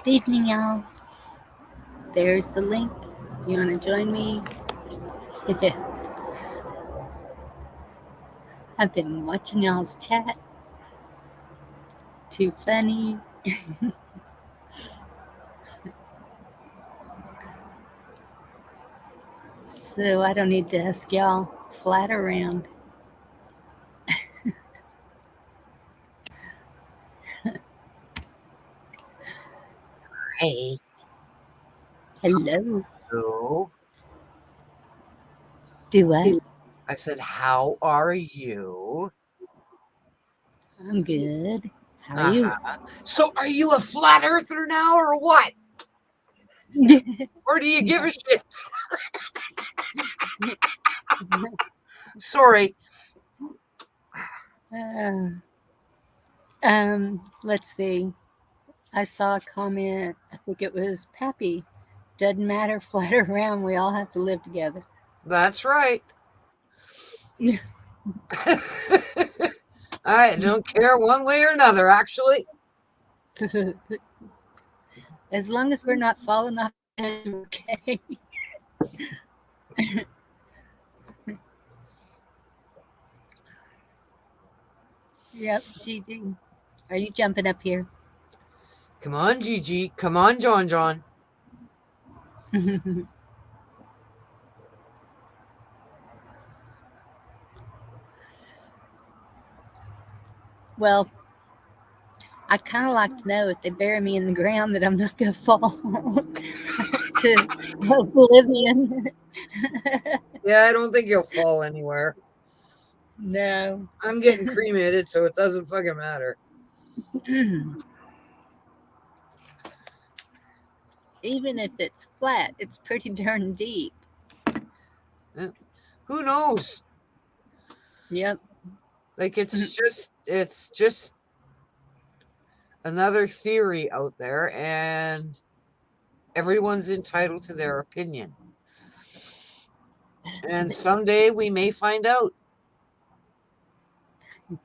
Good evening, y'all. There's the link. You want to join me? I've been watching y'all's chat. Too funny. So I don't need to ask y'all. Flat around. Hey. Hello. Hello. Do what? I said, how are you? I'm good. How are you? So are you a flat earther now or what? Or do you give a shit? Sorry. Let's see. I saw a comment. I think it was Pappy. Doesn't matter, flat around. We all have to live together. That's right. I don't care one way or another, actually. As long as we're not falling off, okay. Yep, Gigi. Are you jumping up here? Come on, Gigi. Come on, John. Well, I'd kind of like to know if they bury me in the ground that I'm not going to fall to oblivion. Yeah, I don't think you'll fall anywhere. No. I'm getting cremated, so it doesn't fucking matter. Even if it's flat, it's pretty darn deep. Who knows? Yep. Like, it's just another theory out there, and everyone's entitled to their opinion. And someday we may find out,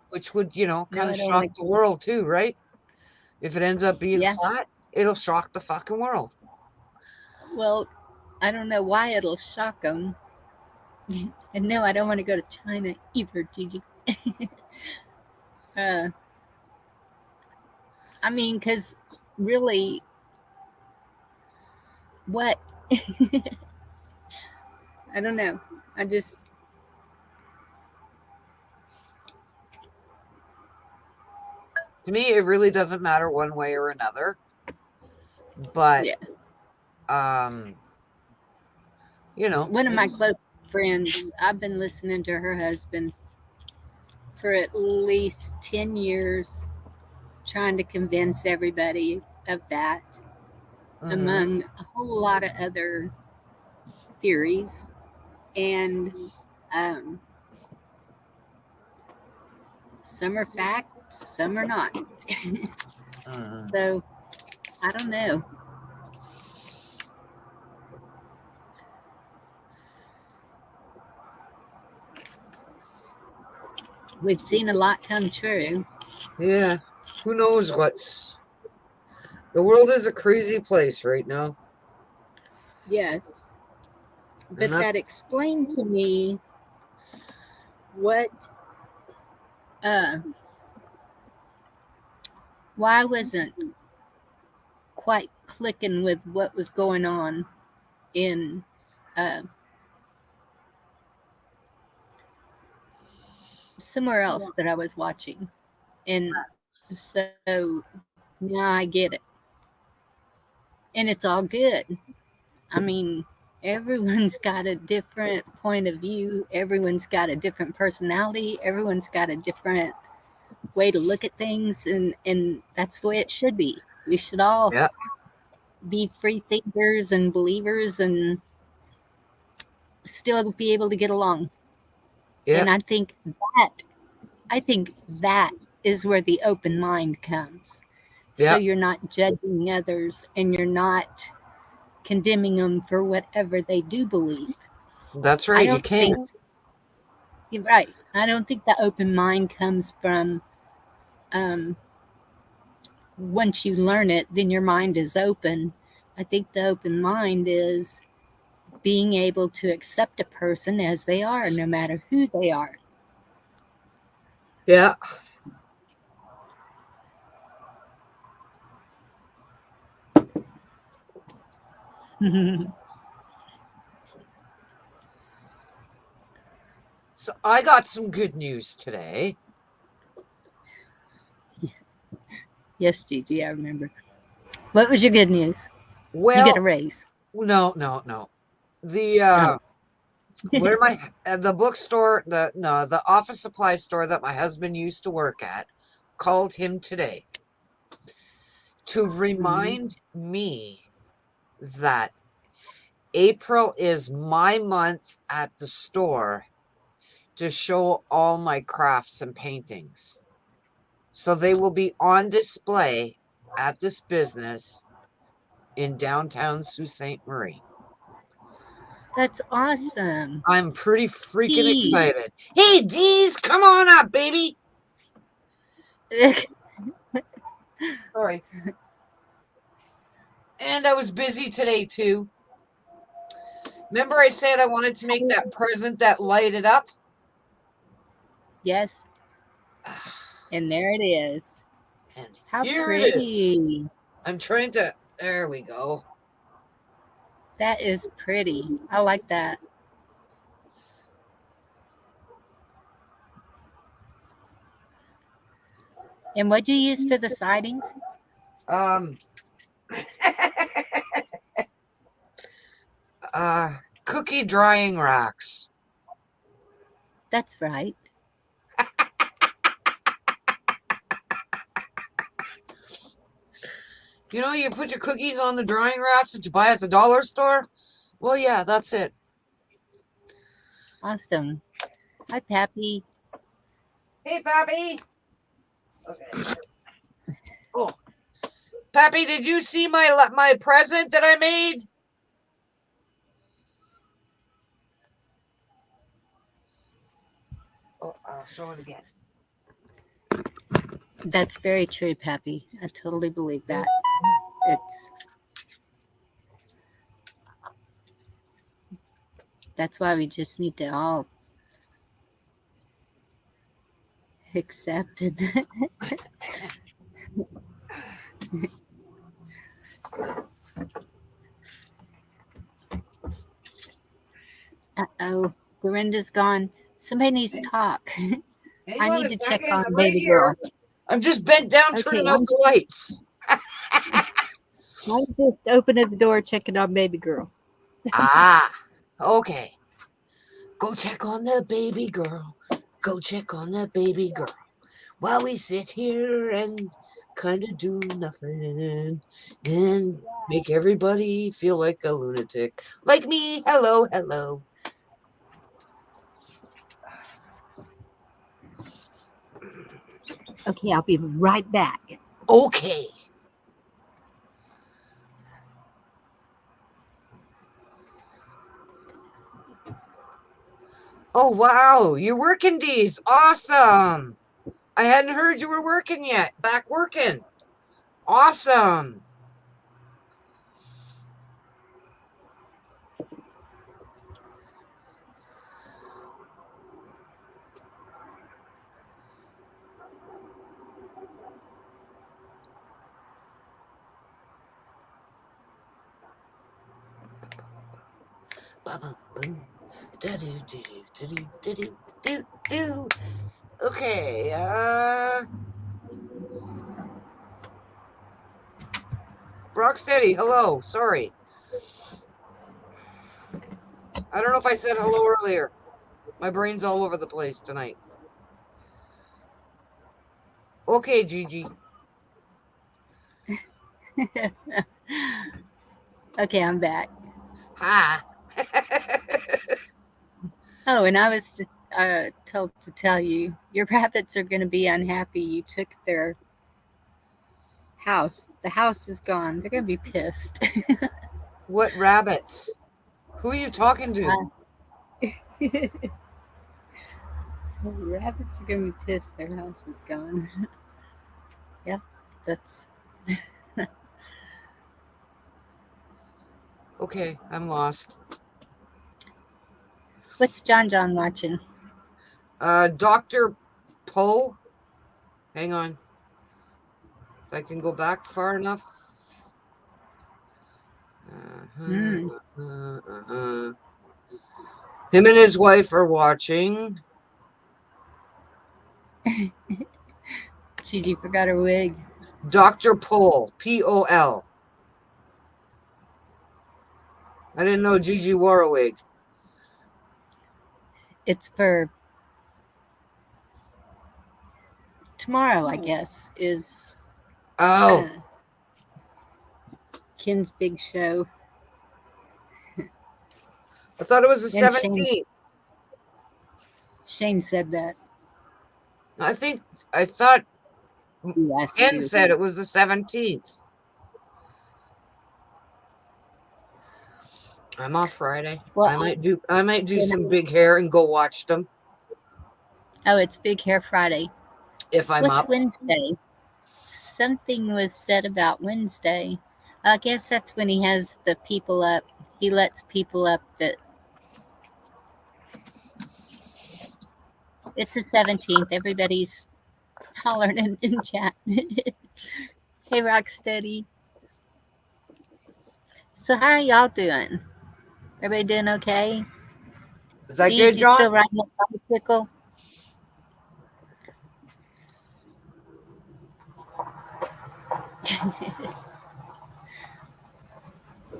which would, kind of shock the world too, right? If it ends up being flat, it'll shock the fucking world. Well, I don't know why it'll shock them. And no, I don't want to go to China either, Gigi. I mean, because really, what? I don't know. I just. To me, it really doesn't matter one way or another. But, One of my close friends, I've been listening to her husband for at least 10 years, trying to convince everybody of that, among a whole lot of other theories. And some are facts, some are not. So, I don't know. We've seen a lot come true. Yeah. Who knows what's... The world is a crazy place right now. Yes. But that explained to me what... why wasn't quite clicking with what was going on in uh, somewhere else that I was watching. And so now I get it. And it's all good. I mean, everyone's got a different point of view, everyone's got a different personality, everyone's got a different way to look at things, and that's the way it should be. We should all Yeah. be free thinkers and believers and still be able to get along. Yeah. And I think that is where the open mind comes. So Yeah. you're not judging others and you're not condemning them for whatever they do believe. That's I right. You don't think can't. you're right. I don't think the open mind comes from um, once you learn it, then your mind is open. I think the open mind is being able to accept a person as they are, no matter who they are. Yeah. So I got some good news today. Yes, Gigi, I remember. What was your good news? You get a Well, raise. no, no, no. The Oh, where my the bookstore, the office supply store that my husband used to work at called him today to mhm. remind me that April is my month at the store to show all my crafts and paintings. So they will be on display at this business in downtown Sault Ste. Marie. That's awesome. I'm pretty freaking Geez. excited. Hey, Deez, come on up, baby. Sorry. And I was busy today, too. Remember I said I wanted to make that present that lighted up? Yes, and there it is. And How here it is. pretty. I'm trying to. There we go. That is pretty. I like that. And what'd you use for the sidings? Um, cookie drying racks. That's right. You know, you put your cookies on the drying racks that you buy at the dollar store? Well, yeah, that's it. Awesome. Hi, Pappy. Hey, Pappy. Okay. Oh, Pappy, did you see my present that I made? Oh, I'll show it again. That's very true, Pappy. I totally believe that. It's that's why we just need to all accept it. Uh-oh. Dorinda's gone. Somebody needs to talk. Hang I on need a to check second. on I'm right baby here. girl. I'm just bent down Okay, turning out the lights. I'm just opening the door checking on baby girl. Ah, okay. Go check on the baby girl. Go check on the baby girl. While we sit here and kind of do nothing and make everybody feel like a lunatic. Like me. Hello, hello. Okay, I'll be right back. Okay. Oh, wow. You're working, Deez. Awesome. I hadn't heard you were working yet. Back working. Awesome. Bubble boom. Do. Okay. Rocksteady, hello. Sorry. I don't know if I said hello earlier. My brain's all over the place tonight. Okay, Gigi. Okay, I'm back. Hi. Oh, and I was told to tell you, your rabbits are going to be unhappy you took their house. The house is gone. They're going to be pissed. What rabbits? Who are you talking to? Rabbits are going to be pissed their house is gone. Yeah, that's. Okay, I'm lost. What's John watching? Dr. Poe. Hang on. If I can go back far enough. Hmm. Him and his wife are watching. Gigi forgot her wig. Dr. Pol. P-O-L. I didn't know Gigi wore a wig. It's for tomorrow, I guess, is Oh, Ken's big show. I thought it was the And 17th. Shane said that. I thought He asked Ken you. said it was the 17th. I'm off Friday. Well, I might do some big hair and go watch them oh, it's Big Hair Friday. if I'm What's up. Wednesday? Something was said about Wednesday. I guess that's when he has the people up. He lets people up that. It's the 17th. Everybody's hollering in chat. Hey, Rocksteady. So how are y'all doing? Everybody doing okay? Is that Deez, good, you John? still riding a bicycle?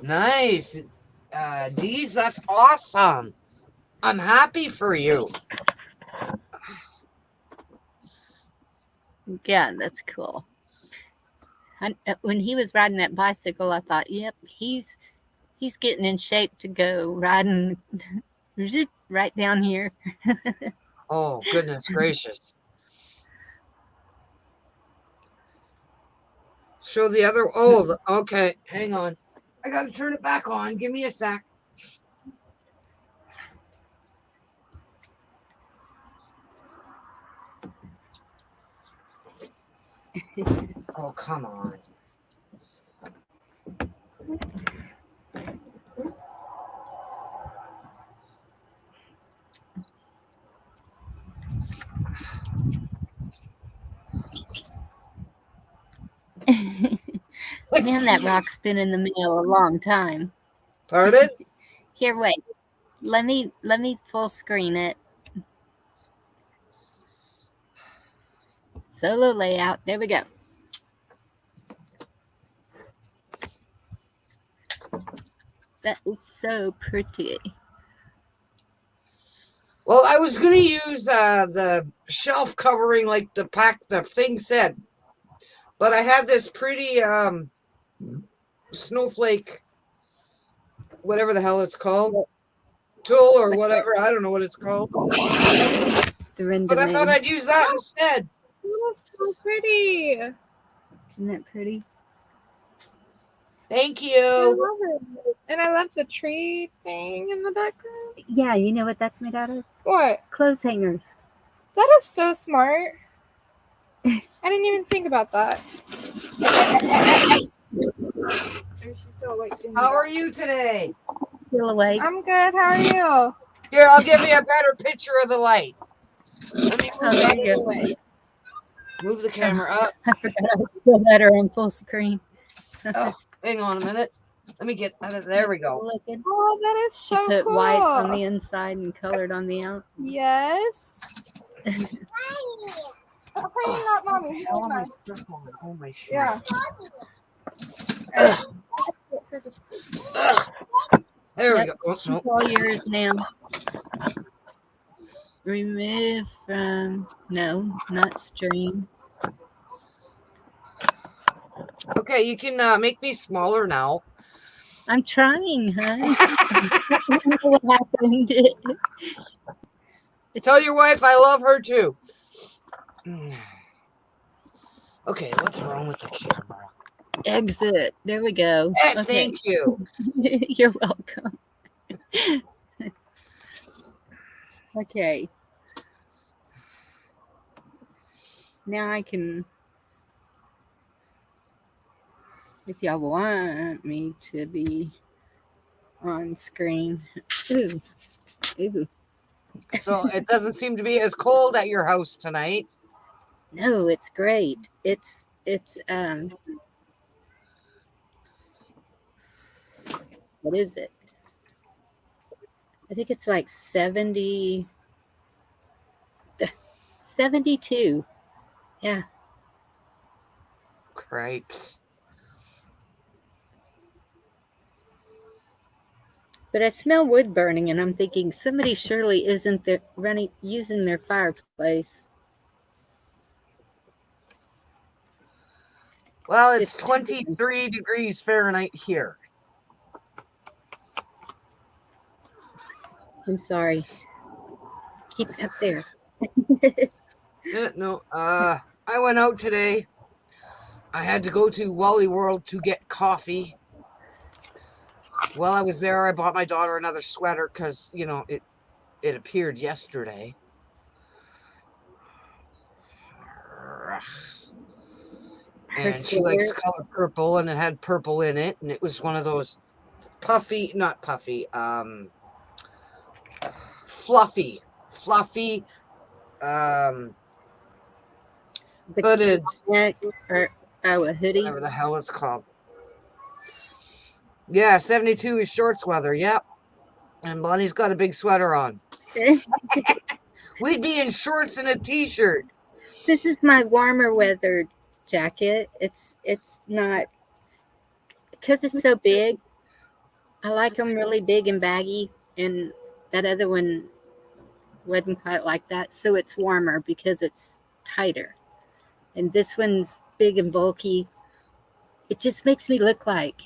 Nice. Deez, that's awesome. I'm happy for you. Yeah, that's cool. When he was riding that bicycle, I thought, yep, he's getting in shape to go riding right down here. Oh, goodness gracious. Show the other. Oh, okay. Hang on. I got to turn it back on. Give me a sec. Oh, come on. Man, that rock's been in the mail a long time. Pardon? Here, wait. Let me full screen it. Solo layout. There we go. That is so pretty. Well, I was going to use the shelf covering like the thing said. But I have this pretty snowflake, whatever the hell it's called, tool or whatever. I don't know what it's called. The render But I thought name. I'd use that instead. Oh, that's so pretty. Isn't that pretty? Thank I you. love it. And I love the tree thing in the background. Yeah, you know what that's made out of? What? Clothes hangers. That is so smart. I didn't even think about that. Or she's still awake. How are you today? Still awake. I'm good. How are you? Here, I'll give you a better picture of the light. Let me Oh, move there that you go. away. Move the camera up. I forgot I was still better on full screen. Oh, hang on a minute. Let me get there. We go. Looking. Oh, that is She so put cool. white on the inside and colored on the out. Yes. I'll play with not mommy. How am I circling? Oh my shoes. Yeah. Ugh. There we Yep, go. Oh, she's no. all yours now. Remove from not stream. Okay, you can make me smaller now. I'm trying, hon. I don't know what happened. Tell your wife I love her too. Okay, what's wrong with the camera? Exit. There we go. Okay. Thank you. You're welcome. Okay. Now I can, if y'all want me to be on screen. Ooh. Ooh. So it doesn't seem to be as cold at your house tonight. No, it's great. It's what is it? I think it's like 72. Yeah. Cripes. But I smell wood burning, and I'm thinking somebody surely isn't there using their fireplace. Well, it's 23 degrees Fahrenheit here. I'm sorry. Keep it up there. No, I went out today. I had to go to Wally World to get coffee. While I was there, I bought my daughter another sweater because, you know, it appeared yesterday. And she likes color purple, and it had purple in it, and it was one of those not puffy, fluffy, hooded, or a hoodie, whatever the hell it's called. Yeah, 72 is shorts weather. Yep, and Bonnie's got a big sweater on. We'd be in shorts and a t-shirt. This is my warmer weather jacket. It's not because it's so big. I like them really big and baggy, and that other one wasn't quite like that. So it's warmer because it's tighter. And this one's big and bulky. It just makes me look like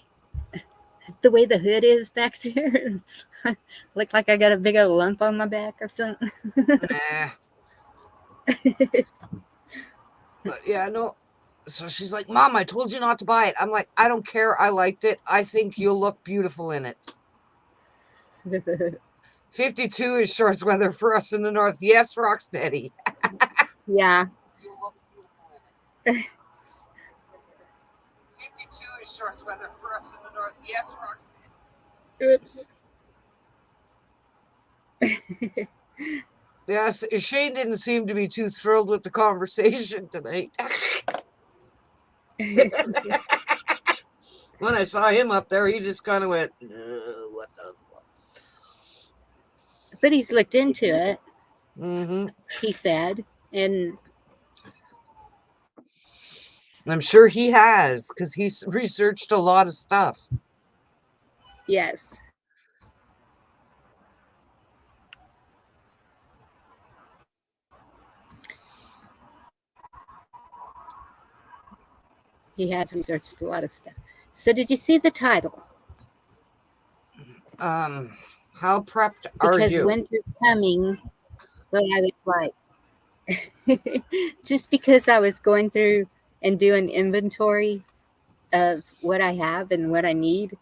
the way the hood is back there. Look like I got a big old lump on my back or something. Nah. But yeah, no. So she's like, Mom, I told you not to buy it. I'm like, I don't care. I liked it. I think you'll look beautiful in it. 52 is shorts weather for us in the north. Yes, Rocksteady. Yeah. You'll look beautiful in it. 52 is shorts weather for us in the north. Yes, Rocksteady. Oops. Yes, Shane didn't seem to be too thrilled with the conversation tonight. When I saw him up there, he just kind of went, what the fuck? But he's looked into it, he said. And I'm sure he has, because he's researched a lot of stuff. Yes. He has researched a lot of stuff. So did you see the title? How prepped are you? Because winter's coming, but I was like, just because I was going through and doing inventory of what I have and what I need,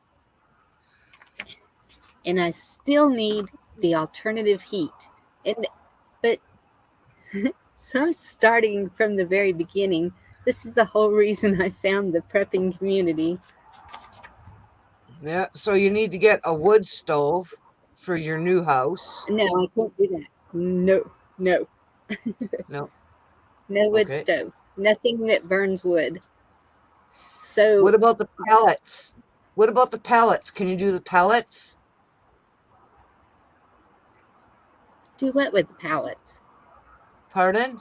and I still need the alternative heat. But so I'm starting from the very beginning. This is the whole reason I found the prepping community. Yeah, so you need to get a wood stove for your new house. No, I can't do that. No. No. No wood stove. Nothing that burns wood. So what about the pellets? What about the pellets? Can you do the pellets? Do what with the pallets? Pardon?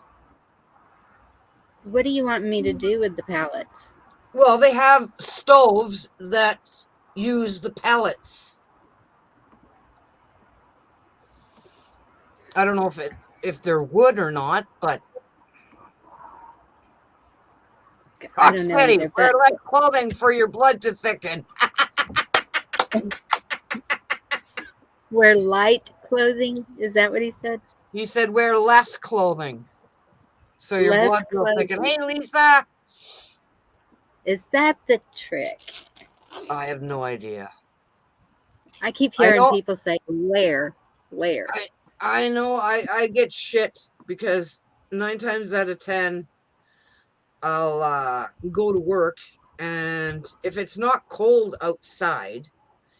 What do you want me to do with the pallets? Well, they have stoves that use the pellets. I don't know if they're wood or not, but I don't know Rocksteady, either, wear but less clothing for your blood to thicken. wear light clothing. Is that what he said? He said wear less clothing so your Less blood will thicken. clothing. Hey, Lisa! Is that the trick? I have no idea. I keep I hearing know, people say wear. I know I get shit because 9 times out of 10, I'll go to work, and if it's not cold outside,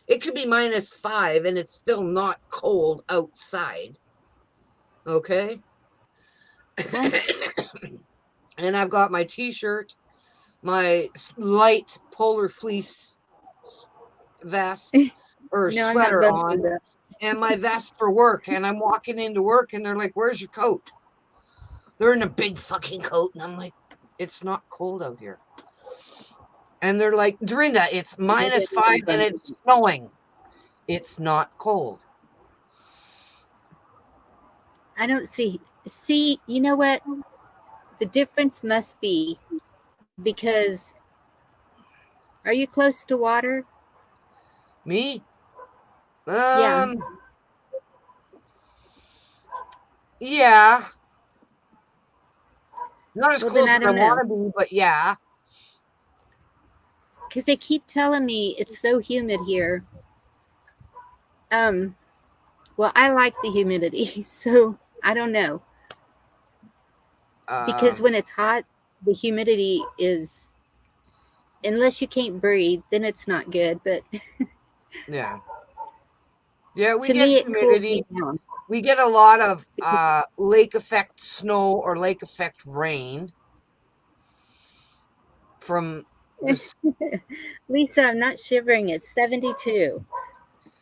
it could be -5 and it's still not cold outside. Okay? Okay. And I've got my t-shirt, my light polar fleece vest or No, I'm not sweater going to do on, that. and my vest for work, and I'm walking into work and they're like, "Where's your coat?" They're in a big fucking coat, and I'm like, "It's not cold out here." And they're like, "Dorinda, it's -5 and it's snowing. It's not cold." I don't see. See, you know what? The difference must be because are you close to water? Me? Yeah. Yeah. Not as Well, then close I as I don't know. want to be, but yeah. Because they keep telling me it's so humid here. Well, I like the humidity, so I don't know. Because Um, when it's hot, the humidity is, unless you can't breathe, then it's not good. But yeah. Yeah, we to get me, it cools me humidity. down. We get a lot of lake effect snow or lake effect rain from this. Lisa, I'm not shivering. It's 72.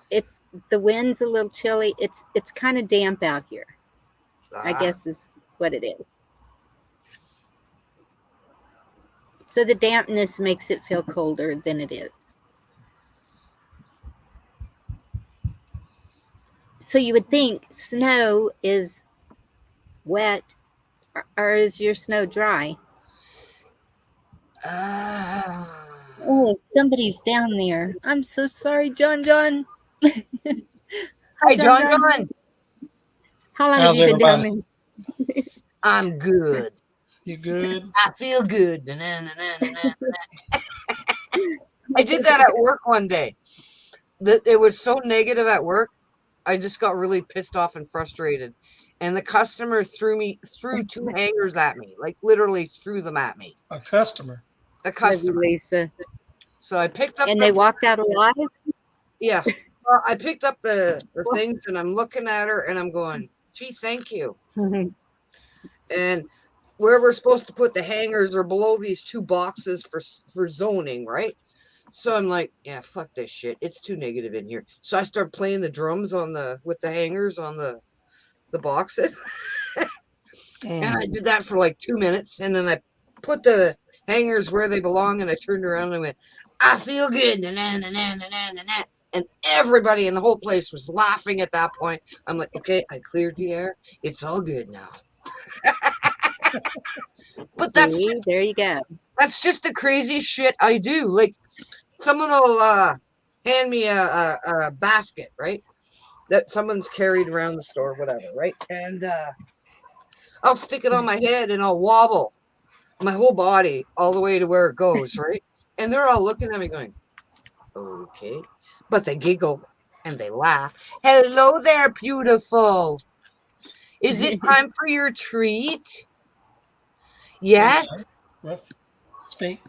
It the wind's a little chilly. It's kind of damp out here. I guess is what it is. So the dampness makes it feel colder than it is. So you would think snow is wet, or is your snow dry? Uh, Oh, somebody's down there. I'm so sorry, John. Hi, Hi, John John. John. How long have How's you been down everybody? there? I'm good. You good? I feel good. Na-na-na-na-na-na. I did that at work one day. It was so negative at work. I just got really pissed off and frustrated. And the customer threw 2 hangers at me, like literally threw them at me. A customer. A Love you, customer. Lisa. So I picked up And they walked out alive? yeah. Well, I picked up the things and I'm looking at her and I'm going, gee, thank you. And where we're supposed to put the hangers are below these 2 boxes for zoning, right? So I'm like, yeah, fuck this shit. It's too negative in here. So I start playing the drums with the hangers on the boxes. And I did that for like 2 minutes, and then I put the hangers where they belong, and I turned around and I went, I feel good. Na-na-na-na-na-na-na. And everybody in the whole place was laughing at that point. I'm like, okay, I cleared the air. It's all good now. But See, there you go. that's just the crazy shit I do. Like, someone will hand me a basket, right? That someone's carried around the store, whatever, right? And I'll stick it on my head and I'll wobble my whole body all the way to where it goes, right? And they're all looking at me going, okay. But they giggle and they laugh. Hello there, beautiful. Is it time for your treat? Yes. Well, speak.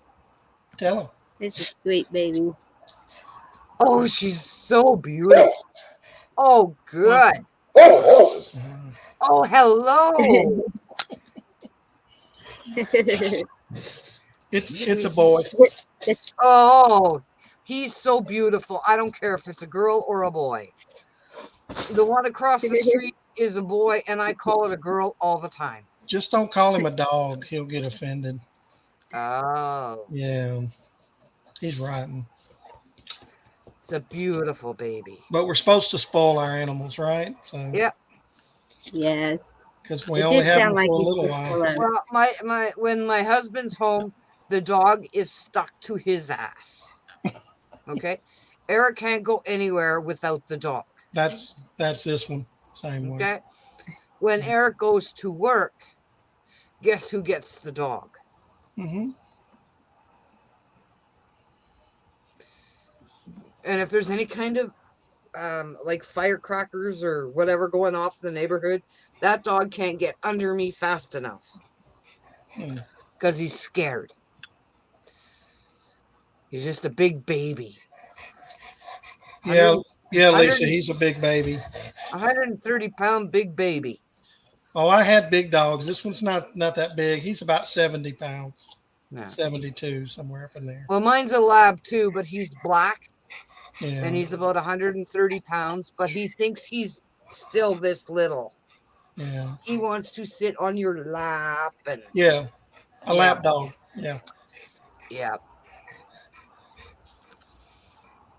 Tell him. It's a sweet baby. Oh, she's so beautiful. Oh, good. Oh, hello. It's a boy. Oh, He's so beautiful. I don't care if it's a girl or a boy. The one across the street is a boy, and I call it a girl all the time. Just don't call him a dog. He'll get offended. Oh, Yeah, he's rotten. it's a beautiful baby. But we're supposed to spoil our animals, right? So Yeah. Yes. because we It only did have sound them like for a he's little just while. alone. Well, when my husband's home, the dog is stuck to his ass. Okay, Eric can't go anywhere without the dog. That's this one. Same way. Okay, when Eric goes to work, guess who gets the dog? Mm-hmm. And if there's any kind of like firecrackers or whatever going off in the neighborhood, that dog can't get under me fast enough because he's scared. He's just a big baby. Yeah, yeah, 100 Lisa. He's a big baby. 130-pound big baby. Oh, I had big dogs. This one's not that big. He's about 70 pounds. Yeah. 72, somewhere up in there. Well, mine's a lab too, but he's black Yeah. and he's about 130 pounds, but he thinks he's still this little. Yeah. He wants to sit on your lap and Yeah. A Yeah. lap dog. Yeah. yeah.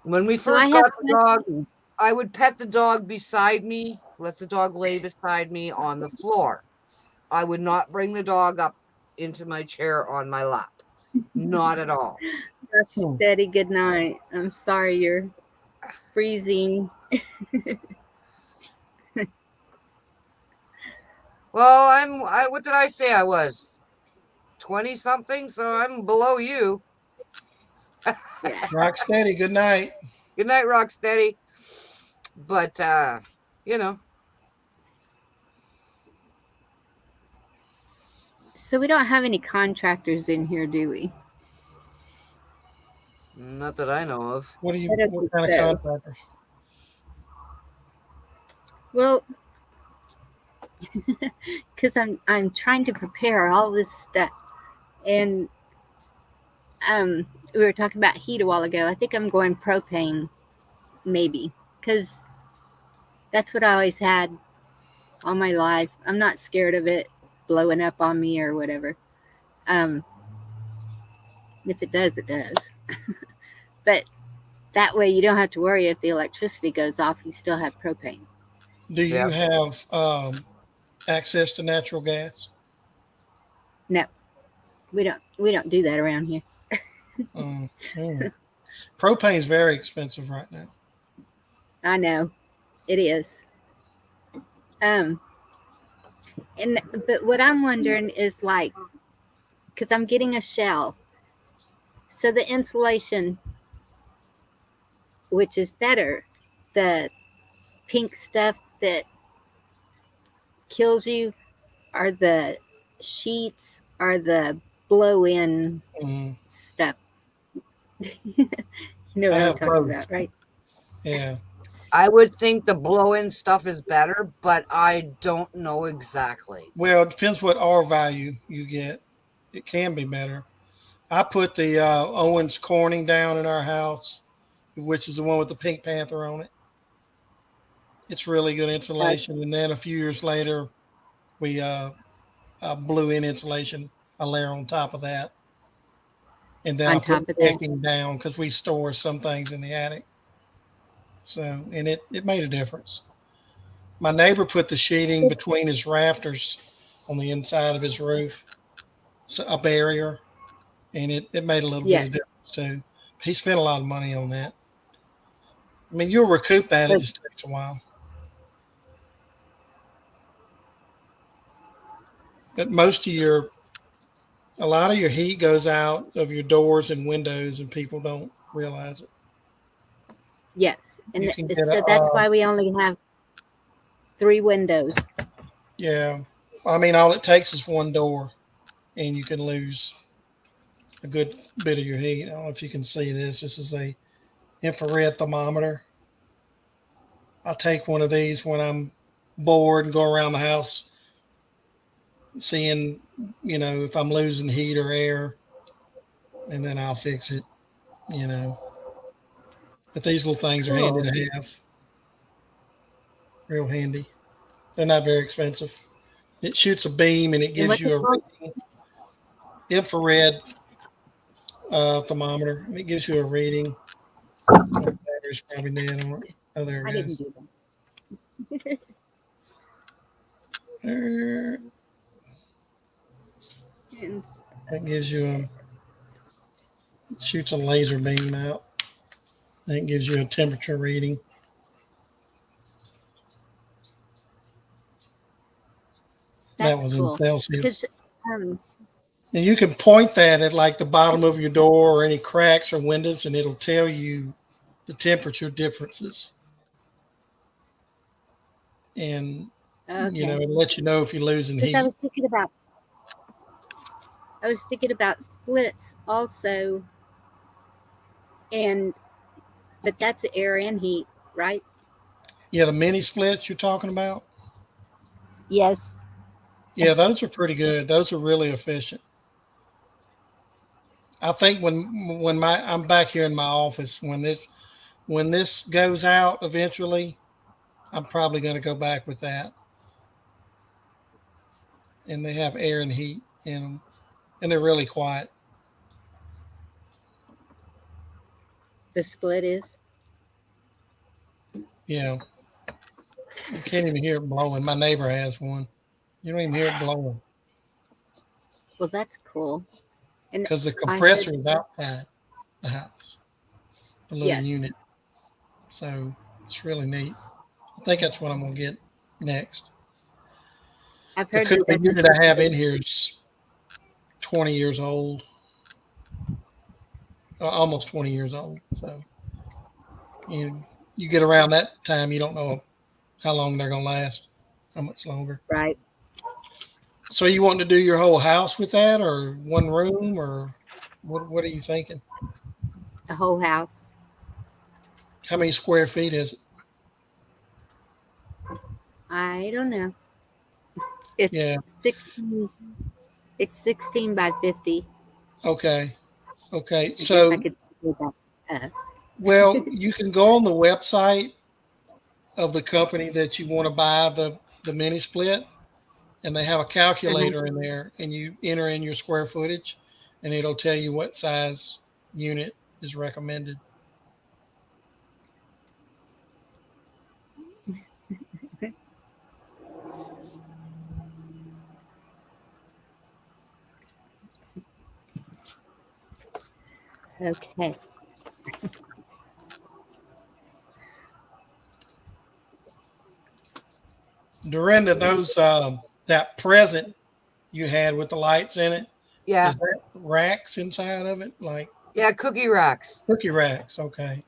When we So I first have got the dog, questions. I would pet the dog beside me, let the dog lay beside me on the floor. I would not bring the dog up into my chair on my lap. Not at all. Daddy, good night. I'm sorry you're freezing. Well, what did I say I was? 20 something, so I'm below you. Yeah. Rock steady. Good night. Good night, Rocksteady. But you know. So we don't have any contractors in here, do we? Not that I know of. What kind so. of contractors? Well, because I'm trying to prepare all this stuff, and we were talking about heat a while ago. I think I'm going propane, maybe, because that's what I always had all my life. I'm not scared of it blowing up on me or whatever. If it does, it does. But that way you don't have to worry if the electricity goes off. You still have propane. Do you Yeah. have access to natural gas? No, we don't do that around here. Propane's very expensive right now. I know it is. But what I'm wondering is, like, because I'm getting a shell, so the insulation, which is better, the pink stuff that kills you, are the sheets, are the blow-in stuff. You know what I'm talking about, right? Yeah. I would think the blow-in stuff is better, but I don't know exactly. Well, it depends what R value you get. It can be better. I put the Owens Corning down in our house, which is the one with the Pink Panther on it. It's really good insulation. And then a few years later, we blew in insulation, a layer on top of that. And then I put decking down because we store some things in the attic. So, and it made a difference. My neighbor put the sheeting between his rafters on the inside of his roof, so a barrier, and it made a little bit of difference too. He spent a lot of money on that. I mean, you'll recoup that. It just takes a while. But a lot of your heat goes out of your doors and windows, and people don't realize it. Yes, and so that's why we only have 3 windows. Yeah, I mean, all it takes is one door, and you can lose a good bit of your heat. I don't know if you can see this. This is a infrared thermometer. I take one of these when I'm bored and go around the house seeing, if I'm losing heat or air, and then I'll fix it, But these little things are handy to have. Real handy. They're not very expensive. It shoots a beam and it And gives what's it you a called? infrared thermometer, and it gives you a reading. Oh, the battery's probably dead on it. Oh, there I it didn't is. do that. There. And That gives you shoots a laser beam out. That gives you a temperature reading. That that's was in cool. Celsius. Because um, And you can point that at like the bottom of your door or any cracks or windows, and it'll tell you the temperature differences. And okay. it lets you know if you're losing Because heat. I was thinking about splits also, and but that's air and heat, right? Yeah, the mini splits you're talking about. Yes. Yeah, those are pretty good. Those are really efficient. I think when my I'm back here in my office when this goes out eventually, I'm probably going to go back with that. And they have air and heat in them, and they're really quiet. The split is. You know, you can't even hear it blowing. My neighbor has one. You don't even hear it blowing Well, that's cool. And because the I heard compressor is outside the house, the little yes, unit. So it's really neat. I think that's what I'm gonna get next. I've The heard that the that's a unit I have super. in here is 20 years old, almost 20 years old. So you you get around that time, you don't know how long they're gonna last, how much longer. Right. So you want to do your whole house with that, or one room, or what are you thinking? The whole house. How many square feet is it? I don't know. It's Yeah. 16. It's 16 by 50. Okay. Okay. I guess I So, could do that. well, you can go on the website of the company that you want to buy the mini split, and they have a Uh-huh. calculator in there, and you enter in your square footage, and it'll tell you what size unit is recommended. Okay. Dorinda, those that present you had with the lights in it, Yeah. is that racks inside of it, like Yeah, cookie racks. cookie racks? Okay.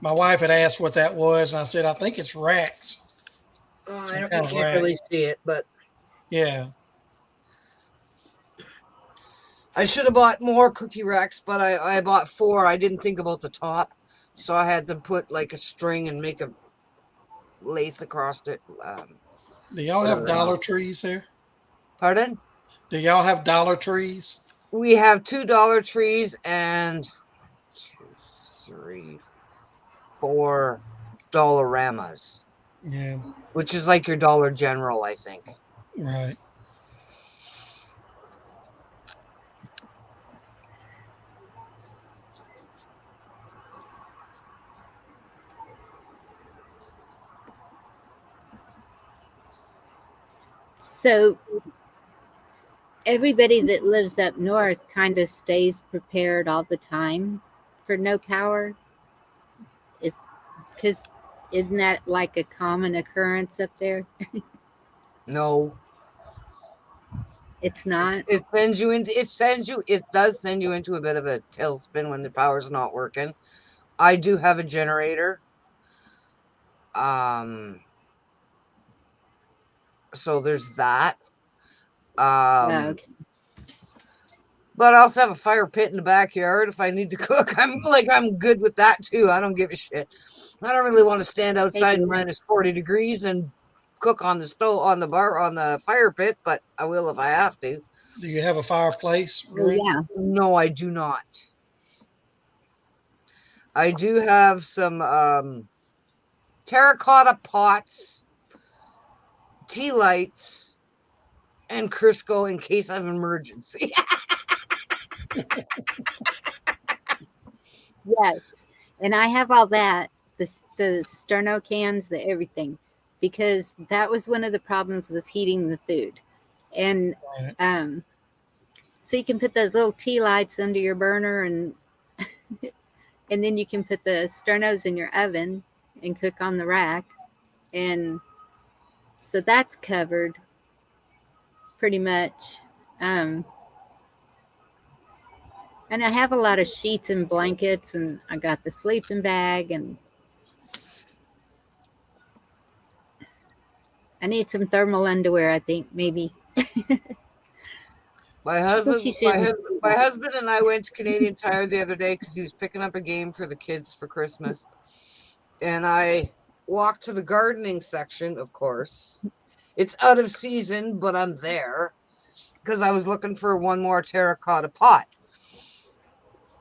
My wife had asked what that was, and I said I think it's racks, Oh, some you kind of can't rack. really see it, but Yeah. I should have bought more cookie racks, but I bought 4. I didn't think about the top, so I had to put like a string and make a lathe across it. Do y'all have Whatever. Dollar Trees there? Pardon? Do y'all have Dollar Trees? We have 2 Dollar Trees and 2, 3, 4 Dollaramas, Yeah. which is like your Dollar General, I think. Right. So everybody that lives up north kind of stays prepared all the time for no power. Is because isn't that like a common occurrence up there? No, It's not. it does send you into a bit of a tailspin when the power's not working. I do have a generator. Um, so there's that. Um, Okay. but I also have a fire pit in the backyard if I need to cook. I'm good with that too. I don't give a shit. I don't really want to stand Hey, outside in Dana. minus 40 degrees and cook on the stove on the fire pit, but I will if I have to. Do you have a fireplace, Oh Dorinda? yeah. No, I do not. I do have some terracotta pots, tea lights, and Crisco in case of emergency. Yes, and I have all that, the sterno cans, the everything, because that was one of the problems was heating the food. And Right. so you can put those little tea lights under your burner and then you can put the sternos in your oven and cook on the rack. And so that's covered pretty much. Um, and I have a lot of sheets and blankets, and I got the sleeping bag, and I need some thermal underwear, I think, maybe. My So husband, she shouldn't see my that. husband and I went to Canadian Tire the other day because he was picking up a game for the kids for Christmas, and I walked to the gardening section. Of course, it's out of season, but I'm there because I was looking for one more terracotta pot,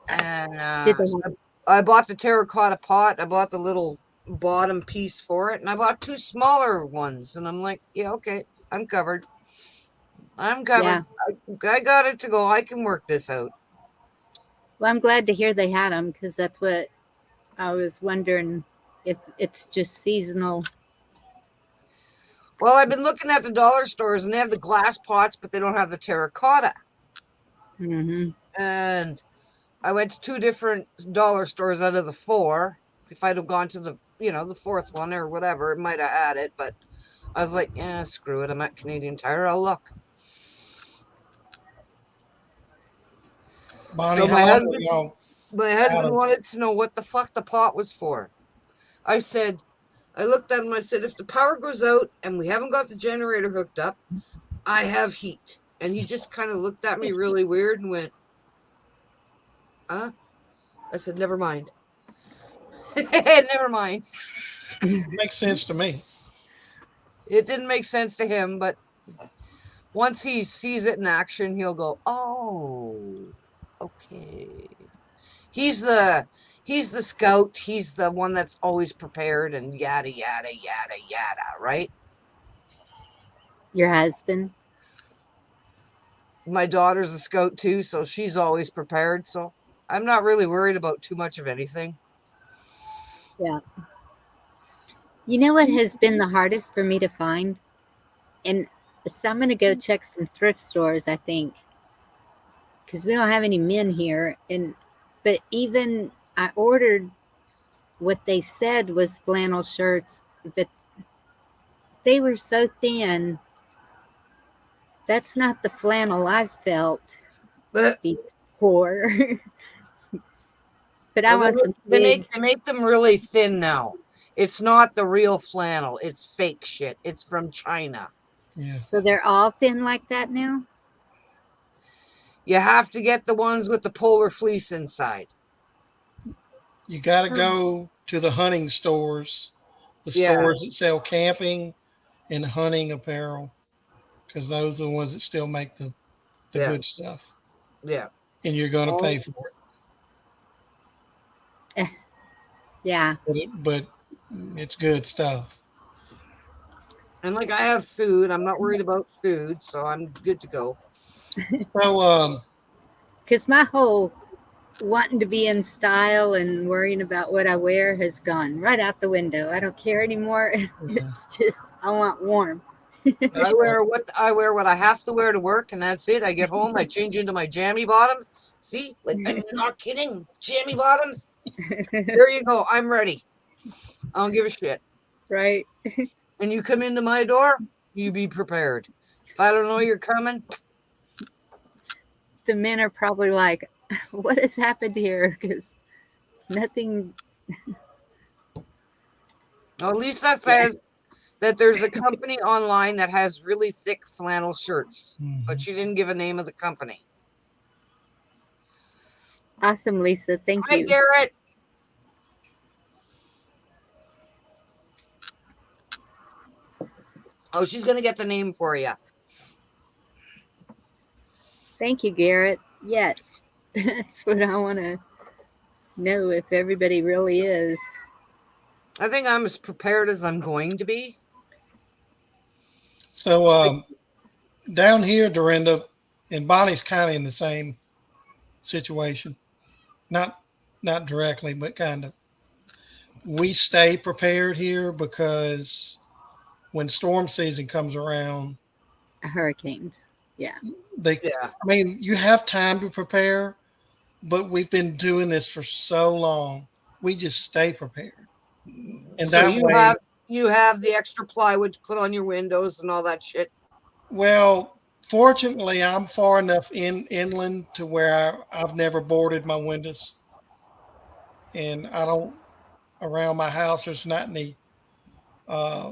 and Did they so have, I bought the terracotta pot. I bought the little bottom piece for it, and I bought two smaller ones. And I'm like, yeah, okay, I'm covered. I'm covered. yeah. I got it to go. I can work this out. Well, I'm glad to hear they had them because that's what I was wondering if it's just seasonal. Well, I've been looking at the dollar stores, and they have the glass pots, but they don't have the terracotta. Hmm. And I went to two different dollar stores out of the four. If I'd have gone to the fourth one or whatever, it might have had it. But I was like, yeah, screw it. I'm at Canadian Tire. I'll look. Bonnie, So how long have y'all my had husband them? wanted to know what the fuck the pot was for. I said, I looked at him. I said, if the power goes out and we haven't got the generator hooked up, I have heat. And he just kind of looked at me really weird and went, huh? I said, never mind. Never mind. Makes sense to me. It didn't make sense to him, but once he sees it in action, he'll go, oh, okay. He's the he's the scout. He's the one that's always prepared and yada yada yada yada, right? Your husband? My daughter's a scout too, so she's always prepared. So I'm not really worried about too much of anything. Yeah. You know what has been the hardest for me to find? And so I'm going to go check some thrift stores, I think, because we don't have any men here. But even I ordered what they said was flannel shirts, but they were so thin. That's not the flannel I've felt But before. But I well, want some they big. make them really thin now. It's not the real flannel. It's fake shit. It's from China. Yeah. So they're all thin like that now? You have to get the ones with the polar fleece inside. You got to Oh, go to the hunting stores, the Yeah, stores that sell camping and hunting apparel, because those are the ones that still make the yeah, good stuff. yeah. And you're going to Oh, pay for it. eh, yeah. But it's good stuff. and like I have food. I'm not worried about food, so I'm good to go. So, Because my whole wanting to be in style and worrying about what I wear has gone right out the window. I don't care anymore. yeah, It's just, I want warm. that's right. I wear what I have to wear to work, and that's it. I get home, I change into my jammy bottoms. See, like I'm not kidding. Jammy bottoms. There you go. I'm ready. I don't give a shit. Right? And you come into my door, you be prepared. If I don't know you're coming, The men are probably like, what has happened here? Because nothing, well, at least that yeah. says that there's a company online that has really thick flannel shirts, but Mhm. she didn't give a name of the company. Awesome, Lisa. Thank Hi, you. Garrett. Oh, she's gonna get the name for you. Thank you, Garrett. Yes, that's what I want to know if everybody really is. I think I'm as prepared as I'm going to be. So down here, Dorinda, and Bonnie's kind of in the same situation. Not not directly, but kind of. We stay prepared here because when storm season comes around, Hurricanes. Yeah. they Yeah. I mean, you have time to prepare, but we've been doing this for so long. We just stay prepared. And So that way, you have the extra plywood to put on your windows and all that shit. well, fortunately, I'm far enough inland to where I've never boarded my windows, and I don't around my house. There's not any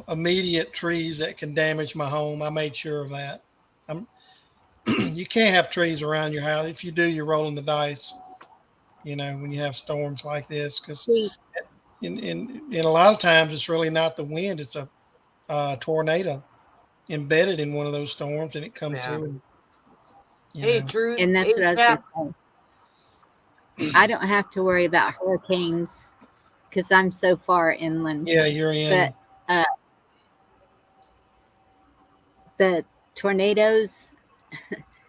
immediate trees that can damage my home. I made sure of that. I'm, you can't have trees around your house. If you do, you're rolling the dice. You know, when you have storms like this, because See, in a lot of times it's really not the wind; it's a tornado embedded in one of those storms, and it comes Yeah. through. And, you Hey, know, truth. and that's Hey, what I was going Chap. to say. I don't have to worry about hurricanes because I'm so far inland. yeah, you're But in. uh, the tornadoes,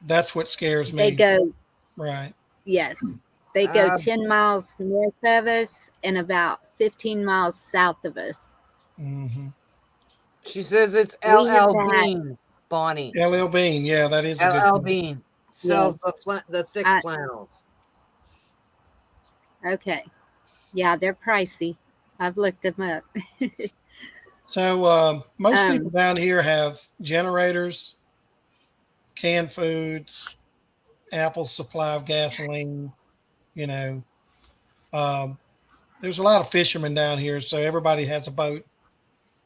That's what scares they me. go, Right. yes, they go Uh, 10 miles north of us and about 15 miles south of us. Mm-hmm. she says it's We have LL had, Bean, Bonnie. LL Bean. Yeah, that is a good LL thing. Bean yes, sells the thick I, flannels. okay. Yeah, they're pricey. I've looked them up. So most people Um, down here have generators, canned foods, ample supply of gasoline. You know, um, there's a lot of fishermen down here, so everybody has a boat,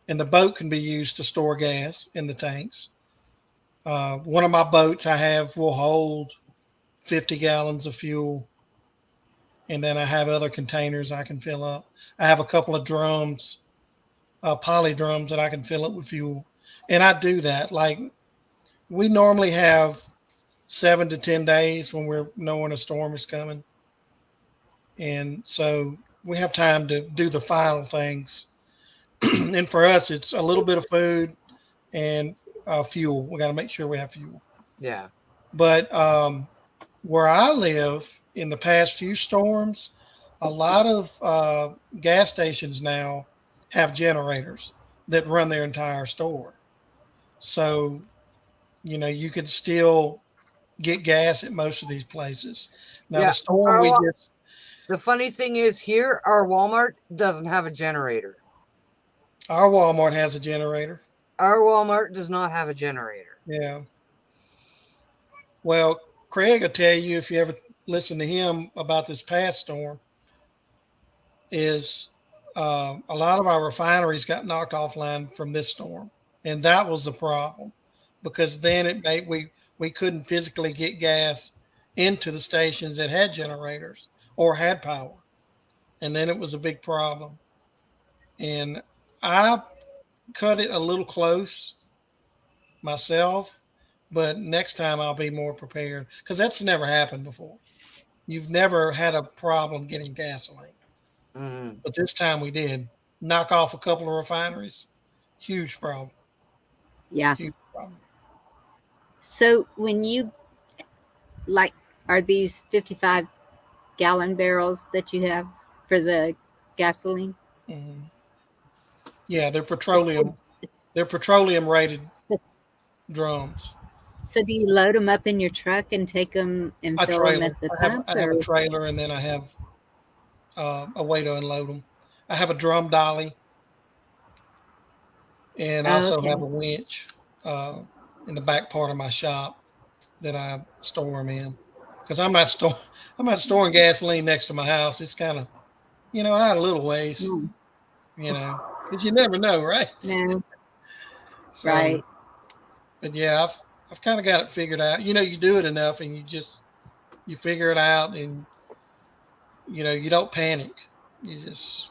and the boat can be used to store gas in the tanks. One of my boats I have will hold 50 gallons of fuel, and then I have other containers I can fill up. I have a couple of drums, poly drums that I can fill up with fuel, and I do that. Like we normally have 7 to 10 days when we're knowing a storm is coming, and so we have time to do the final things. And for us, it's a little bit of food and fuel. We got to make sure we have fuel. Yeah. But where I live, in the past few storms, a lot of gas stations now have generators that run their entire store. So, you know, you could still get gas at most of these places. Now, the Yeah. storm Our, we Wa- just, the funny thing is here, our Walmart doesn't have a generator. our Walmart has a generator. Our Walmart does not have a generator. Yeah. Well, Craig will tell you if you ever listen to him about this past storm, is a lot of our refineries got knocked offline from this storm, and that was the problem because then it made we couldn't physically get gas into the stations that had generators or had power, and then it was a big problem. And I cut it a little close myself, but next time I'll be more prepared because that's never happened before. You've never had a problem getting gasoline. Mm. But this time we did knock off a couple of refineries. Huge problem. yeah. Huge problem. So when you like, are these 55-gallon barrels that you have for the gasoline? Mhm. Yeah, they're So, petroleum. They're petroleum rated so, drums. so do you load them up in your truck and take them and I fill them trailer. at the pump, I have a or trailer, and then I have a way to unload them. I have a drum dolly, and I oh, also have okay, a winch uh, in the back part of my shop that I store them in. Because I'm not storing gasoline next to my house. It's kind of I had a little ways. no, Because you never know, right? no, So, right, but yeah, I've kind of got it figured out. You do it enough, and you figure it out, and you don't panic. You just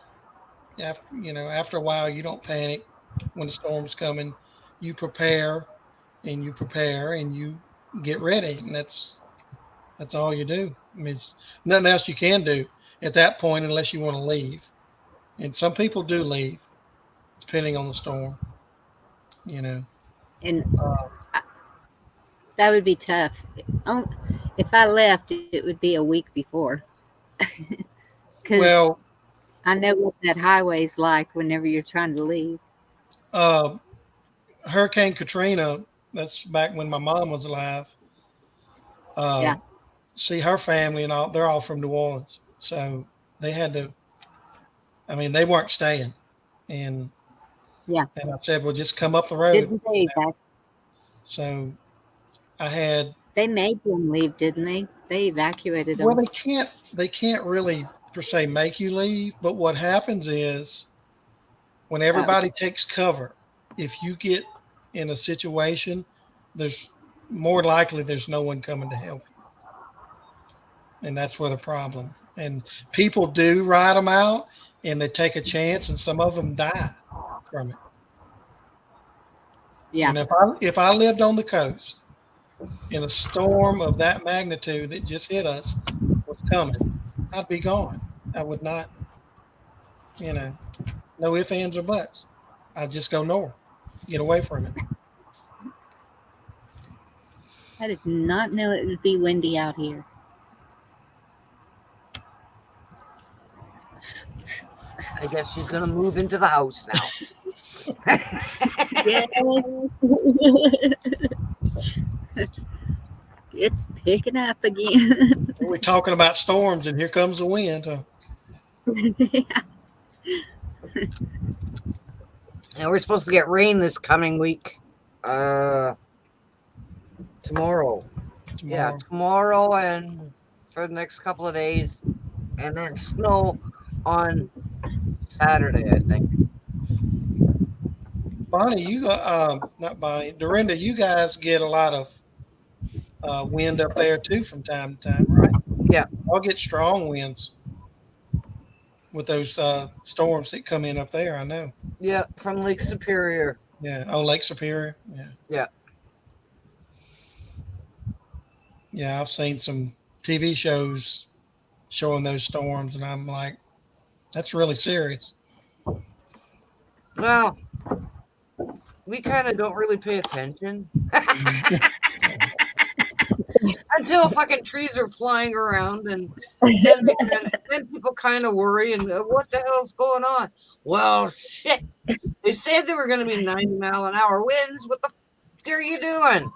after a while, you don't panic when the storm's coming. You prepare, and you prepare, and you get ready, and that's all you do. I mean, it's nothing else you can do. at that point unless you want to leave. And some people do leave, depending on the storm. You know. And Uh, that would be tough. Oh, if I left, it would be a week before, because well, I know what that highway's like whenever you're trying to leave. uh, Hurricane Katrina. That's back when my mom was alive. Yeah, Uh, see, her family and all, they're all from New Orleans, so they had to. I mean, they weren't staying, and yeah. I said, well, just come up the road. Didn't they So I had. They made them leave, didn't they? They evacuated Well, them. they can't really per se make you leave, but what happens is when Oh, everybody takes cover, if you get in a situation, there's more likely there's no one coming to help you, and that's where the problem. And people do ride them out, and they take a chance, and some of them die from it. yeah, And if I lived on the coast and a storm of that magnitude that just hit us was coming, I'd be gone. I would not, you know, no ifs, ands, or buts. I'd just go north, get away from it. I did not know it would be windy out here. I guess she's gonna move into the house now. Yes. It's picking up again. We're talking about storms, and here comes the wind. Huh? And we're supposed to get rain this coming week. Tomorrow. Yeah, Tomorrow. tomorrow and for the next couple of days. And then snow on Saturday, I think. Bonnie, not Bonnie, Dorinda, you guys get a lot of wind up there too from time to time, right? Yeah. I'll get strong winds with those storms that come in up there. I know. Yeah, from Lake Superior. Yeah. Oh, Lake Superior. Yeah. Yeah. Yeah. I've seen some TV shows showing those storms, and I'm like, that's really serious. Well, we kind of don't really pay attention until fucking trees are flying around, and then people kind of worry and what the hell's going on? Well, shit. They said there were going to be 90-mile-an-hour winds. What the fuck are you doing?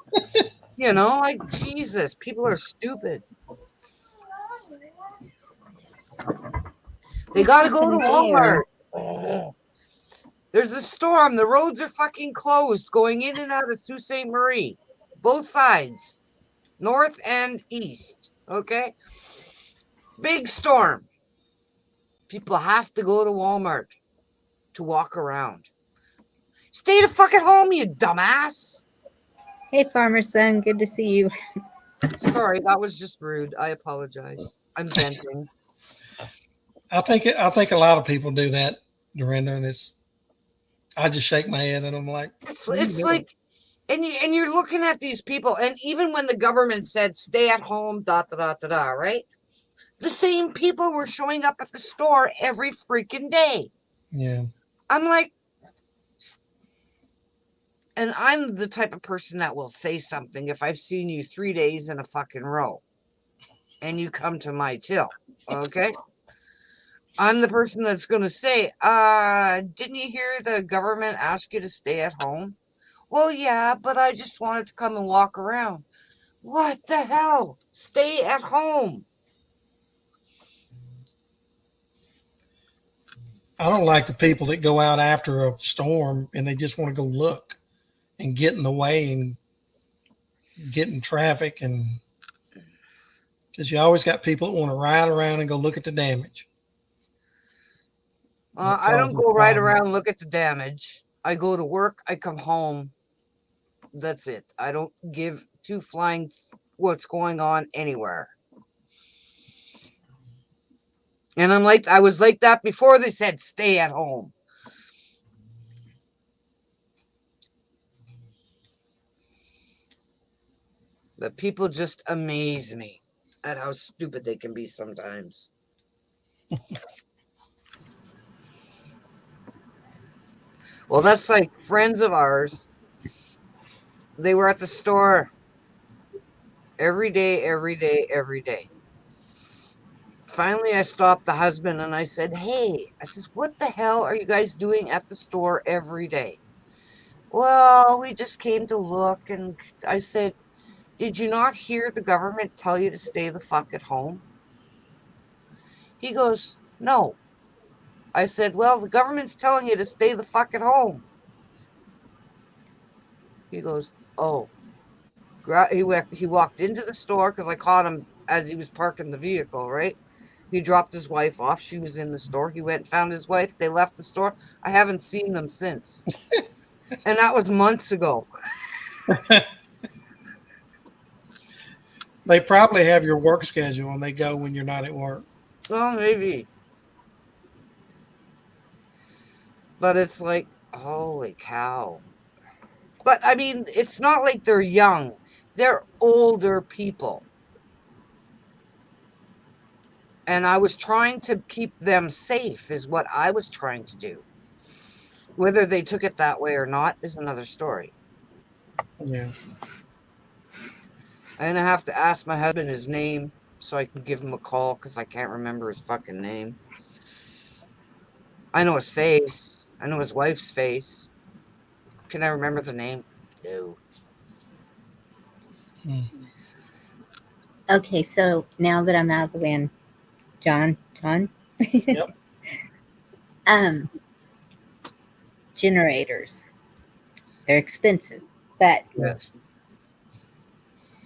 You know, like Jesus, people are stupid. They got to go to Walmart. There's a storm. The roads are fucking closed going in and out of Sault Ste. Marie. Both sides. North and east. Okay? Big storm. People have to go to Walmart to walk around. Stay the fuck at home, you dumbass. Hey, farmer son, good to see you. Sorry, that was just rude. I apologize. I'm venting. I think a lot of people do that, Dorinda, and I just shake my head and I'm like, It's what are you it's doing? like, and you're looking at these people, and even when the government said stay at home, right? The same people were showing up at the store every freaking day. Yeah. I'm like, and I'm the type of person that will say something if I've seen you 3 days in a fucking row, and you come to my till, okay? I'm the person that's going to say, didn't you hear the government ask you to stay at home? Well, yeah, but I just wanted to come and walk around. What the hell? Stay at home. I don't like the people that go out after a storm and they just want to go look and get in the way and get in traffic, and because you always got people that want to ride around and go look at the damage. I don't go right around and look at the damage. I go to work, I come home. That's it. I don't give two flying what's going on anywhere. And I was like that before they said stay at home. But people just amaze me at how stupid they can be sometimes. Well, that's like friends of ours. They were at the store every day, every day, every day. Finally, I stopped the husband and I said, "Hey," I says, "what the hell are you guys doing at the store every day?" "Well, we just came to look." And I said, "Did you not hear the government tell you to stay the fuck at home?" He goes, "No." I said, "Well, the government's telling you to stay the fuck at home." He goes, "Oh." He walked into the store because I caught him as he was parking the vehicle, right? He dropped his wife off. She was in the store. He went and found his wife. They left the store. I haven't seen them since. And that was months ago. They probably have your work schedule and they go when you're not at work. Well, maybe. But it's like, holy cow. But I mean, it's not like they're young, they're older people. And I was trying to keep them safe, is what I was trying to do. Whether they took it that way or not is another story. Yeah. And I have to ask my husband his name so I can give him a call because I can't remember his fucking name. I know his face. I know his wife's face. Can I remember the name? No. Hmm. Okay, so now that I'm out of the way, John, Yep. um, generators, they're expensive, but Yes.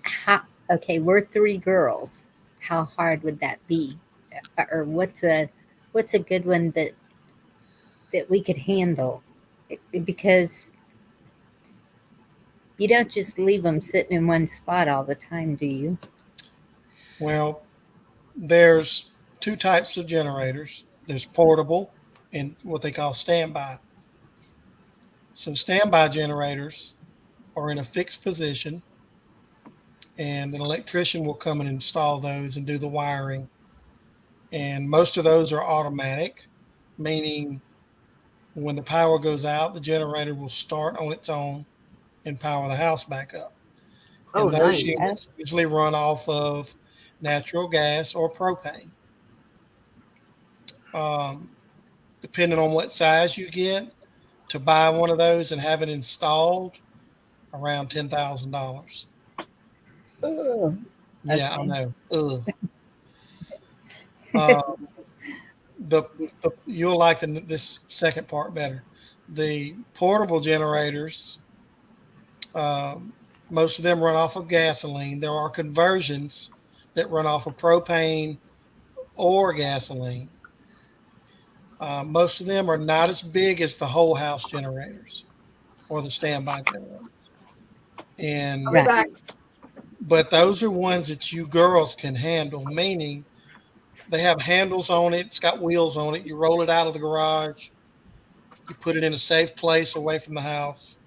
how? Okay, we're three girls. How hard would that be? Or what's a good one that we could handle? Because you don't just leave them sitting in one spot all the time, do you? Well, there's two types of generators. There's portable and what they call standby. So standby generators are in a fixed position, and an electrician will come and install those and do the wiring. And most of those are automatic, meaning when the power goes out, the generator will start on its own and power the house back up. Oh, And those nice. Oh, units usually run off of natural gas or propane. Um, Depending on what size you get, to buy one of those and have it installed, around $10,000. oh, Yeah, I okay. know. Ugh. Uh, the, you'll like this second part better. The portable generators, um, most of them run off of gasoline. There are conversions that run off of propane or gasoline. Most of them are not as big as the whole house generators or the standby generators. I'll be And Right. back. but those are ones that you girls can handle, meaning they have handles on it, it's got wheels on it. You roll it out of the garage, you put it in a safe place away from the house.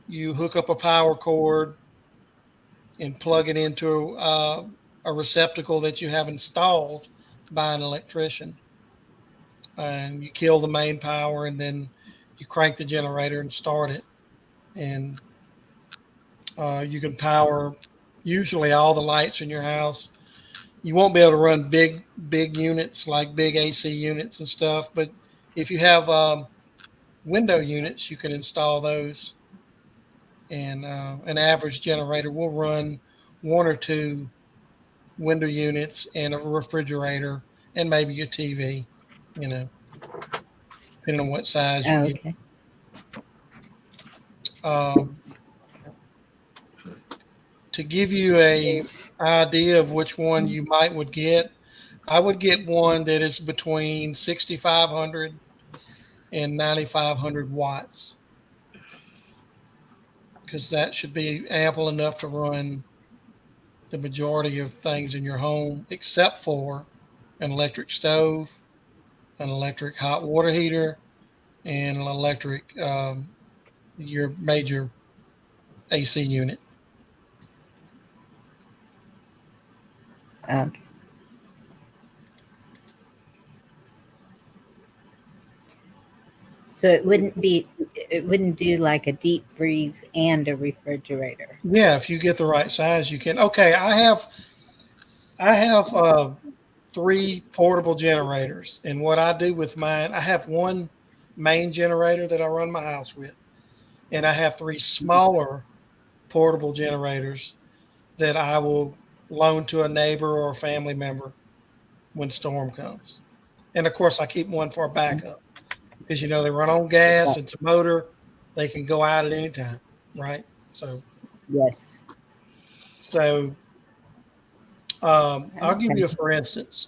You hook up a power cord and plug it into a receptacle that you have installed by an electrician. And you kill the main power, and then you crank the generator and start it. And you can power usually all the lights in your house. You won't be able to run big units like big AC units and stuff, but if you have window units, you can install those. And an average generator will run one or two window units and a refrigerator and maybe a TV, you know, depending on what size you Oh, get. okay. Um, to give you a idea of which one you might would get, I would get one that is between 6,500 and 9,500 watts, because that should be ample enough to run the majority of things in your home, except for an electric stove, an electric hot water heater, and an electric your major AC unit. Okay. So it wouldn't do like a deep freeze and a refrigerator. Yeah, if you get the right size, you can. Okay, I have 3 portable generators, and what I do with mine, I have one main generator that I run my house with, and I have 3 smaller portable generators that I will loan to a neighbor or a family member when storm comes. And of course, I keep one for a backup because they run on gas. It's a motor; they can go out at any time, right? So, Yes. so I'll give Okay. you a for instance.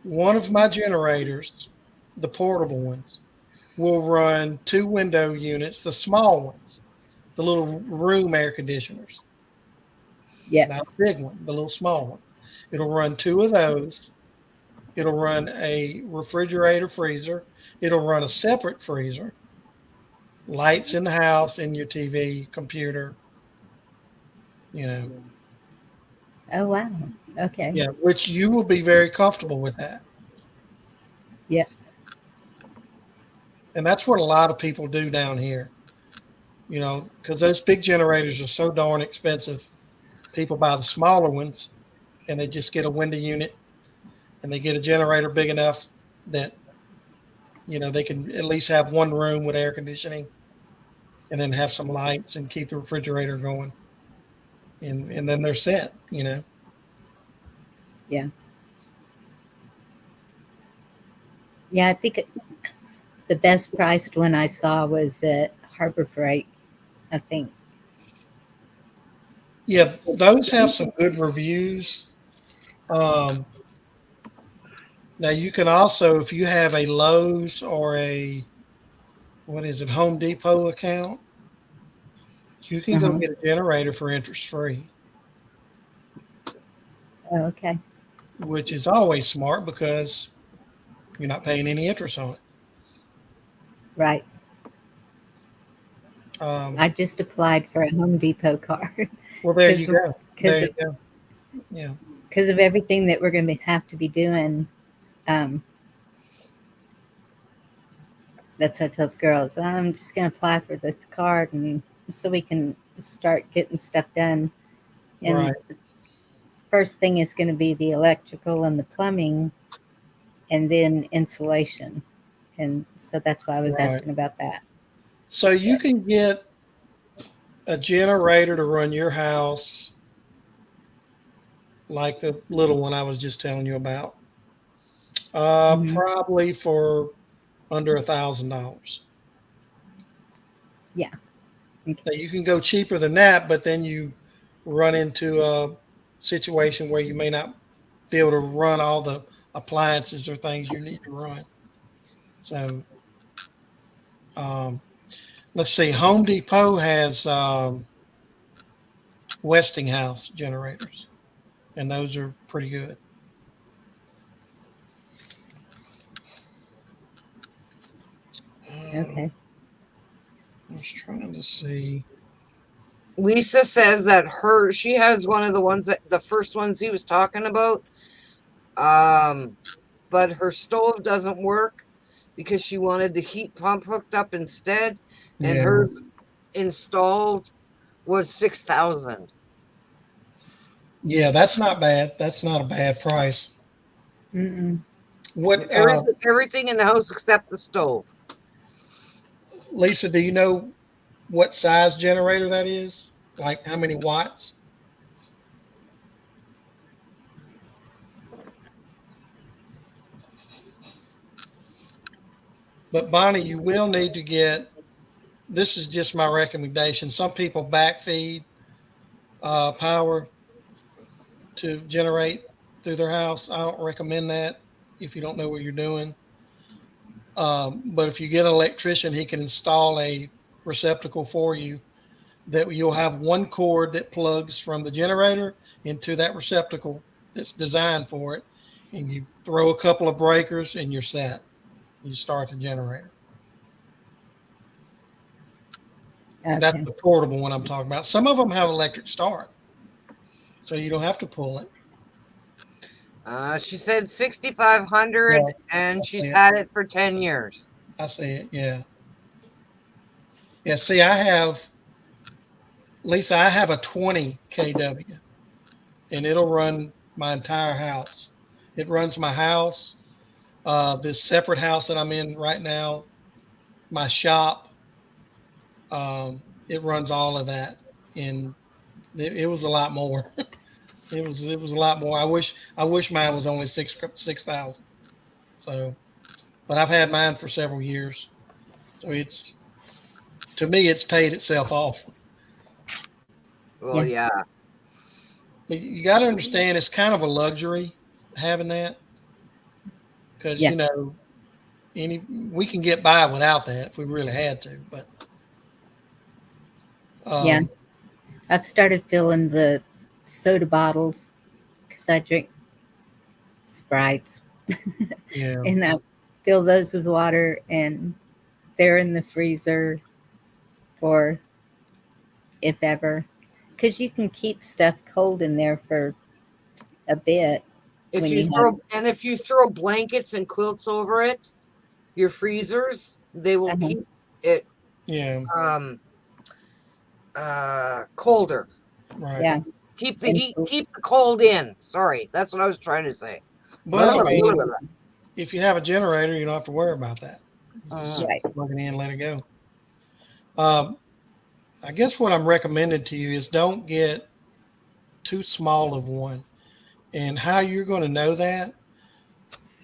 One of my generators, the portable ones, will run 2 window units, the small ones, the little room air conditioners, not Yes. a big one, the little small one. It'll run 2 of those. It'll run a refrigerator freezer. It'll run a separate freezer, lights in the house, in your TV, computer, you know. Oh wow. Okay. Yeah, which you will be very comfortable with that. Yes. And that's what a lot of people do down here, because those big generators are so darn expensive. People buy the smaller ones and they just get a window unit and they get a generator big enough that, they can at least have one room with air conditioning and then have some lights and keep the refrigerator going. And then they're set. Yeah. Yeah. I think the best priced one I saw was at Harbor Freight. I think. Yeah, those have some good reviews. Um, Now you can also, if you have a Lowe's or a what is it, Home Depot account, you can go Uh-huh. get a generator for interest free, Oh, okay. which is always smart because you're not paying any interest on it. Right. Um, I just applied for a Home Depot card well, there you because go. because There you of go. Yeah, because of everything that we're going to have to be doing. Um, that's what I tell the girls. I'm just going to apply for this card and so we can start getting stuff done. And right, first thing is going to be the electrical and the plumbing, and then insulation. And so that's why I was right. asking about that. So you can get a generator to run your house like the little one I was just telling you about, Hmm. probably for under $1,000. Yeah. Okay. Now you can go cheaper than that, but then you run into a situation where you may not be able to run all the appliances or things you need to run. So um, let's see. Home Depot has Westinghouse generators, and those are pretty good. Okay. I was trying to see. Lisa says that she has one of the first ones he was talking about. But her stove doesn't work because she wanted the heat pump hooked up instead, and Yeah, hers installed was 6,000. yeah, that's not bad. That's not a bad price. Mm-mm. What, Everything in the house except the stove. Lisa? Do you know what size generator that is? Like how many watts? But Bonnie, you will need to get. This is just my recommendation. Some people backfeed power to generate through their house. I don't recommend that if you don't know what you're doing. But if you get an electrician, he can install a receptacle for you that you'll have one cord that plugs from the generator into that receptacle that's designed for it. And you throw a couple of breakers and you're set. You start the generator. And that's Okay. the portable one I'm talking about. Some of them have electric start, so you don't have to pull it. She said 6,500, Yeah, and that's she's it. had it for 10 years. I see it. Yeah. Yeah. See, I have, Lisa, I have a 20 kW, and it'll run my entire house. It runs my house, this separate house that I'm in right now, my shop. It runs all of that, and it was a lot more. It was a lot more. I wish mine was only 6,000. So, but I've had mine for several years, so it's to me it's paid itself off. Well, You, yeah. you got to understand it's kind of a luxury having that because Yeah. any we can get by without that if we really had to. But Yeah. um, I've started filling the soda bottles because I drink Sprites, yeah, and I fill those with water, and they're in the freezer for if ever, because you can keep stuff cold in there for a bit If when you you have. throw blankets and quilts over it, your freezers, they will Uh-huh. keep it yeah, colder. right. Yeah. Keep the And heat, so, keep the cold in. Sorry, that's what I was trying to say. But I mean, if you have a generator, you don't have to worry about that. Just right. plug it in, let it go. Um, I guess what I'm recommending to you is don't get too small of one. And how you're going to know that,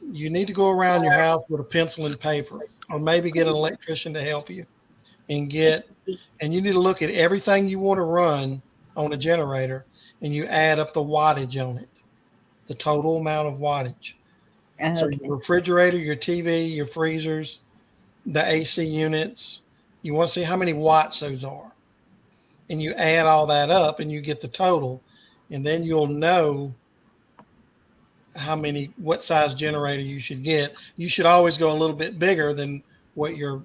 you need to go around your house with a pencil and paper, or maybe get an electrician to help you and and you need to look at everything you want to run on a generator and you add up the wattage on it, the total amount of wattage. So Okay. your refrigerator, your TV, your freezers, the AC units, you want to see how many watts those are. And you add all that up and you get the total. And then you'll know what size generator you should get. You should always go a little bit bigger than what your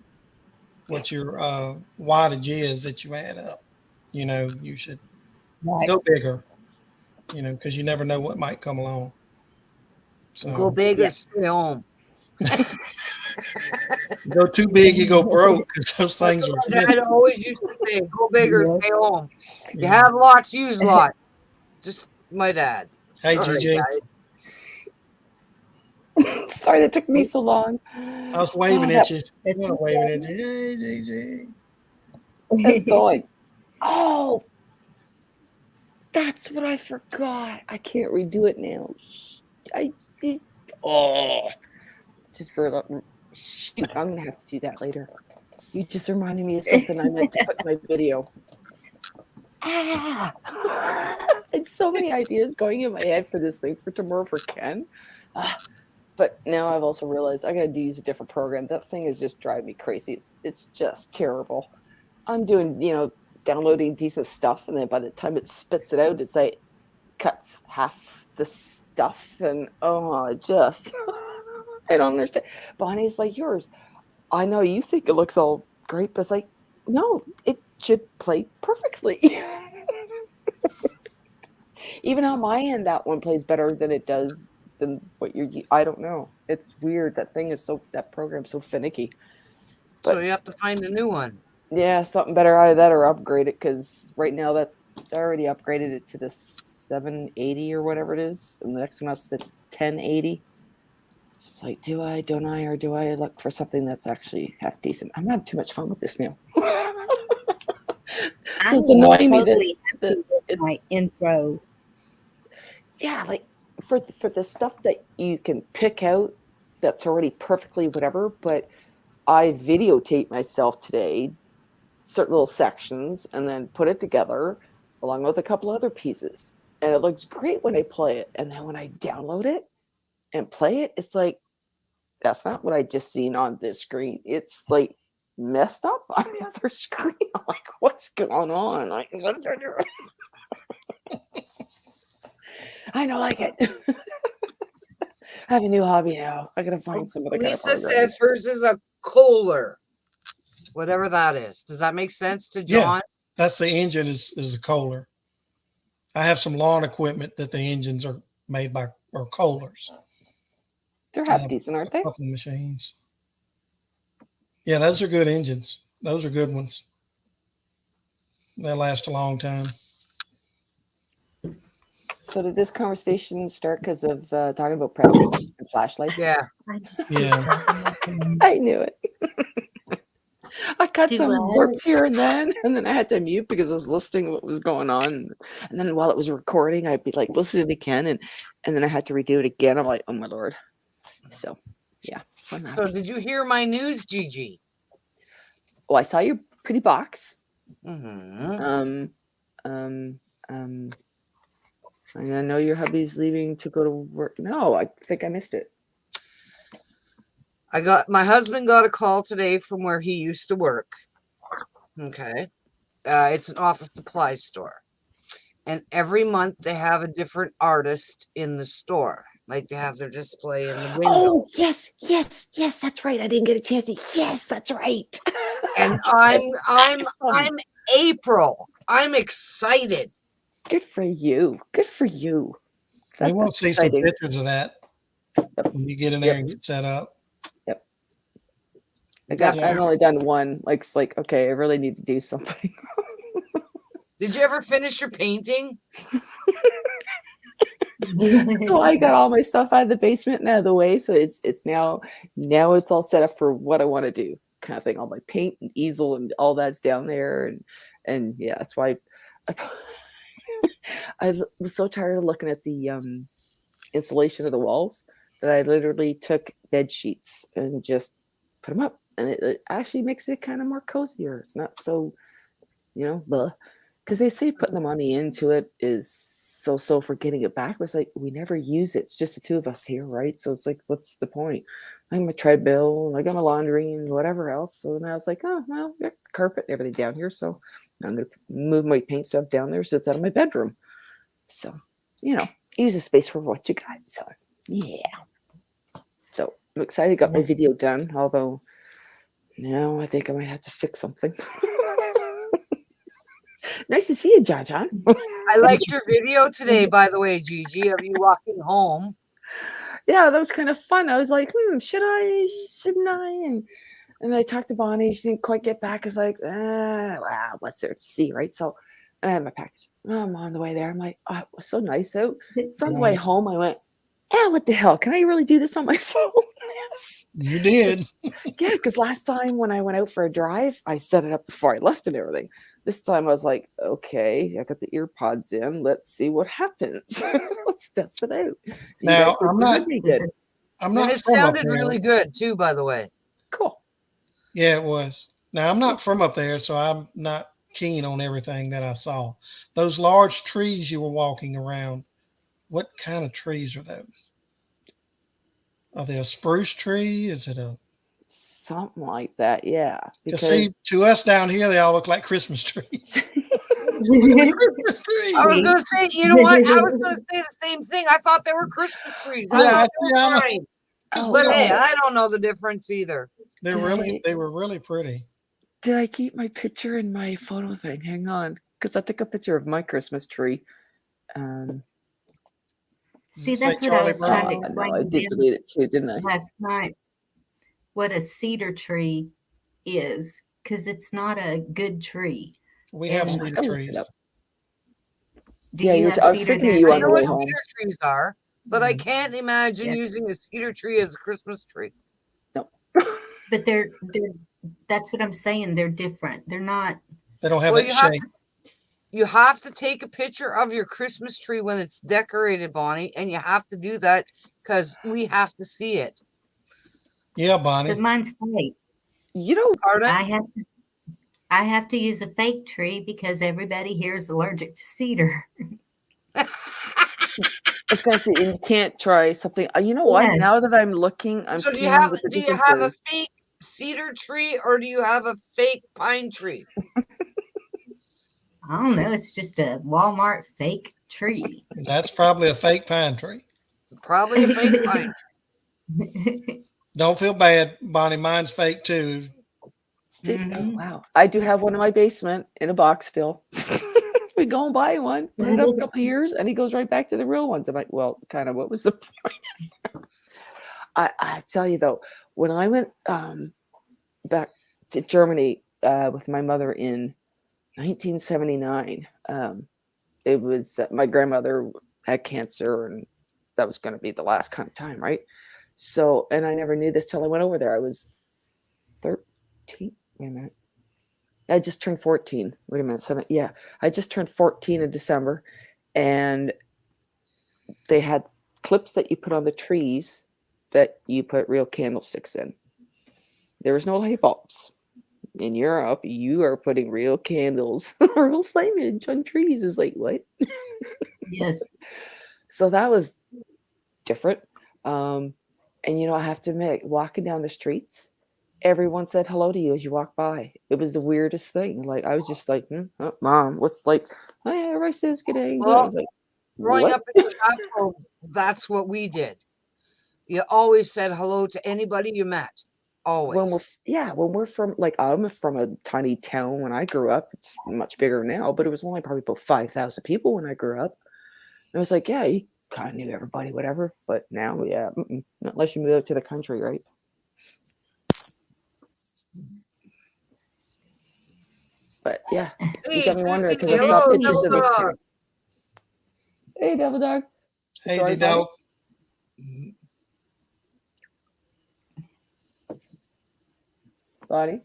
wattage is that you add up. You should Right. go bigger, because you never know what might come along. Go So big or Yes. stay home. you go too big, you go broke because those That's things are what my dad expensive. always used to say. Go big or Yes. stay home. You Yeah. have lots, use lots. Just my dad. Hey, Sorry, GG, guys. Sorry that took me so long. I was Oh, waving that at you. That's I'm not waving at you. Hey, GG. is going. Oh, that's what I forgot. I can't redo it now. I did. Oh, just for shoot. I'm gonna have to do that later. You just reminded me of something I meant to put in my video. Ah, it's so many ideas going in my head for this thing for tomorrow for Ken. But now I've also realized I gotta use a different program. That thing is just driving me crazy. It's just terrible. I'm doing, downloading decent stuff, and then by the time it spits it out, it's like cuts half the stuff, and just I don't understand. Bonnie's like, yours. I know you think it looks all great, but it's like, no, it should play perfectly. Even on my end, that one plays better than it does than what you're. I don't know. It's weird. That program's so finicky. So But you have to find a new one. yeah, something better. Either that or upgrade it, because right now that I already upgraded it to the 780 or whatever it is, and the next one up's the 1080. It's like, do I, don't I, or do I look for something that's actually half decent? I'm having too much fun with this now. So it's annoying me that it's my intro. yeah, like for the stuff that you can pick out that's already perfectly whatever. But I videotape myself today, certain little sections, and then put it together along with a couple other pieces, and it looks great when I play it. And then when I download it and play it, it's like that's not what I just seen on this screen. It's like messed up on the other screen. I'm like, what's going on? Like, I don't like it. I have a new hobby now. I gotta find some other kind of Lisa program. says hers is a Kohler, whatever that is. Does that make sense to John? Yeah, that's the engine is a Kohler. I have some lawn equipment that the engines are made by or Kohlers. They're half decent, aren't they? A couple of machines. Yeah, those are good engines. Those are good ones. They last a long time. So did this conversation start because of talking about prepping and flashlights? Yeah. Yeah. I knew it. I cut Do some what? warps here and then I had to mute because I was listening what was going on. And then while it was recording, I'd be like listening again, and then I had to redo it again. I'm like, oh my lord. So yeah. Fun So match. did you hear my news, Gigi? Well, I saw your pretty box. Mm-hmm. And I know your hubby's leaving to go to work. No, I think I missed it. My husband got a call today from where he used to work. Okay. It's an office supply store. And every month they have a different artist in the store. Like they have their display in the window. Oh, yes, that's right. I didn't get a chance to. Yes, that's right. And Yes, I'm awesome. April. I'm excited. Good for you. Good for you. We want to see some exciting. pictures of that when you get in there and get set up. Yep. Definitely. I've only done one. Like, it's like, okay, I really need to do something. Did you ever finish your painting? So I got all my stuff out of the basement and out of the way. So it's now it's all set up for what I want to do, kind of thing. All my paint and easel and all that's down there, and yeah, that's why I was so tired of looking at the insulation of the walls that I literally took bed sheets and just put them up, and it actually makes it kind of more cozier. It's not so, because they say putting the money into it is so for getting it back. Was like, we never use it. It's just the two of us here, right? So it's like, what's the point? I got my treadmill, I got my laundry and whatever else. So then I was like, oh well, I got the carpet and everything down here, so I'm gonna move my paint stuff down there so it's out of my bedroom. So use the space for what you got. So yeah. So I'm excited. Got my video done, although now I think I might have to fix something. Nice to see you, John. I liked your video today, by the way, Gigi, of you walking home. Yeah, that was kind of fun. I was like, should I? Shouldn't I? And I talked to Bonnie. She didn't quite get back. I was like, wow, what's there to see, right? So I had my package. I'm on the way there. I'm like, oh, it was so nice out. So on the way home, I went, what the hell? Can I really do this on my phone? Yes. You did. Yeah, because last time when I went out for a drive, I set it up before I left and everything. This time I was like, okay, I got the ear pods in. Let's see what happens. Let's test it out. Now, I'm not. And it sounded really good too, by the way. Cool. Yeah, it was. Now, I'm not from up there, so I'm not keen on everything that I saw. Those large trees you were walking around, what kind of trees are those? Are they a spruce tree? Is it a something like that? Yeah. Because see, to us down here, they all look like Christmas trees. Christmas trees. I was going to say, you know what? I was going to say the same thing. I thought they were Christmas trees. But hey, I don't know the difference either. They were really pretty. Did I keep my picture in my photo thing? Hang on, because I took a picture of my Christmas tree. See, that's what I was trying to explain. I did delete it too, didn't I? Last night, what a cedar tree is, because it's not a good tree. We have cedar trees. I was thinking you on the way home. Cedar trees are, but I can't imagine using a cedar tree as a Christmas tree. No. But that's what I'm saying. They're different. They're not. They don't have that shape. You have to take a picture of your Christmas tree when it's decorated, Bonnie, and you have to do that because we have to see it. Yeah, Bonnie. But mine's fake. Pardon? I have to use a fake tree because everybody here is allergic to cedar. I was going to say, you can't try something. You know what? Yes. Now that I'm looking, so do you have a fake cedar tree or do you have a fake pine tree? I don't know. It's just a Walmart fake tree. That's probably a fake pine tree. Probably a fake pine tree. Don't feel bad, Bonnie. Mine's fake too. Oh, wow. I do have one in my basement in a box still. We go and buy one, put it up a couple of years, and he goes right back to the real ones. I'm like, well, kind of what was the point? I tell you though, when I went back to Germany with my mother in 1979. It was my grandmother had cancer, and that was going to be the last kind of time, right? So, and I never knew this till I went over there. I was 13. Wait a minute. I just turned 14. Wait a minute. Yeah, I just turned 14 in December, and they had clips that you put on the trees that you put real candlesticks in. There was no light bulbs. In Europe, you are putting real candles, real flamage on trees. Is like, what? Yes. So that was different. And I have to admit, walking down the streets, everyone said hello to you as you walk by. It was the weirdest thing. Like, I was just like, Mom, what's like, oh, yeah, everybody says good day. Well, Like, growing what? up in Chatsworth, that's what we did. You always said hello to anybody you met. Always. When we're from, like, I'm from a tiny town when I grew up. It's much bigger now, but it was only probably about 5,000 people when I grew up. It was like, yeah, you kind of knew everybody, whatever. But now, yeah, not unless you move out to the country, right? But yeah, you got me wondering because I saw hello, pictures of this. Dog. Hey, Devil Dog. Hey, Sorry, Dog. Bonnie.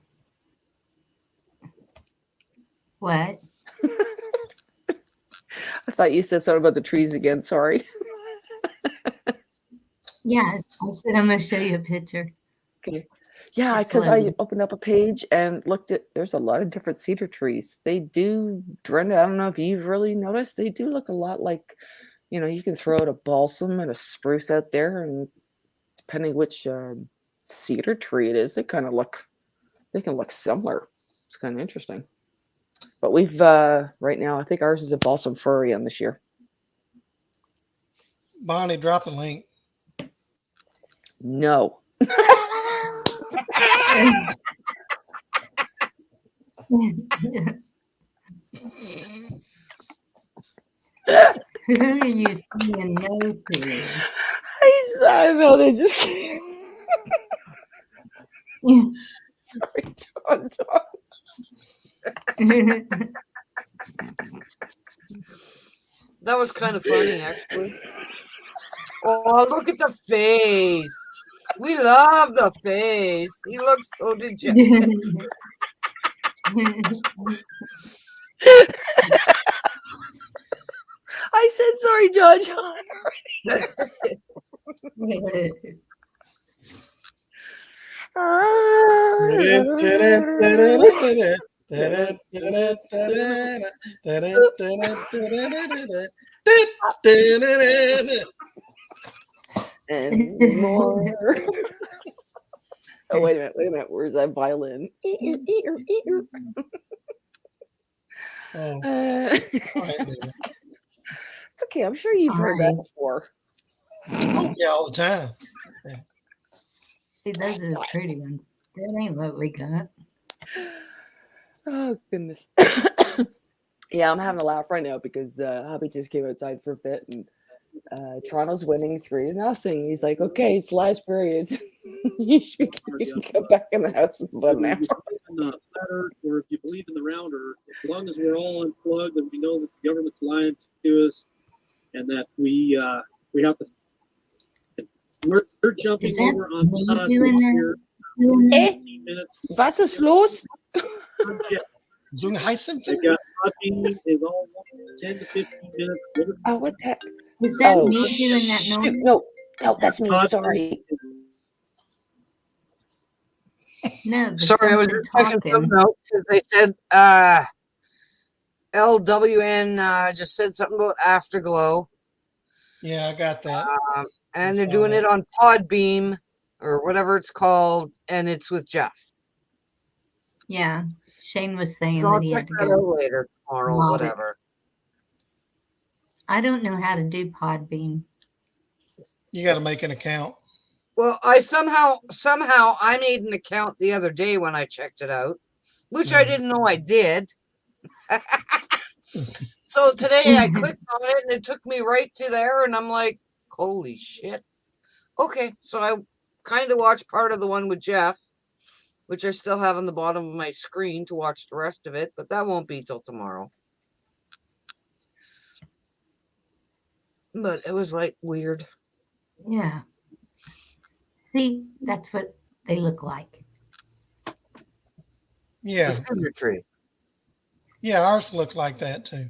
What? I thought you said something about the trees again. Sorry. Yeah, I said I'm going to show you a picture. Okay. Yeah, It's because I loading. opened up a page and looked at. There's a lot of different cedar trees. They do, Brenda. I don't know if you've really noticed. They do look a lot like, you can throw out a balsam and a spruce out there, and depending which cedar tree it is, they can look similar. It's kind of interesting. But we've right now, I think ours is a balsam fir this year. Bonnie, drop the link. No. Who are you saying no to? I know they just. Sorry, John. That was kind of funny, actually. Oh, look at the face. We love the face. He looks so dejected. I said sorry, John. And more. Oh, wait a minute. Where's that violin? Oh, it's okay. I'm sure you've heard that before. yeah, all the time. See, those are the pretty ones. That ain't what we got. Oh, goodness. Yeah, I'm having a laugh right now because hubby just came outside for a bit, and Toronto's winning 3-0. He's like, okay, it's last period. you can come back in the house in about an hour. Or if you believe in the round, or as long as we're all unplugged and we know that the government's lying to us, and that we have to. We're jumping over on doing that? minutes. Was ist los? So ein heißen They got Podbean is all 10 to 15 minutes. Oh, what the heck? Is that me doing that noise? No, that's me. Sorry. No, Sorry, I was just checking something out because they said LWN just said something about Afterglow. Yeah, I got that. And they're doing it on Podbeam or whatever it's called, and it's with Jeff. Yeah, Shane was saying So I'll that he check had to that go out later, tomorrow, mod it. whatever. I don't know how to do Podbean. You got to make an account. Well, I somehow I made an account the other day when I checked it out, which I didn't know I did. So today I clicked on it and it took me right to there, and I'm like, holy shit. Okay, so I kind of watched part of the one with Jeff, which I still have on the bottom of my screen to watch the rest of it, but that won't be till tomorrow. But it was like weird. Yeah. See, that's what they look like. Yeah, The cedar tree. yeah, ours look like that too.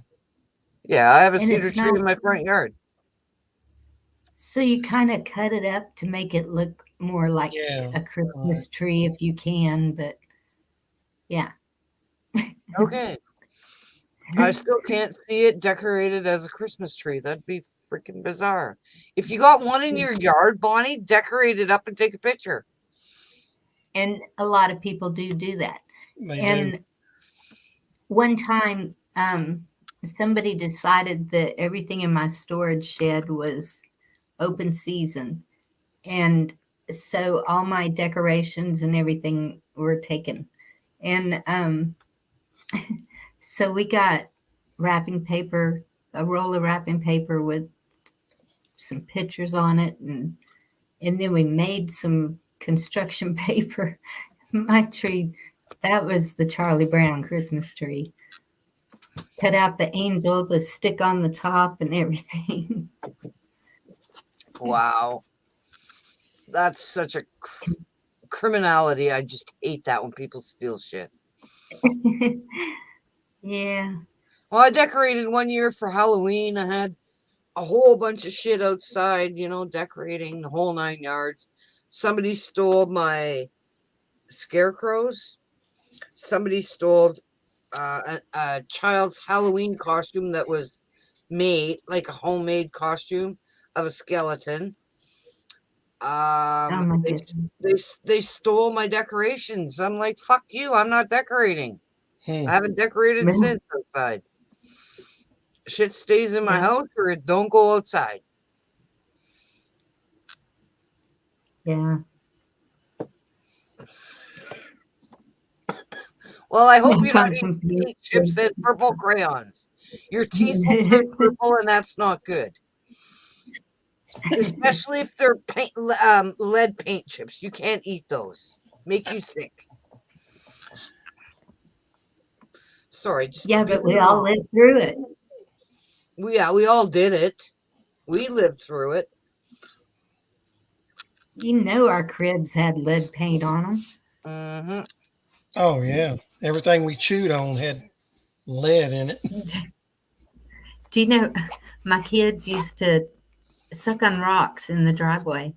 Yeah, I have a And cedar it's tree not, in my front yard. so you kind of cut it up to make it look more like Yeah, a right. Christmas tree if you can, but yeah. Okay. I still can't see it decorated as a Christmas tree. That'd be freaking bizarre. If you got one in your yard, Bonnie, decorate it up and take a picture. And a lot of people do that. They do. And one time, somebody decided that everything in my storage shed was open season. And so all my decorations and everything were taken. And so we got wrapping paper, a roll of wrapping paper with some pictures on it, and then we made some construction paper. My tree, that was the Charlie Brown Christmas tree. Cut out the angel, the stick on the top, and everything. Wow. That's such a criminality. I just hate that when people steal shit. Yeah. Well, I decorated one year for Halloween. I had a whole bunch of shit outside, decorating the whole 9 yards. Somebody stole my scarecrows. Somebody stole a child's Halloween costume that was made, like a homemade costume of a skeleton. Oh my They, goodness. they stole my decorations. I'm like, fuck you, I'm not decorating. Hmm. I haven't decorated since outside. Shit stays in my Yeah. house or it don't go outside. Yeah. Well, I hope Knock you're not on eating some paint. paint chips and purple crayons. Your teeth will turn purple, and that's not good. Especially if they're lead paint chips. You can't eat those. Make you sick. Sorry, just Yeah, but we all lived through it. we all did it. We lived through it. You know our cribs had lead paint on them. Mm-hmm. Oh yeah, everything we chewed on had lead in it. Do you know my kids used to suck on rocks in the driveway?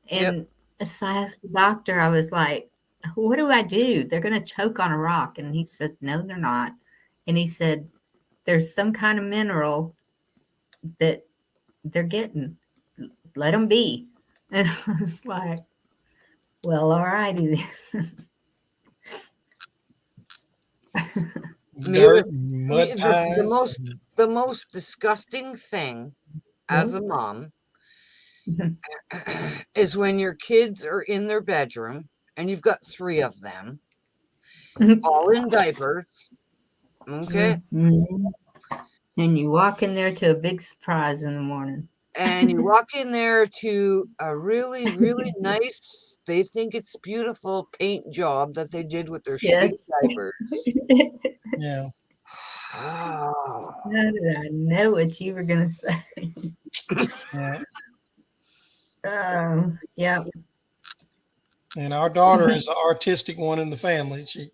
Yep. And so I asked the doctor, I was like, what do I do? They're going to choke on a rock. And he said, no, they're not. And he said, there's some kind of mineral that they're getting. Let them be. And I was like, well, all righty then. Dirt, and mud pies. The most disgusting thing as a mom is when your kids are in their bedroom and you've got 3 of them, all in diapers. Okay. Mm-hmm. And you walk in there to a big surprise in the morning. And you walk in there to a really, really nice, they think it's beautiful paint job that they did with their shitty Yes. diapers. Yeah. Oh. How did I know what you were going to say? Yeah. Yeah. And our daughter is the artistic one in the family. She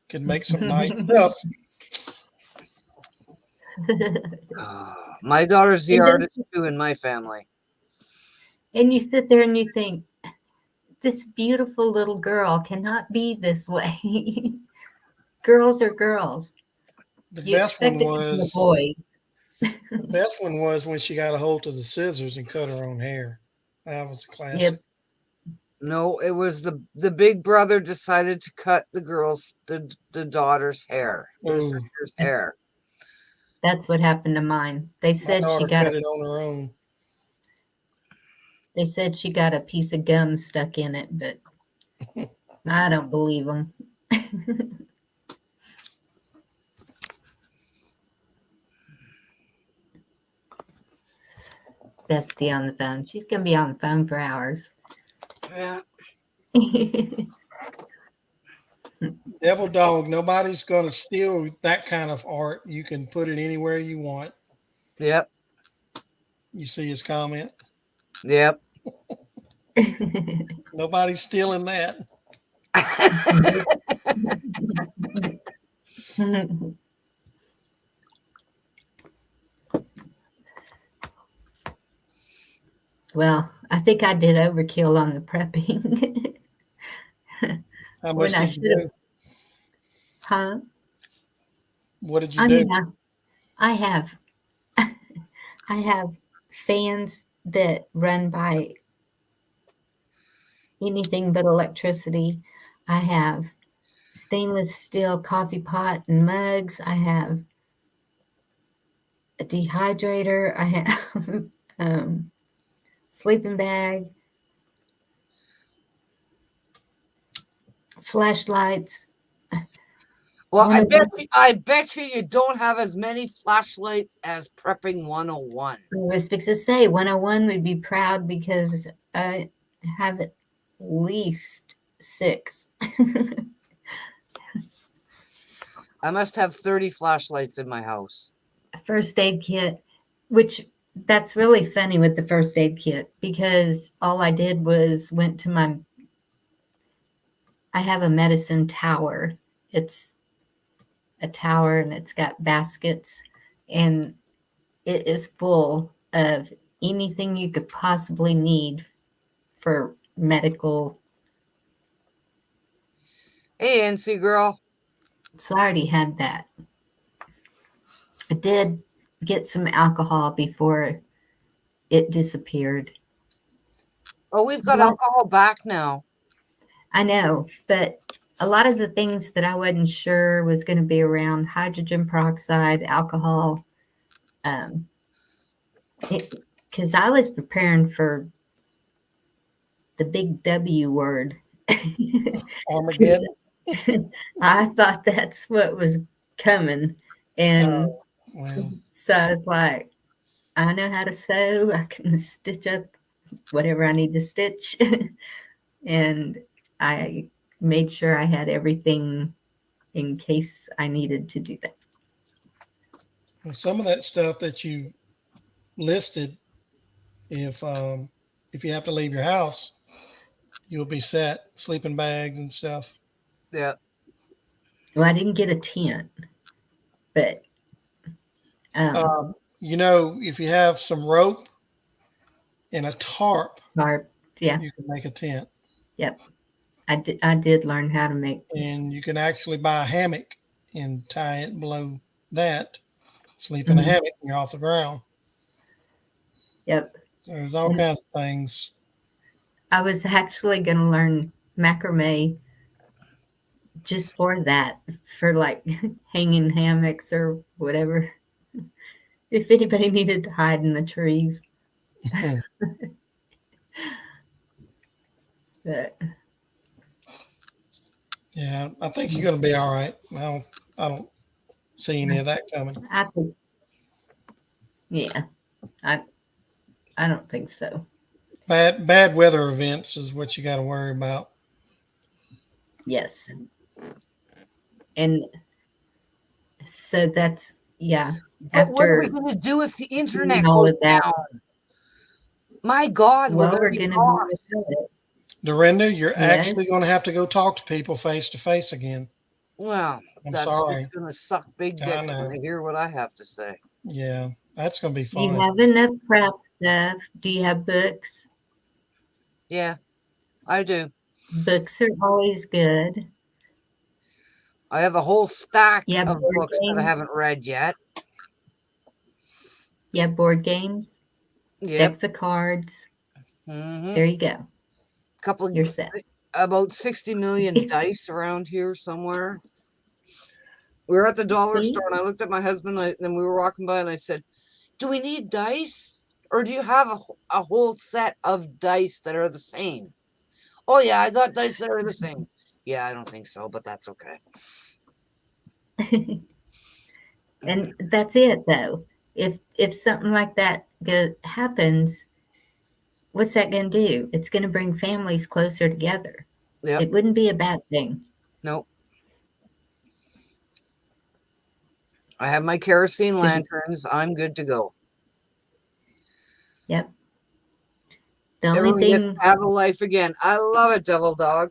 could make some nice stuff. My daughter's the artist too in my family. And you sit there and you think, this beautiful little girl cannot be this way. Girls are girls. The You best one expect it from the was boys. the best one was when she got a hold of the scissors and cut her own hair. That was a classic. Yep. No, it was the big brother decided to cut the daughter's hair, the Ooh. sister's hair. That's what happened to mine. They My said she daughter got cut it on her own. They said she got a piece of gum stuck in it, but I don't believe them. Bestie on the phone. She's gonna be on the phone for hours. Yeah. Devil dog. Nobody's going to steal that kind of art. You can put it anywhere you want. Yep. You see his comment. Yep. Nobody's stealing that. Well, I think I did overkill on the prepping. How When much I did should you have, do? huh? What did you I do? mean, I have I have fans that run by anything but electricity. I have stainless steel coffee pot and mugs. I have a dehydrator. I have sleeping bag, flashlights. Well, One of them, I bet you don't have as many flashlights as Prepping 101. I was fixing to say 101 would be proud because I have at least 6. I must have 30 flashlights in my house. First aid kit, which that's really funny with the first aid kit because all I did was went to I have a medicine tower. It's a tower and it's got baskets and it is full of anything you could possibly need for medical. Hey, NC girl. So I already had that. I did get some alcohol before it disappeared. Oh, we've got What? alcohol back now. I know, but a lot of the things that I wasn't sure was going to be around hydrogen peroxide, alcohol, because I was preparing for the big W word. Armageddon. I thought that's what was coming. And Well, so I was like, I know how to sew. I can stitch up whatever I need to stitch. And I made sure I had everything in case I needed to do that. some of that stuff that you listed, if you have to leave your house, you'll be set. Sleeping bags and stuff. Yeah. Well, I didn't get a tent, but If you have some rope and a tarp, tarp, yeah, you can make a tent. yep. I did learn how to make. And you can actually buy a hammock and tie it below that. Sleep in a hammock when you're off the ground. Yep. So there's all And kinds of things. I was actually going to learn macrame just for that, for like hanging hammocks or whatever. If anybody needed to hide in the trees. But Yeah, I think you're going to be all right. I don't see any of that coming. I think, yeah, I don't think so. Bad weather events is what you got to worry about. Yes. And so that's, yeah. But what are we After going to do if the internet all goes of that, down? My God, well, we're we're going to going be to lost. do it. Dorinda, you're actually Yes. going to have to go talk to people face to face again. Well, I'm that's sorry. just going to suck big I dicks know. when they hear what I have to say. Yeah, that's going to be Do you fun. have enough craft stuff? Do you have books? Yeah, I do. Books are always good. I have a whole stack You have of board books that I games? haven't read yet. You have board games? Yep. Decks of cards? Mm-hmm. There you go. Couple You're set. about 60 million dice around here somewhere. We were at the dollar See? store and I looked at my husband and we were walking by and I said, do we need dice? Or do you have a whole set of dice that are the same? Oh, yeah, I got dice that are the same. Yeah, I don't think so, but that's okay. And that's it, though. If something like that happens, what's that going to do? It's going to bring families closer together. Yep. It wouldn't be a bad thing. Nope. I have my kerosene lanterns. I'm good to go. Yep. The only Everyone gets thing, to have a life again. I love it, Devil Dog.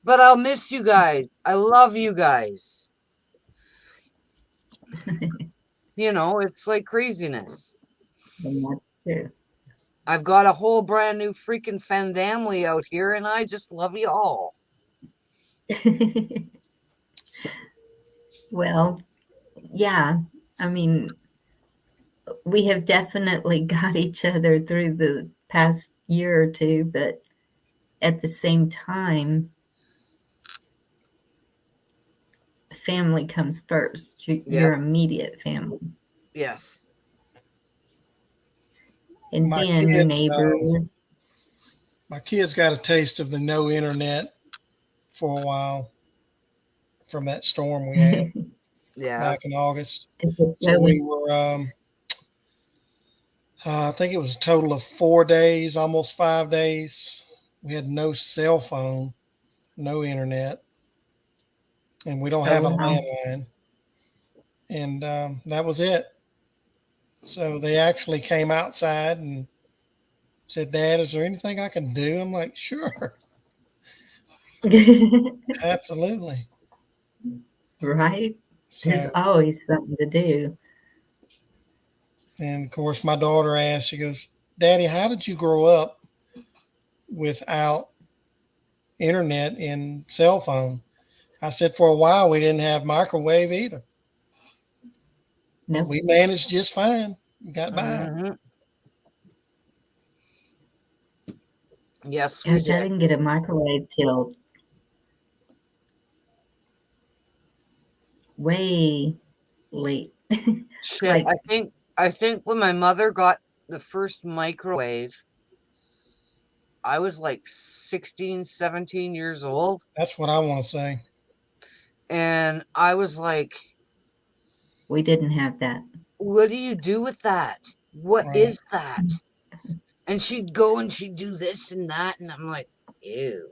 But I'll miss you guys. I love you guys. You know, it's like craziness. and that's true. I've got a whole brand new freaking family out here, and I just love you all. Well, yeah. I mean, we have definitely got each other through the past year or two, but at the same time, family comes first. Your immediate family, Yes. and My then your kids, neighbors. my kids got a taste of the no internet for a while from that storm we had Yeah. back in August. To get So we going. were, I think it was a total of 4 days, almost 5 days. We had no cell phone, no internet, and we don't Oh have a wow. landline. And that was it. So they actually came outside and said, "Dad, is there anything I can do?" I'm like, "Sure, absolutely." Right? There's So, always something to do. and of course, my daughter asked, she goes, "Daddy, how did you grow up without internet and cell phone?" I said, "For a while, we didn't have microwave either, but Nope. we managed just fine. We got by." Mm-hmm. Yes, we Gosh, I did. didn't get a microwave till way late. Shit. Like, I think when my mother got the first microwave, I was like 16, 17 years old. That's what I want to say. And I was like, we didn't have that. what do you do with that? What Right. is that? And she'd go and she'd do this and that. And I'm like, ew.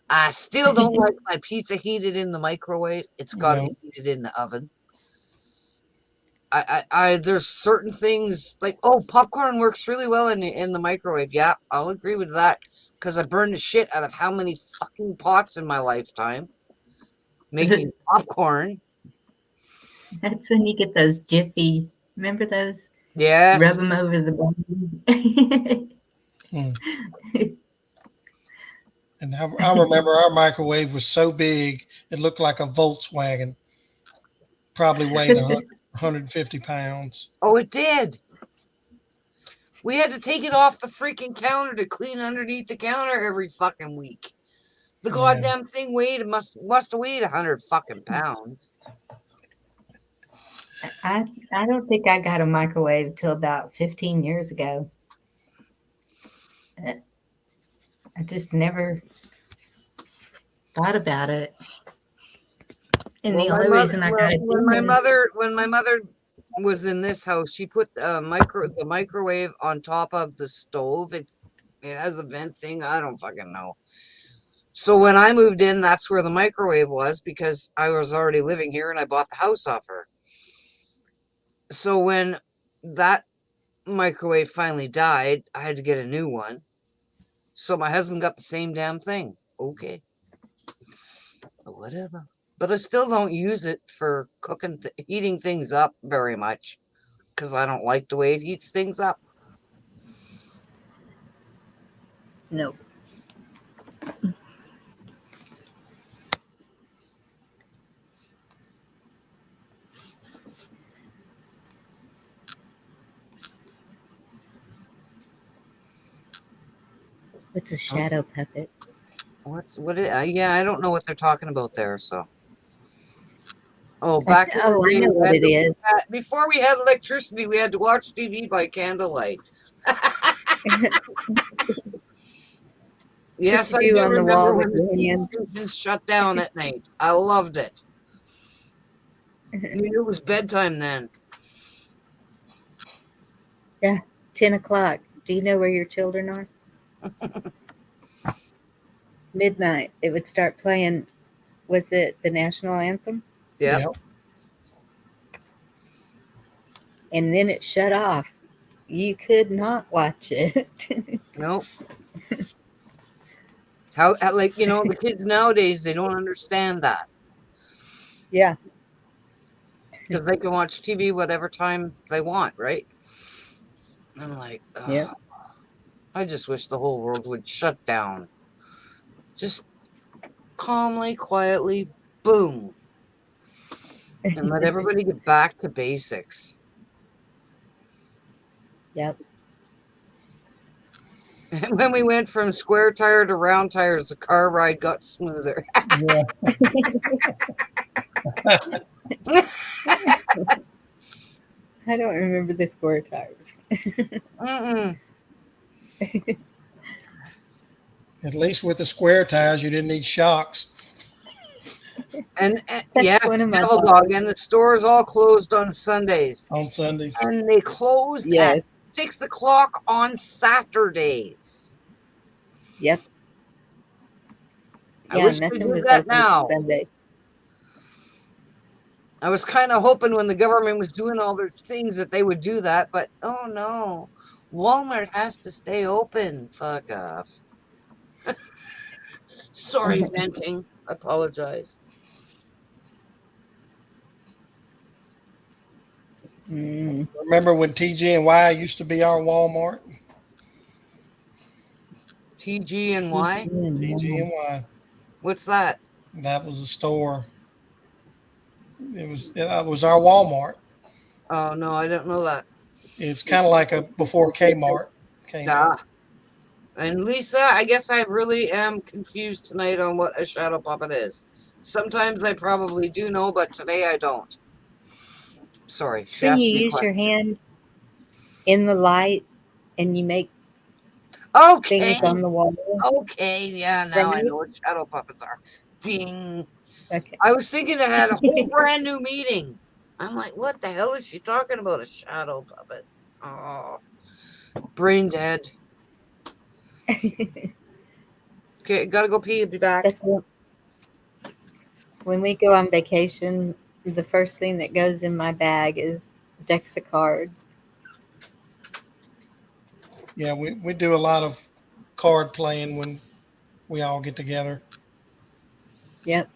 I still don't like my pizza heated in the microwave. It's got to No, be heated in the oven. There's certain things like, oh, popcorn works really well in the microwave. Yeah, I'll agree with that because I burned the shit out of how many fucking pots in my lifetime making popcorn. That's when you get those jiffy. Remember those? Yes. Rub them over the bone. hmm. And I remember our microwave was so big it looked like a Volkswagen. Probably weighed 150 pounds. Oh, it did. We had to take it off the freaking counter to clean underneath the counter every fucking week. The Yeah. goddamn thing must have weighed 100 fucking pounds. I don't think I got a microwave till about 15 years ago. I just never thought about it. And Well, the only reason I got it when my mother was in this house, she put the microwave on top of the stove. It has a vent thing. I don't fucking know. So when I moved in, that's where the microwave was because I was already living here and I bought the house off her. So when that microwave finally died, I had to get a new one. So my husband got the same damn thing. Okay. Whatever. But I still don't use it for heating things up very much because I don't like the way it heats things up. Nope. It's a shadow puppet. Yeah, I don't know what they're talking about there. So, back in Oh, the I day, know what it is. before we had electricity, we had to watch TV by candlelight. Yes, What I you do do on the remember wall with when the your TV hands. stations shut down at night. I loved it. You knew it was bedtime then. Yeah, 10 o'clock. Do you know where your children are? Midnight. It would start playing. Was it the national anthem? Yep. Yep. and then it shut off. You could not watch it. Nope. How like the kids nowadays, they don't understand that Yeah. because they can watch TV whatever time they want, right? I'm like, Yep. I just wish the whole world would shut down. Just calmly, quietly, boom, and let everybody get back to basics. Yep. And when we went from square tire to round tires, the car ride got smoother. Yeah. I don't remember the square tires. Mm-mm. At least with the square tires, you didn't need shocks And That's yeah, one it's of my Devil Dog, and the stores all closed on Sundays, on Sundays. and they closed at Yes. 6 o'clock on Saturdays. Yep. I Yeah, wish they nothing did was that open now. Sunday. I was kind of hoping when the government was doing all their things that they would do that, but oh no, Walmart has to stay open. Fuck off. Sorry, venting. I apologize. Mm. Remember when TG&Y used to be our Walmart? TG and Y? TG&Y. What's that? That was a store. It was our Walmart. Oh no, I don't know that. It's kind of like a before Kmart came out. Ah. And Lisa, I guess I really am confused tonight on what a shadow puppet is. Sometimes I probably do know, but today I don't. Sorry, It's she when asked you me a use your question. hand in the light and you make Okay, things on the wall. okay, yeah, now I Right? know what shadow puppets are. Ding. Okay. I was thinking it had a whole brand new meaning. I'm like, what the hell is she talking about? A shadow puppet. Oh, brain dead. Okay, gotta go pee. Be back. That's when we go on vacation. The first thing that goes in my bag is decks of cards. Yeah, we do a lot of card playing when we all get together. Yep.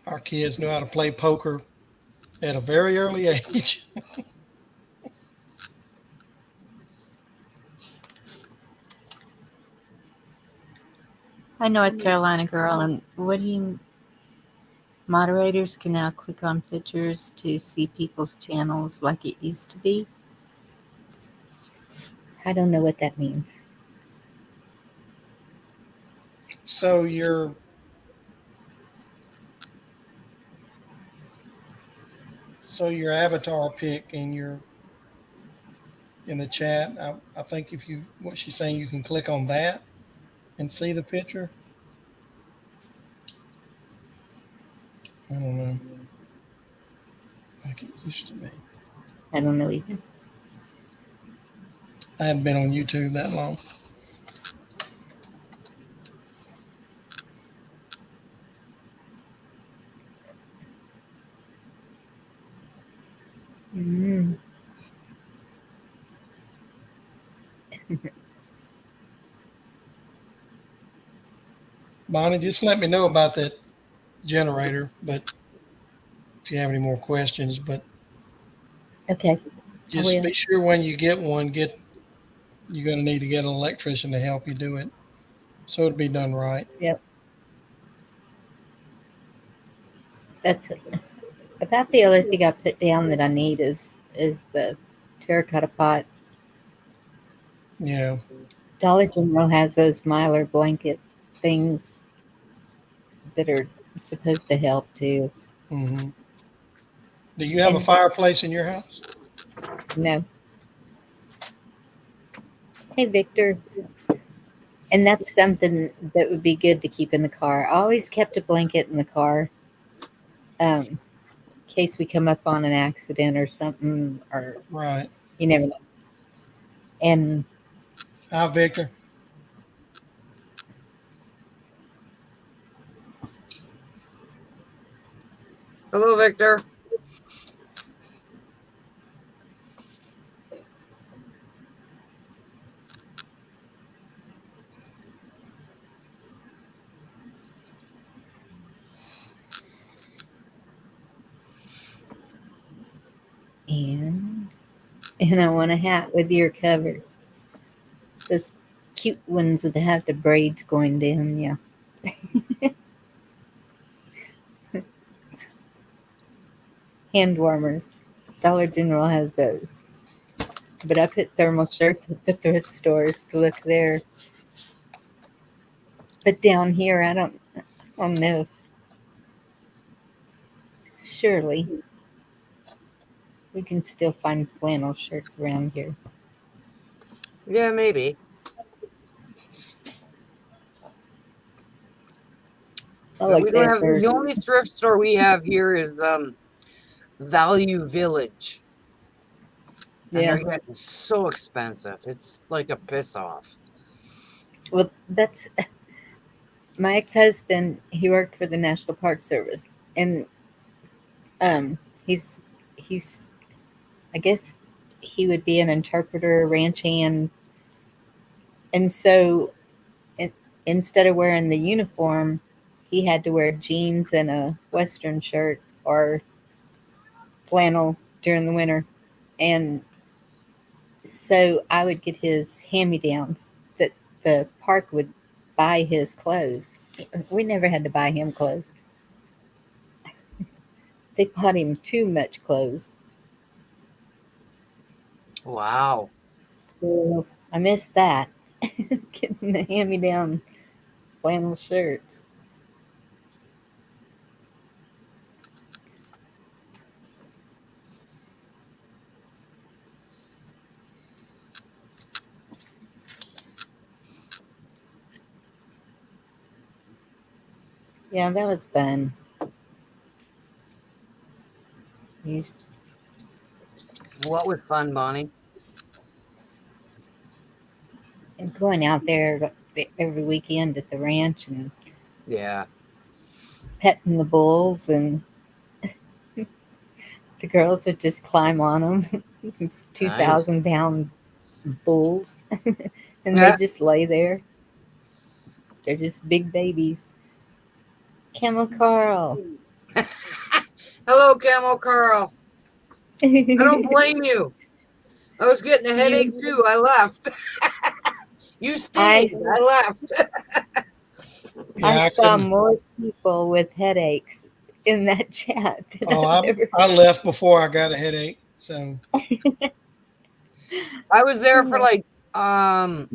Our kids know how to play poker at a very early age. Hi, North Carolina girl. And what do you moderators can now click on pictures to see people's channels like it used to be? I don't know what that means. So your avatar pic in the chat. I think if you what she's saying, you can click on that and see the picture. I don't know. Like it used to be. I don't know either. I hadn't been on YouTube that long. Mm. Bonnie, just let me know about that generator, but if you have any more questions, but Okay. just will. be sure when you get one, you're going to need to get an electrician to help you do it, so it'll be done right. Yep. That's about the only thing I put down that I need is the terracotta pots. Yeah. Dollar General has those Mylar blanket things that are supposed to help too. Mm-hmm. Do you have a And fireplace in your house? no. Hey, Victor. And that's something that would be good to keep in the car. I always kept a blanket in the car, in case we come up on an accident or something, or Right. you never know. And Hi, Victor. Hello, Victor. And I want a hat with ear covers. Those cute ones that have the braids going down, yeah. Hand warmers. Dollar General has those. But I put thermal shirts at the thrift stores to look there. But down here, I don't know. Surely we can still find flannel shirts around here. Yeah, maybe. I But like we don't that have there's the only thrift store we have here is Value Village. And yeah. they're getting so expensive. It's like a piss off. Well, that's my ex-husband. He worked for the National Park Service, and um, he's he's I guess he would be an interpreter, ranch hand, and so in, instead of wearing the uniform, he had to wear jeans and a western shirt or flannel during the winter, and so I would get his hand-me-downs that the park would buy his clothes. We never had to buy him clothes. They bought him too much clothes. Wow. So I missed that. Getting the hand-me-down flannel shirts. Yeah, that was fun. Used What was fun, Bonnie? and going out there every weekend at the ranch and Yeah. petting the bulls, and the girls would just climb on them. These Nice. 2,000-pound bulls, and they Yeah. just lay there. They're just big babies. Camel Carl. Hello, Camel Carl. I don't blame you. I was getting a headache You, too. I left. You I, stayed. I left. I Yeah, I saw couldn't. more people with headaches in that chat than Oh, I've ever I seen. left before I got a headache. So I was there for like a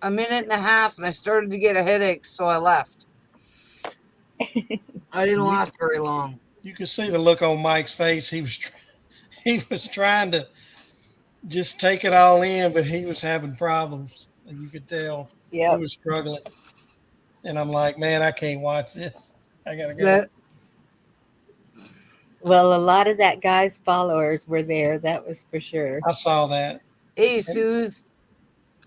minute and a half, and I started to get a headache, so I left. I didn't you last very long. you could see the look on Mike's face. He was trying to just take it all in, but he was having problems. You could tell he Yep. was struggling. And I'm like, man, I can't watch this. I gotta go. That Well, a lot of that guy's followers were there. That was for sure. I saw that, hey, and, Suze.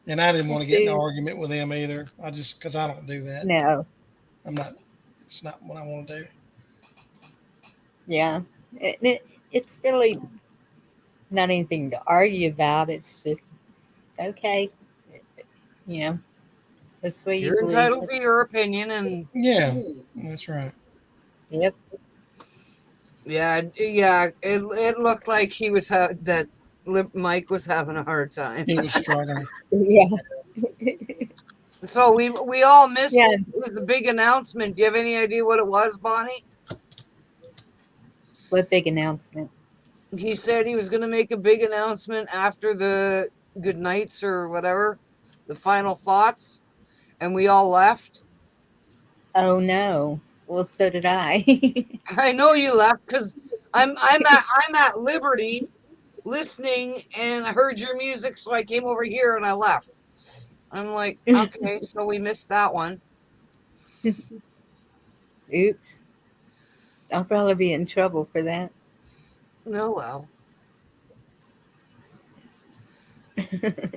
and I didn't Hey, want to get in an Suze. argument with him either. I just because I don't do that. No. I'm not. It's not what I want to do. Yeah. It's really not anything to argue about. It's just, okay, you know, that's the way you You're believe. entitled to your opinion, and Yeah, that's right. Yep. yeah, it looked like he was Mike was having a hard time. He was struggling. Yeah. So we all missed Yeah. it. It was the big announcement. Do you have any idea what it was, Bonnie? What big announcement? He said he was going to make a big announcement after the good nights or whatever, the final thoughts, and we all left. Oh, no. Well, so did I. I know you left because I'm at Liberty listening, and I heard your music, so I came over here and I left. I'm like, okay, so we missed that one. Oops. I'll probably be in trouble for that. No, well,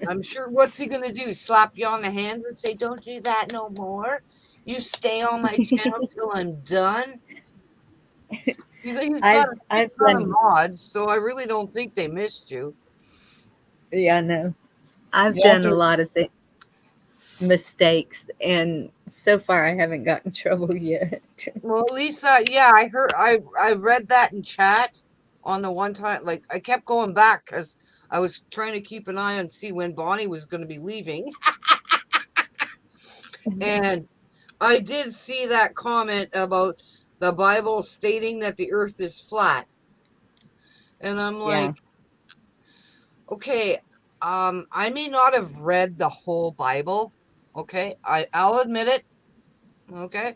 I'm sure. What's he gonna do? Slap you on the hand and say, "Don't do that no more. You stay on my channel till I'm done." He's I've got a I've ton of done mods, so I really don't think they missed you. yeah, no. I've Y'all done a do. lot of mistakes, and so far I haven't gotten in trouble yet. Well, Lisa, yeah, I heard, I read that in chat on the one time. Like, I kept going back because I was trying to keep an eye on see when Bonnie was going to be leaving, and I did see that comment about the Bible stating that the Earth is flat, and I'm Yeah, like, okay, I may not have read the whole Bible. Okay, I'll admit it. Okay.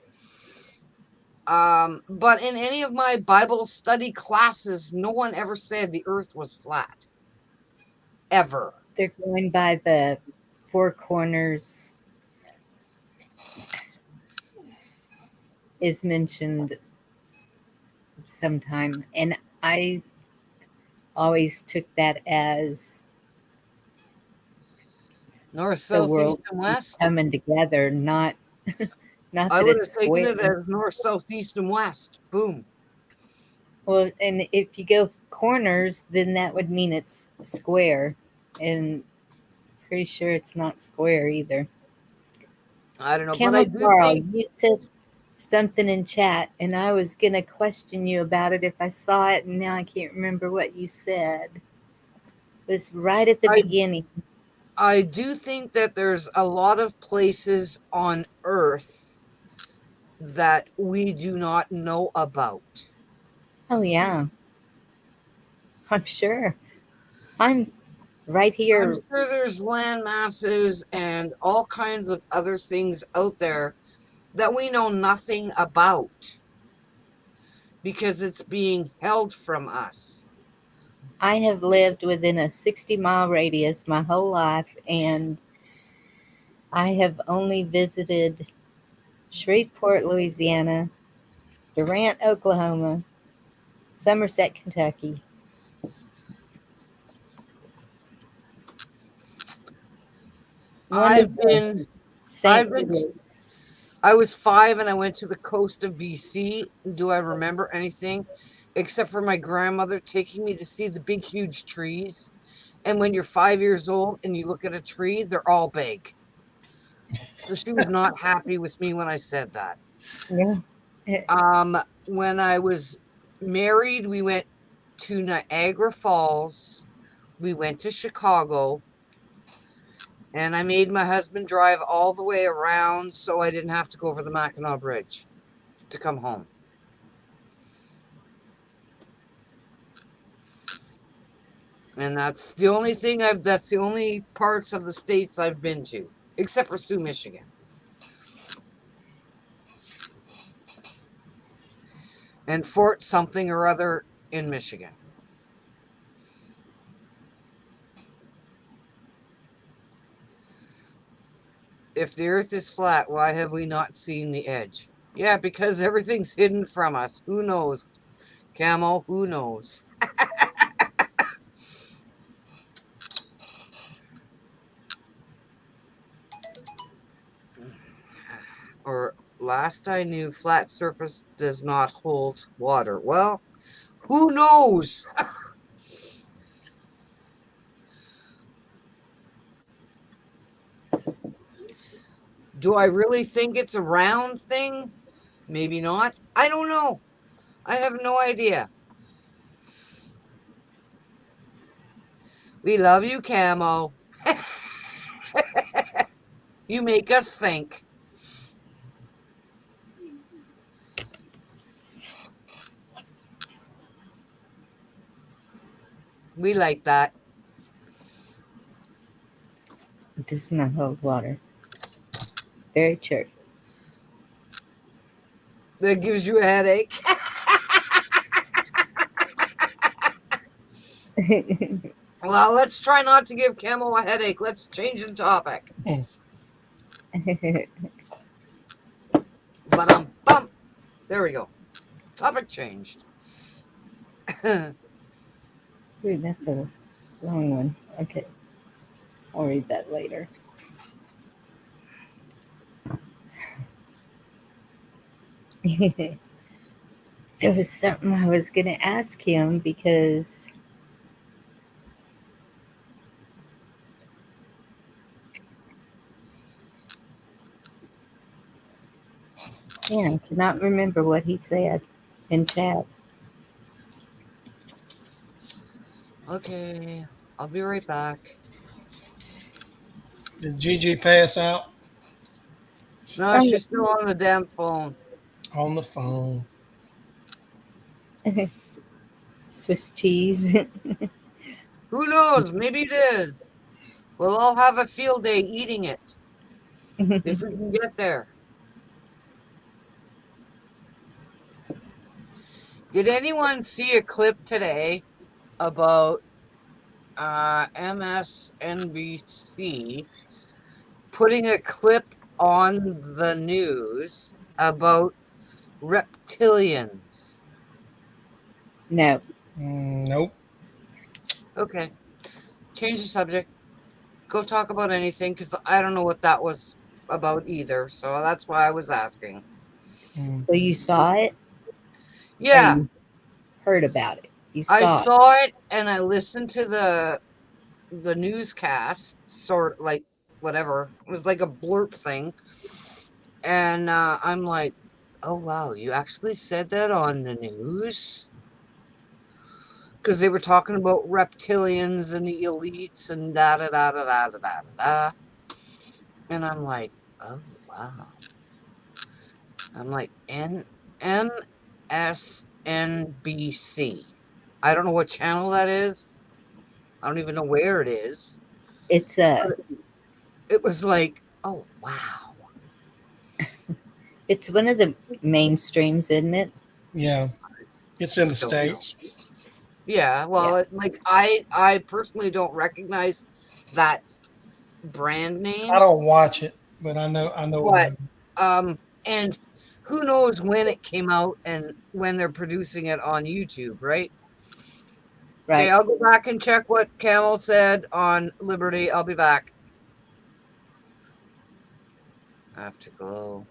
But in any of my Bible study classes, no one ever said the earth was flat. Ever. they're going by the four corners is mentioned sometime, and I always took that as North, the south, east, world and west. coming together, not not I that would it's have taken it square. as north, south, east, and west. Boom. Well, and if you go corners, then that would mean it's square, and pretty sure it's not square either. I don't know, but I Camel do Carl, think you said something in chat, and I was gonna question you about it if I saw it, and now I can't remember what you said. It was right at the I beginning. I do think that there's a lot of places on Earth that we do not know about. Oh yeah, I'm sure. I'm right I'm here. sure there's land masses and all kinds of other things out there that we know nothing about because it's being held from us. I have lived within a 60-mile radius my whole life, and I have only visited Shreveport, Louisiana, Durant, Oklahoma, Somerset, Kentucky, one of I've the been, St. I've been, Louis. I was 5 and I went to the coast of BC. Do I remember anything except for my grandmother taking me to see the big, huge trees? And when you're 5 years old and you look at a tree, they're all big. So she was not happy with me when I said that. Yeah. Eh, When I was married, we went to Niagara Falls. We went to Chicago. And I made my husband drive all the way around so I didn't have to go over the Mackinac Bridge to come home. And that's the only thing that's the only parts of the states I've been to, except for Sioux, Michigan. And Fort something or other in Michigan. If the earth is flat, why have we not seen the edge? Yeah, because everything's hidden from us. Who knows? Camo, who knows? Or last I knew, flat surface does not hold water. Well, who knows? Do I really think it's a round thing? Maybe not. I don't know. I have no idea. We love you, Camo. You make us think. We like that. It does not hold water. Very true. That gives you a headache. Well, let's try not to give Camo a headache. Let's change the topic. But bump. There we go. Topic changed. Ooh, that's a long one. Okay, I'll read that later. There was something I was going to ask him because I cannot remember what he said in chat. Okay, I'll be right back. Did Gigi pass out No, she's still on the damn phone. on the phone? Swiss cheese. Who knows? Maybe it is. We'll all have a field day eating it if we can get there. Did anyone see a clip today about MSNBC putting a clip on the news about reptilians? No. Nope. Okay, change the subject. Go talk about anything because I don't know what that was about either. So that's why I was asking. Mm. So you saw it? Or Yeah, you heard about it? You I saw it. saw it and I listened to the newscast, sort like whatever. It was like a blurb thing. And I'm like, oh wow, you actually said that on the news? Because they were talking about reptilians and the elites and da da da da da da da da. And I'm like, oh wow. I'm like, MSNBC. I don't know what channel that is. I don't even know where it is. It's It was like, oh wow. it's one of the mainstreams, isn't it? Yeah, it's in the Don't know. States. Yeah, well, like I personally don't recognize that brand name, I don't watch it, but I know but about it. and who knows when it came out and when they're producing it on YouTube, right? Okay, Right. I'll go back and check what Camel said on Liberty. I'll be back. Afterglow.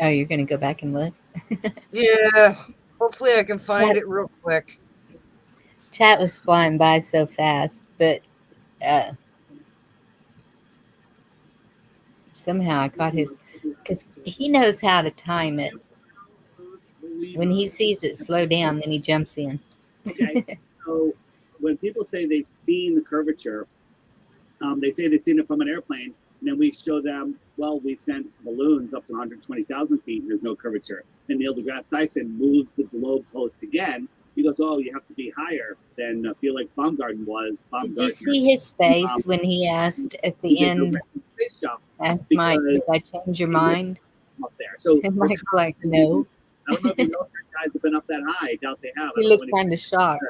Oh, you're going to go back and look? Yeah, hopefully I can find Chat, it real quick. chat was flying by so fast, but somehow I caught his, because he knows how to time it. When he sees it slow down, then he jumps in. Okay, so when people say they've seen the curvature, they say they've seen it from an airplane, and then we show them, well, we sent balloons up to 120,000 feet, and there's no curvature. And Neil deGrasse Tyson moves the globe post again. He goes, oh, you have to be higher than Felix Baumgarten was. Did you see his face when he asked at the end, Space shuttle asked Mike, did I change your mind? up there. So And Mike's like, no. I don't know if you know if your guys have been up that high. I doubt they have. He looked kind of shocked.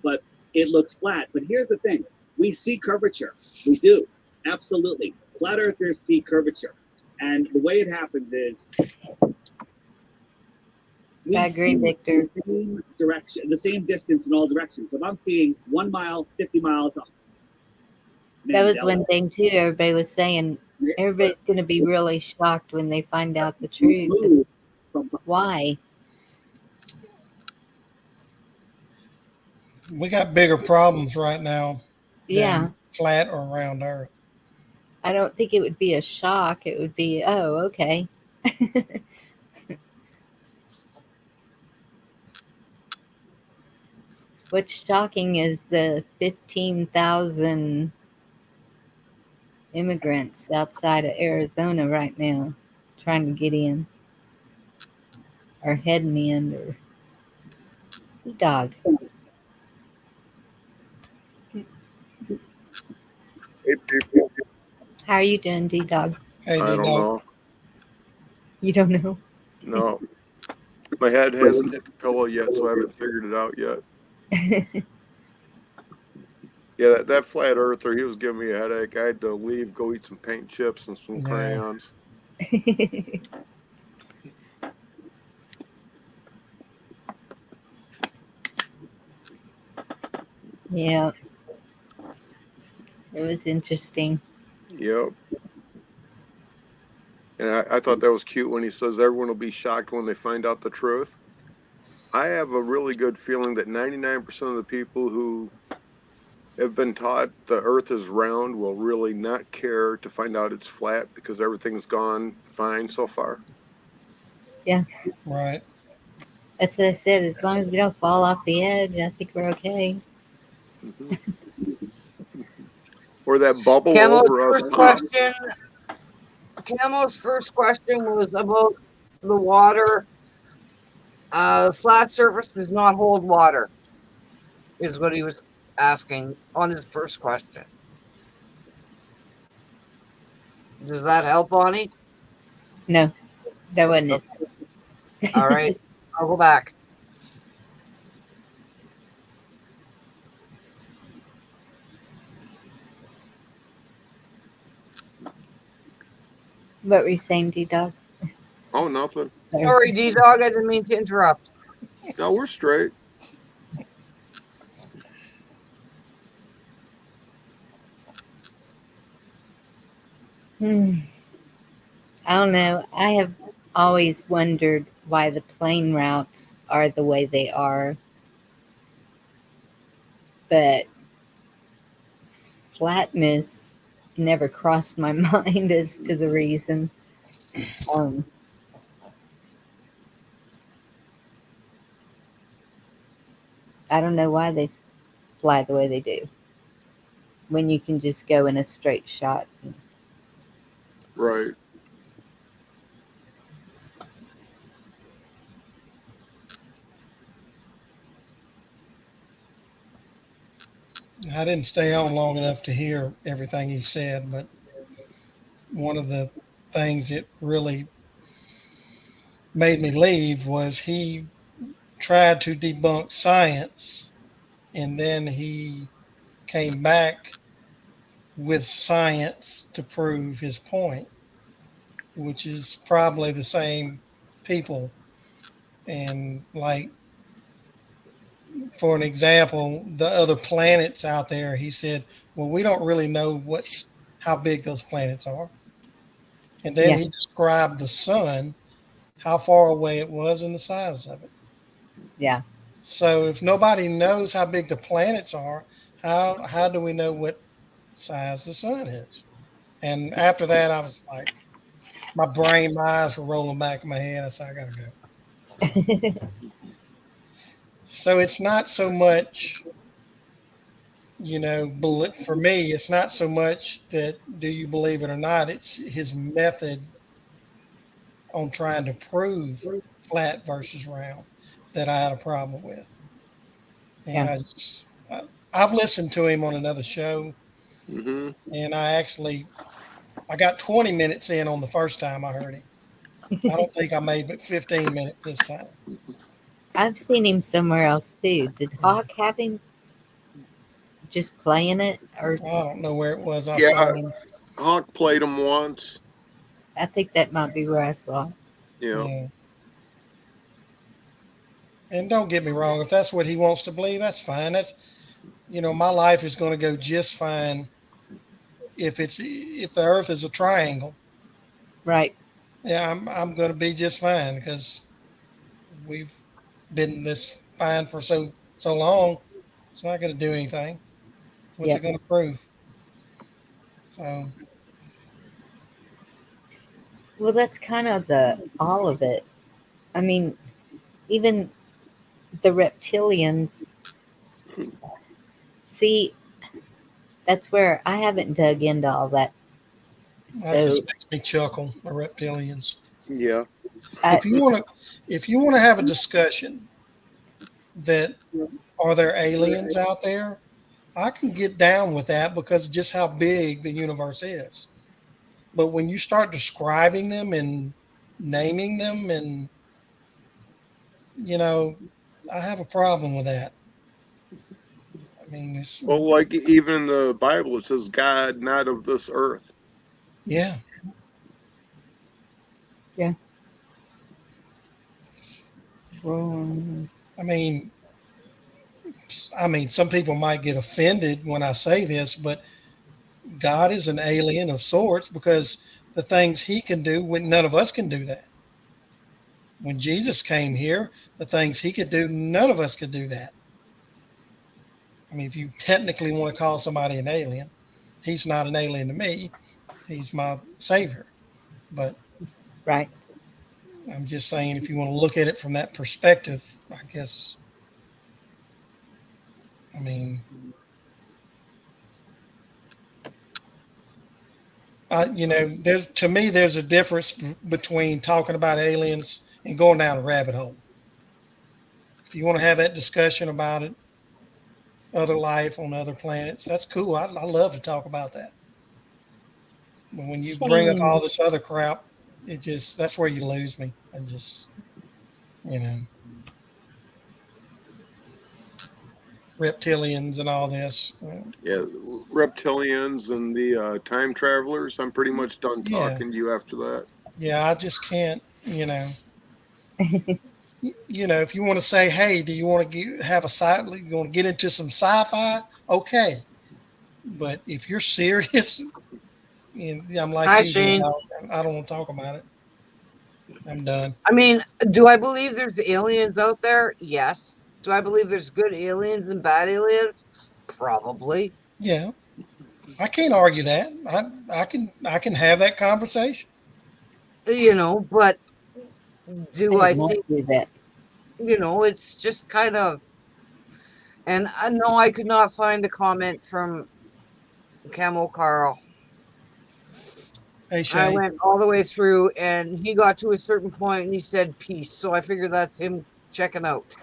But it looks flat. But here's the thing. We see curvature. We do. Absolutely. Flat earthers see curvature. And the way it happens is we I agree, Victor. the same direction, the same distance in all directions. If I'm seeing 1 mile, 50 miles up. That was one thing, too. Everybody was saying, everybody's going to be really shocked when they find out the truth. Why? We got bigger problems right now Yeah. than flat or round Earth. I don't think it would be a shock. It would be, oh, okay. What's shocking is the 15,000 immigrants outside of Arizona right now trying to get in or heading in or dog. Hey, people. How are you doing, D-Dog? Hey, I don't know. You don't know? No. My head hasn't hit the pillow yet, so I haven't figured it out yet. Yeah, that flat earther, he was giving me a headache. I had to leave, go eat some paint chips and some crayons. Yeah. It was interesting. Yep. And I thought that was cute when he says everyone will be shocked when they find out the truth. I have a really good feeling that 99% of the people who have been taught the earth is round will really not care to find out it's flat because everything's gone fine so far. Right. That's what I said. As long as we don't fall off the edge, I think we're okay. Hmm. Or that bubble Camo's over us first pops. question. Camo's first question was about the water. Flat surface does not hold water, is what he was asking on his first question. Does that help, Bonnie? No, that wasn't it. All right, I'll go back. What were you saying, D-Dog? Oh, nothing. Sorry, D-Dog, I didn't mean to interrupt. No, we're straight. I don't know. I have always wondered why the plane routes are the way they are, but flatness never crossed my mind as to the reason. I don't know why they fly the way they do when you can just go in a straight shot. Right. I didn't stay on long enough to hear everything he said, but one of the things that really made me leave was he tried to debunk science and then he came back with science to prove his point, which is probably the same people. And like, for an example, the other planets out there, he said, well, we don't really know how big those planets are. And then Yeah, he described the sun, how far away it was, and the size of it. yeah. So if nobody knows how big the planets are, how do we know what size the sun is? And after that, I was like, my eyes were rolling back in my head. I said, I gotta go. So it's not so much, for me, it's not so much that do you believe it or not. It's his method on trying to prove flat versus round that I had a problem with. And Yeah. I've listened to him on another show, Hmm. and I got 20 minutes in on the first time I heard him. I don't think I made but 15 minutes this time. I've seen him somewhere else too. Did Hawk have him just playing it? Or I don't know where it was I saw Yeah, him. Hawk played him once. I think that might be where I saw it. Yeah. Yeah. And don't get me wrong, if that's what he wants to believe, that's fine. My life is going to go just fine if the Earth is a triangle. Right. Yeah, I'm going to be just fine because we've been this fine for so long. It's not going to do anything. What's it Yep. going to prove? So Well, that's kind of the all of it. I mean, even the reptilians. See, that's where I haven't dug into all that. that So just makes me chuckle. The reptilians. Yeah. I, If you want to have a discussion that are there aliens out there, I can get down with that because of just how big the universe is. But when you start describing them and naming them, and you know, I have a problem with that. I mean, Well, like even in the Bible, it says God not of this earth. yeah. yeah. Um, I mean, some people might get offended when I say this, but God is an alien of sorts because the things he can do when none of us can do that. When Jesus came here, the things he could do, none of us could do that. I mean, if you technically want to call somebody an alien, he's not an alien to me. He's my savior. But Right. I'm just saying, if you want to look at it from that perspective, I guess, I mean, to me, there's a difference between talking about aliens and going down a rabbit hole. If you want to have that discussion about it, other life on other planets, that's cool. I love to talk about that. But when you bring up Shane. all this other crap, that's where you lose me. I just, reptilians and all this. Yeah, reptilians and the time travelers. I'm pretty much done Yeah. talking to you after that. Yeah, I just can't, if you want to say, hey, do you want to you want to get into some sci-fi? Okay. But if you're serious, I'm like, Hi, you, Shane. I don't want to talk about it. I'm done. I mean, do I believe there's aliens out there? Yes. Do I believe there's good aliens and bad aliens? Probably. Yeah. I can't argue that. I can have that conversation. But do I did not think, do that. it's just kind of, and I know I could not find a comment from Camel Carl. Hey, I Shane. went all the way through and he got to a certain point and he said peace. So I figured that's him checking out.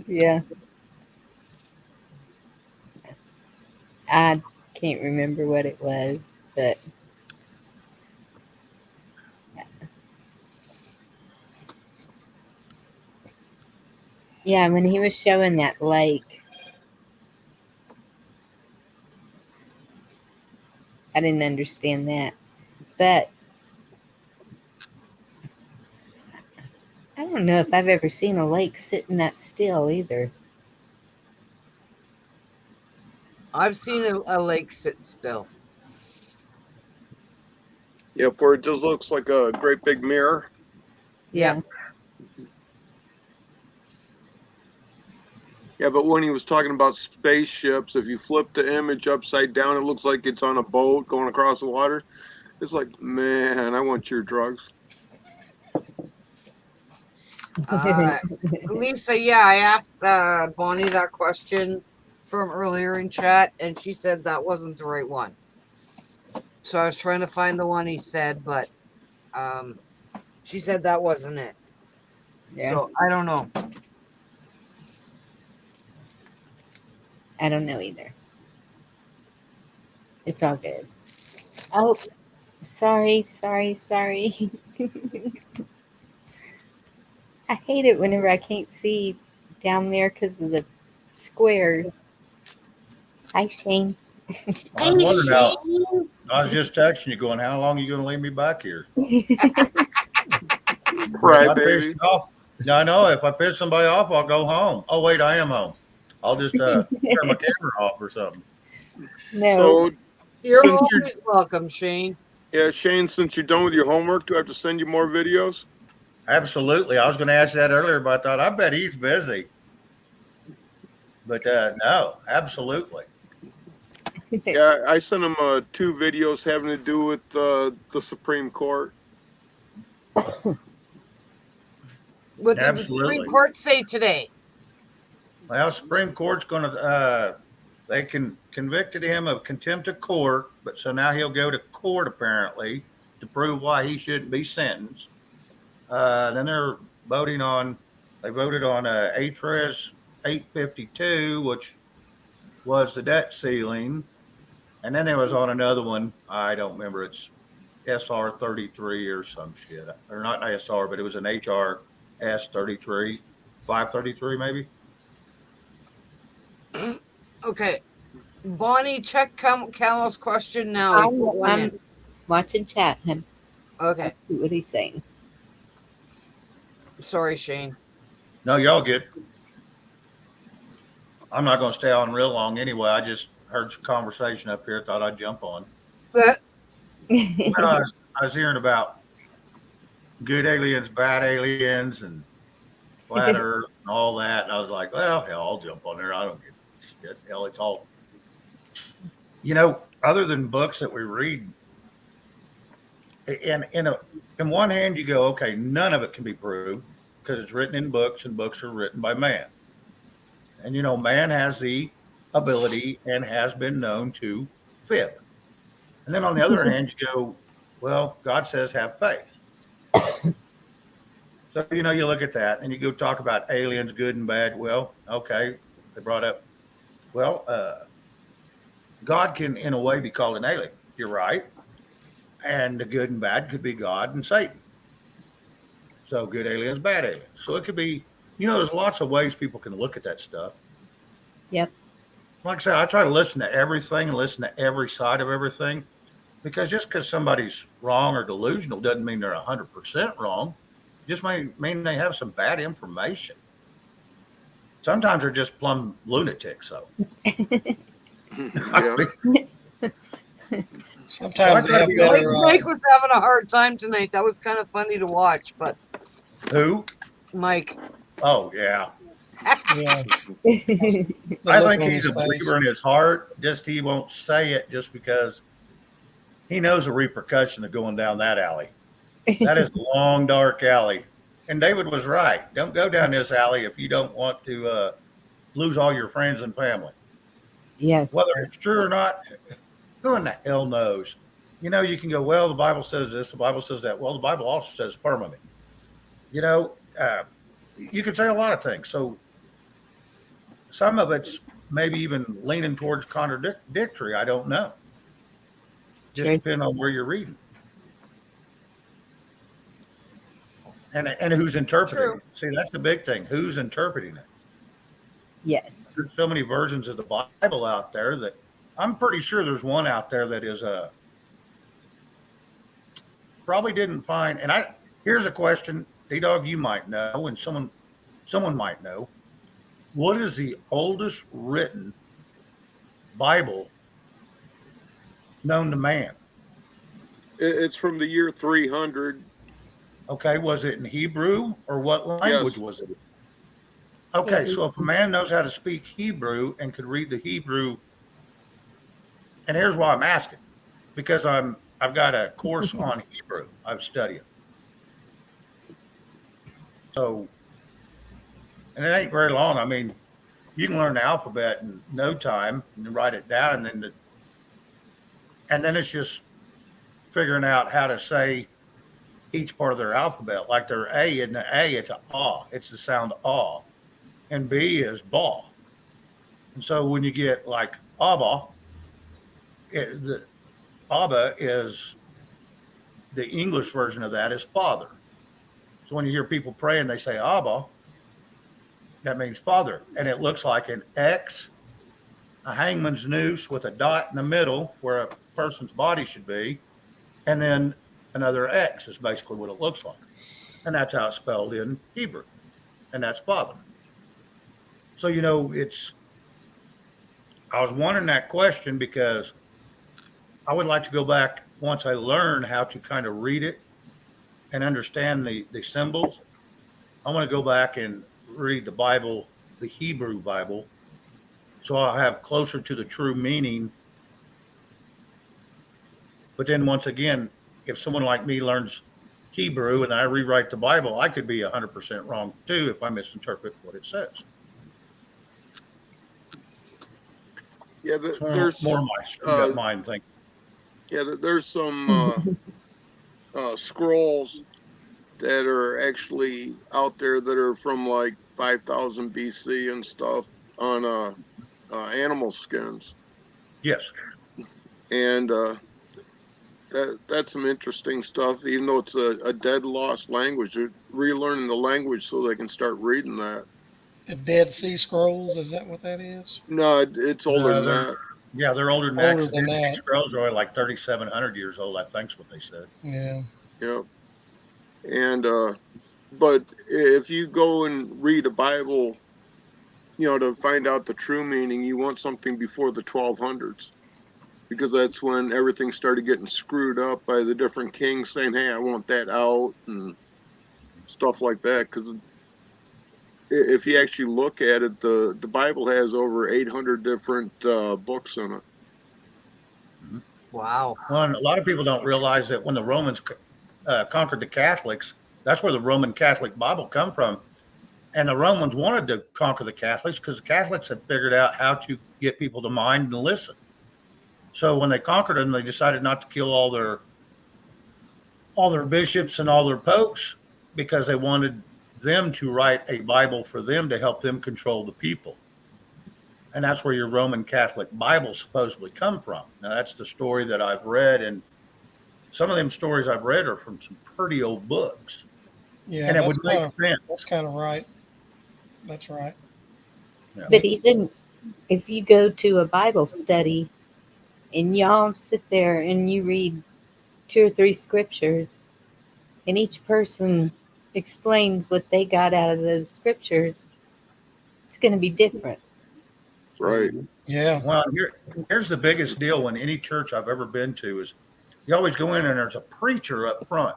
Yeah. I can't remember what it was, but yeah, when he was showing that lake, I didn't understand that. But I don't know if I've ever seen a lake sitting that still either. I've seen a lake sit still. Yep, where it just looks like a great big mirror. Yeah. Yeah, but when he was talking about spaceships, if you flip the image upside down, it looks like it's on a boat going across the water. It's like, man, I want your drugs. Lisa, yeah, I asked Bonnie that question from earlier in chat, and she said that wasn't the right one. So I was trying to find the one he said, but she said that wasn't it. Yeah. So I don't know. I don't know either. It's all good. Oh, sorry. I hate it whenever I can't see down there because of the squares. Hi, Shane. I was wondering how. I was just texting you, going, "How long are you going to leave me back here?" Right, If I baby. piss you off, yeah, I know. If I piss somebody off, I'll go home. Oh wait, I am home. I'll just turn my camera off or something. No. So, You're since always welcome, Shane. yeah, Shane, since you're done with your homework, do I have to send you more videos? Absolutely. I was going to ask you that earlier, but I thought I bet he's busy. But no, absolutely. Yeah, I sent him 2 videos having to do with the Supreme Court. What did the Absolutely. Supreme Court say today? Well, Supreme Court's going to, they convicted him of contempt of court, but so now he'll go to court apparently to prove why he shouldn't be sentenced. Then they voted on HRS 852, which was the debt ceiling. And then there was on another one, I don't remember, it's SR 33 or some shit. Or not SR, but it was an HRS 33, 533 maybe. Okay. Bonnie, check Camel's question now. He put one in. I'm watching chat. Him. Okay. Let's see what he's saying. Sorry, Shane. No, y'all good. I'm not going to stay on real long anyway. I just heard some conversation up here. Thought I'd jump on. But Well, I was hearing about good aliens, bad aliens, and flat Earth and all that. And I was like, well, hell, I'll jump on there. I don't give a shit. Hell, it's all, other than books that we read. And in one hand, you go, okay, none of it can be proved because it's written in books and books are written by man. And, man has the ability and has been known to fib. And then on the other hand, you go, well, God says have faith. So, you look at that and you go talk about aliens, good and bad. Well, okay, they brought up, well, God can, in a way, be called an alien. You're right. And the good and bad could be God and Satan. So good aliens, bad aliens. So it could be, there's lots of ways people can look at that stuff. Yep. Like I said, I try to listen to everything and listen to every side of everything, because just because somebody's wrong or delusional doesn't mean they're 100% wrong. Just mean they have some bad information. Sometimes they're just plumb lunatics, though. Yeah. Sometimes they have Mike, better. Mike was having a hard time tonight. That was kind of funny to watch, but Who? Mike. Oh, yeah. Yeah. I think he's a believer in his heart. Just he won't say it just because he knows the repercussion of going down that alley. That is a long, dark alley. And David was right. Don't go down this alley if you don't want to lose all your friends and family. Yes. Whether it's true or not, who in the hell knows? You can go, well, the Bible says this, the Bible says that. Well, the Bible also says firmament. You can say a lot of things. So some of it's maybe even leaning towards contradictory. I don't know. Just depending on where you're reading. And who's interpreting it. See, that's the big thing. Who's interpreting it? Yes. There's so many versions of the Bible out there that I'm pretty sure there's one out there that is probably didn't find. And here's a question, D-Dog, you might know, and someone might know. What is the oldest written Bible known to man? It's from the year 300. Okay, was it in Hebrew or what language was it? Okay, so if a man knows how to speak Hebrew and could read the Hebrew, and here's why I'm asking, because I've got a course on Hebrew I've studied. So, and it ain't very long. I mean, you can learn the alphabet in no time and write it down, and then it's just figuring out how to say each part of their alphabet. Like their A, in the A, it's a ah. It's the sound ah. And B is ba. And so when you get like Abba, the Abba is the English version of that is father. So when you hear people praying, they say Abba, that means father. And it looks like an X, a hangman's noose with a dot in the middle where a person's body should be, and then another X is basically what it looks like. And that's how it's spelled in Hebrew. And that's father. So, I was wondering that question because I would like to go back once I learn how to kind of read it and understand the symbols. I want to go back and read the Bible, the Hebrew Bible, so I'll have closer to the true meaning. But then once again, if someone like me learns Hebrew and I rewrite the Bible, I could be 100% wrong too if I misinterpret what it says. Yeah, there's more my screwed up mind thing. Yeah, there's some scrolls that are actually out there that are from like 5,000 BC and stuff on animal skins. Yes. And that's some interesting stuff. Even though it's a dead lost language, they're relearning the language so they can start reading that. The Dead Sea Scrolls, is that what that is? No, it's older than that. Yeah, they're older than that. Older than Dead Sea that. Scrolls are like 3,700 years old. I think's what they said. Yeah. Yep. And but if you go and read a Bible, to find out the true meaning, you want something before the 1200s, because that's when everything started getting screwed up by the different kings saying, hey, I want that out and stuff like that. Because if you actually look at it, the Bible has over 800 different books in it. Wow. Well, a lot of people don't realize that when the Romans conquered the Catholics, that's where the Roman Catholic Bible come from. And the Romans wanted to conquer the Catholics because the Catholics had figured out how to get people to mind and listen. So when they conquered them, they decided not to kill all their bishops and all their popes because they wanted them to write a Bible for them to help them control the people. And that's where your Roman Catholic Bible supposedly come from. Now, that's the story that I've read, and some of them stories I've read are from some pretty old books. Yeah, And it would make sense. That's kind of right. That's right. Yeah. But even if you go to a Bible study and y'all sit there and you read 2 or 3 scriptures and each person explains what they got out of those scriptures, it's going to be different. Right. Yeah. Well, here's the biggest deal when any church I've ever been to is you always go in and there's a preacher up front,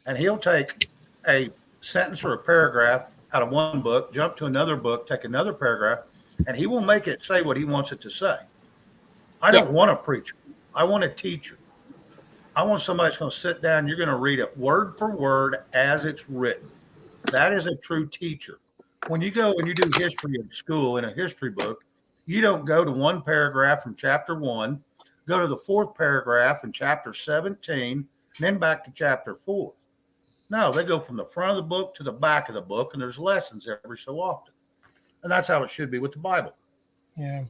and he'll take a sentence or a paragraph out of one book, jump to another book, take another paragraph, and he will make it say what he wants it to say. I don't want a preacher. I want a teacher. I want somebody that's going to sit down. You're going to read it word for word as it's written. That is a true teacher. When you go and you do history in school in a history book, you don't go to one paragraph from chapter 1, go to the 4th paragraph in chapter 17, then back to chapter 4. No, they go from the front of the book to the back of the book, and there's lessons every so often. And that's how it should be with the Bible. Yeah.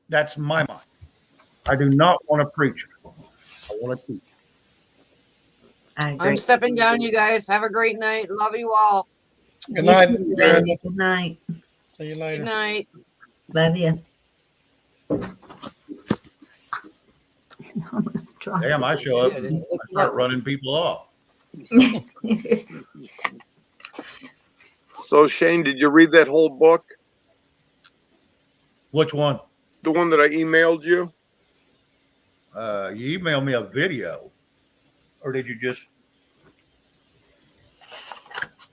That's my mind. I do not want a preacher. I want a teacher. I'm stepping down, you guys. Have a great night. Love you all. Good night. Good night. See you later. Good night. Love you. Damn, I show up and start running people off. So, Shane, did you read that whole book? Which one? The one that I emailed you? You emailed me a video. Or did you just...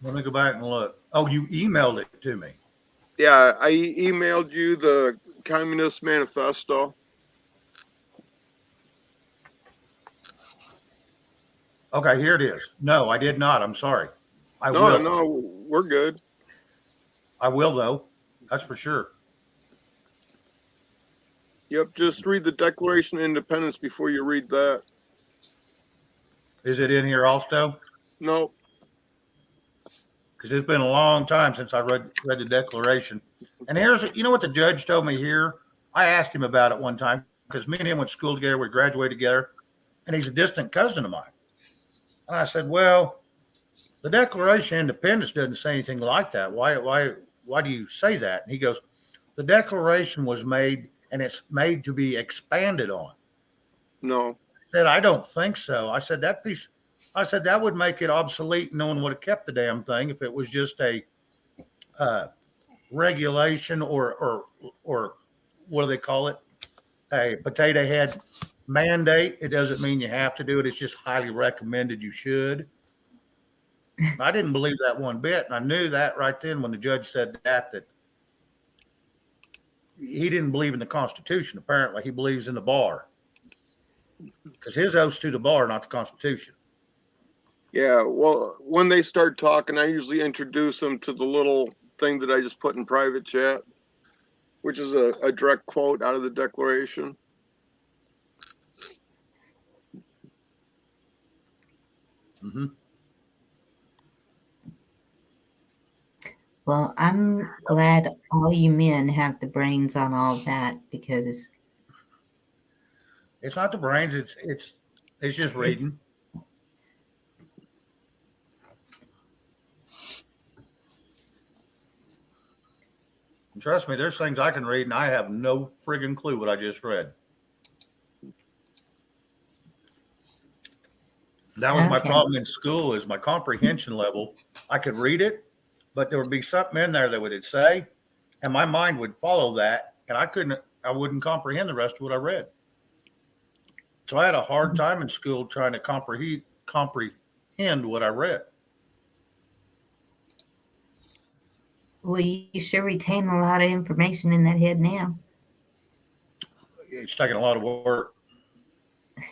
Let me go back and look. Oh, you emailed it to me. Yeah, I emailed you the Communist Manifesto. Okay, here it is. No, I did not. I'm sorry. I No, will. no, we're good. I will, though. That's for sure. Yep, just read the Declaration of Independence before you read that. Is it in here also? No. Because it's been a long time since I read the Declaration. And here's, you know what the judge told me here? I asked him about it one time because me and him went to school together. We graduated together. And he's a distant cousin of mine. And I said, well, the Declaration of Independence doesn't say anything like that. Why do you say that? And he goes, the Declaration was made and it's made to be expanded on. No. I said, I don't think so. I said, that would make it obsolete. No one would have kept the damn thing if it was just a regulation or what do they call it? A potato head mandate. It doesn't mean you have to do it. It's just highly recommended you should. I didn't believe that one bit. And I knew that right then when the judge said that he didn't believe in the Constitution. Apparently, he believes in the bar. Because his oath's to the bar, not the Constitution. Yeah, well, when they start talking, I usually introduce them to the little thing that I just put in private chat, which is a direct quote out of the Declaration. Mm-hmm. Well, I'm glad all you men have the brains on all that because it's not the brains. It's just reading. And trust me, there's things I can read and I have no friggin' clue what I just read. That was my problem in school is my comprehension level. I could read it, but there would be something in there that would say, and my mind would follow that, and I wouldn't comprehend the rest of what I read. So I had a hard time in school trying to comprehend what I read. Well, you sure retain a lot of information in that head now. It's taking a lot of work.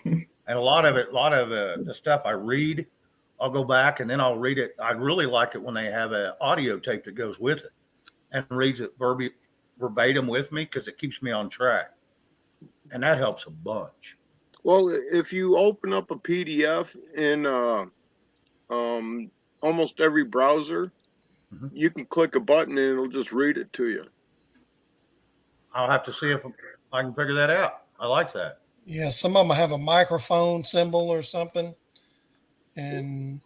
And a lot of the stuff I read, I'll go back and then I'll read it. I really like it when they have an audio tape that goes with it and reads it verbatim with me, because it keeps me on track. And that helps a bunch. Well, if you open up a PDF in almost every browser, you can click a button and it'll just read it to you. I'll have to see if I can figure that out. I like that. Yeah, some of them have a microphone symbol or something, and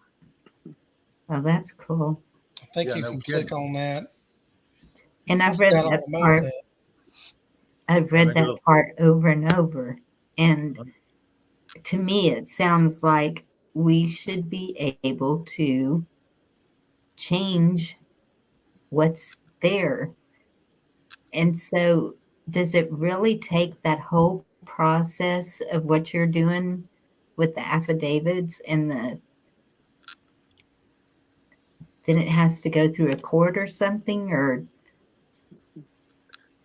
Oh, that's cool. I think Yeah, you no can kidding. click on that. And I've It's read got that automatic part. that. I've Let me read that do it. part over and over. And to me, it sounds like we should be able to change what's there. And so, does it really take that whole process of what you're doing with the affidavits and then it has to go through a court or something? Or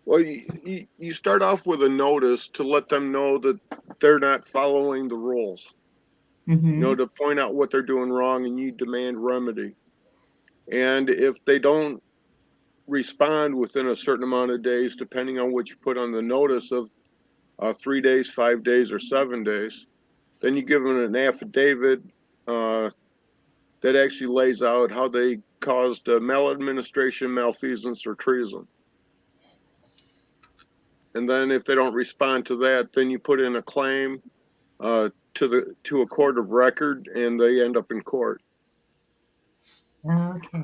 Well, you start off with a notice to let them know that they're not following the rules. Mhm. To point out what they're doing wrong, and you demand remedy. And if they don't respond within a certain amount of days, depending on what you put on the notice of 3 days, 5 days, or 7 days, then you give them an affidavit that actually lays out how they caused maladministration, malfeasance, or treason. And then if they don't respond to that, then you put in a claim to a court of record, and they end up in court. Okay.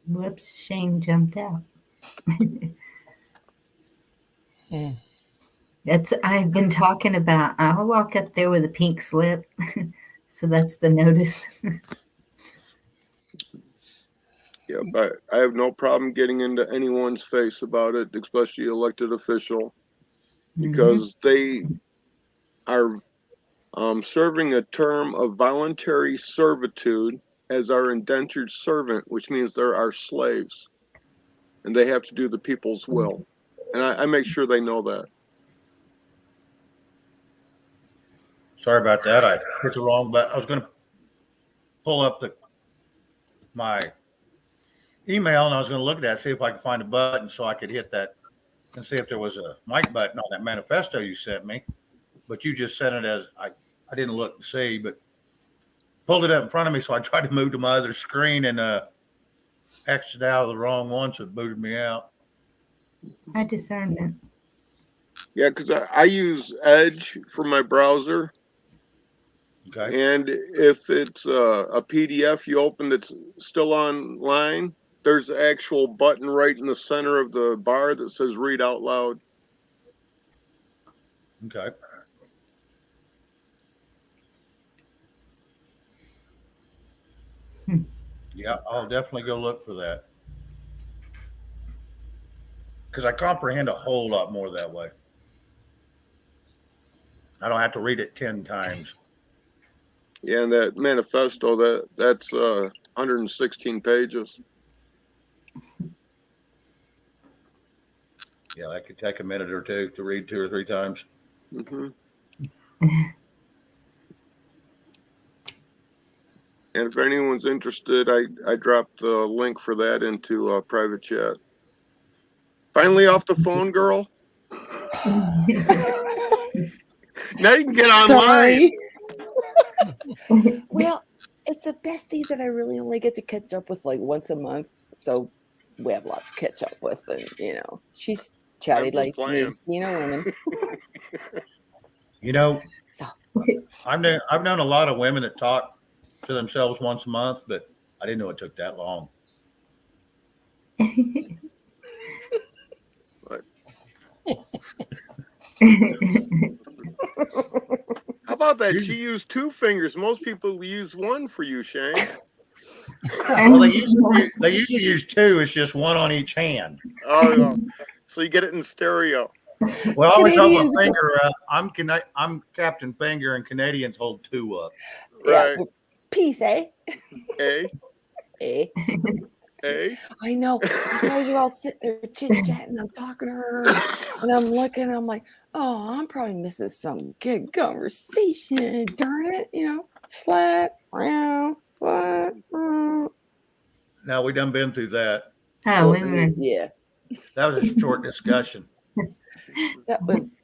Whoops, Shane jumped out. I've been talking about, I'll walk up there with a pink slip. So that's the notice. Yeah, but I have no problem getting into anyone's face about it, especially elected official, because they are serving a term of voluntary servitude as our indentured servant, which means they're our slaves, and they have to do the people's will. And I make sure they know that. Sorry about that. I hit the wrong button. I was going to pull up my email, and I was going to look at that, see if I could find a button so I could hit that and see if there was a mic button on that manifesto you sent me. But you just sent it as I didn't look to see, but pulled it up in front of me, so I tried to move to my other screen and exited out of the wrong one, so it booted me out. My discernment. Yeah, because I use Edge for my browser. Okay. And if it's a PDF you open that's still online, there's an actual button right in the center of the bar that says read out loud. Okay. Yeah, I'll definitely go look for that, because I comprehend a whole lot more that way. I don't have to read it 10 times. Yeah, and that manifesto, that's 116 pages. Yeah, that could take a minute or two to read 2 or 3 times. Mm-hmm. And if anyone's interested, I dropped the link for that into private chat. Finally off the phone, girl. Now you can get online. Well, it's a bestie that I really only get to catch up with like once a month, so we have lots to catch up with, and she's chatty like me, women. So I've known a lot of women that talk to themselves once a month, but I didn't know it took that long. How about that? She used 2 fingers. Most people use 1 for you, Shane. Well, they usually use 2. It's just 1 on each hand. Oh, no. So you get it in stereo. Well, I was talking about Canadians go- finger. I'm Captain Finger, and Canadians hold 2 up. Yeah, Right. peace, eh? Eh? Eh? Eh? I know. You guys are all sitting there chit chatting. I'm talking to her, and I'm looking. I'm like, oh, I'm probably missing some good conversation. Darn it, flat, round, flat. Now we done been through that. Oh, we were. Yeah, That was a short discussion. that was.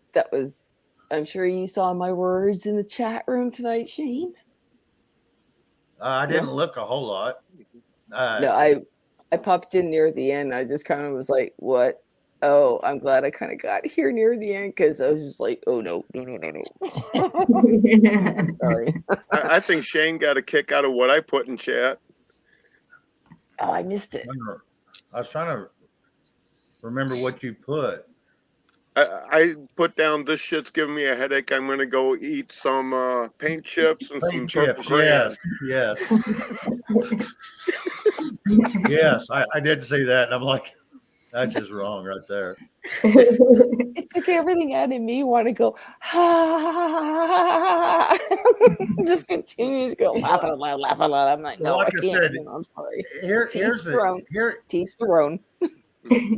I'm sure you saw my words in the chat room tonight, Shane. I didn't look a whole lot. No, I popped in near the end. I just kind of was like, what? Oh, I'm glad I kind of got here near the end because I was just like, oh, no. Sorry. I think Shane got a kick out of what I put in chat. Oh, I missed it. I was trying to remember what you put. I put down, this shit's giving me a headache. I'm going to go eat some paint chips and Paint some chips, Purple Crayon. yes. Yes, I did see that, and I'm like, that's just wrong right there. It took everything out of me want to go, ha. Just continues to go laughing aloud. I'm like, no, Like I I can't. said, I'm sorry. Here's Teach their own.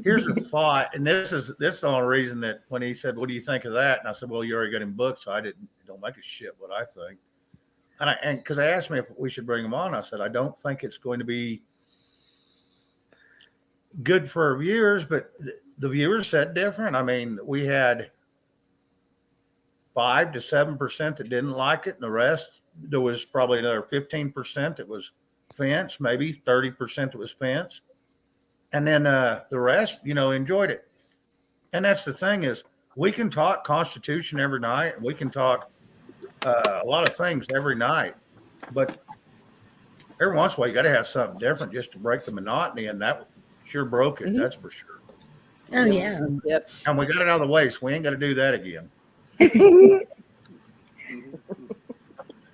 Here's a thought, and this is the only reason that when he said, "What do you think of that?" and I said, "Well, you already got him booked, so don't make a shit what I think." And because they asked me if we should bring him on, I said I don't think it's going to be good for our viewers, but the viewers said different. I mean, we had 5 to 7% that didn't like it, and the rest, there was probably another 15% that was fence, maybe 30% that was fence. And then the rest, enjoyed it. And that's the thing is, we can talk Constitution every night, and we can talk a lot of things every night. But every once in a while, you got to have something different just to break the monotony, and that sure broke it. That's for sure. Oh, yeah. Yep. And we got it out of the way, so we ain't got to do that again.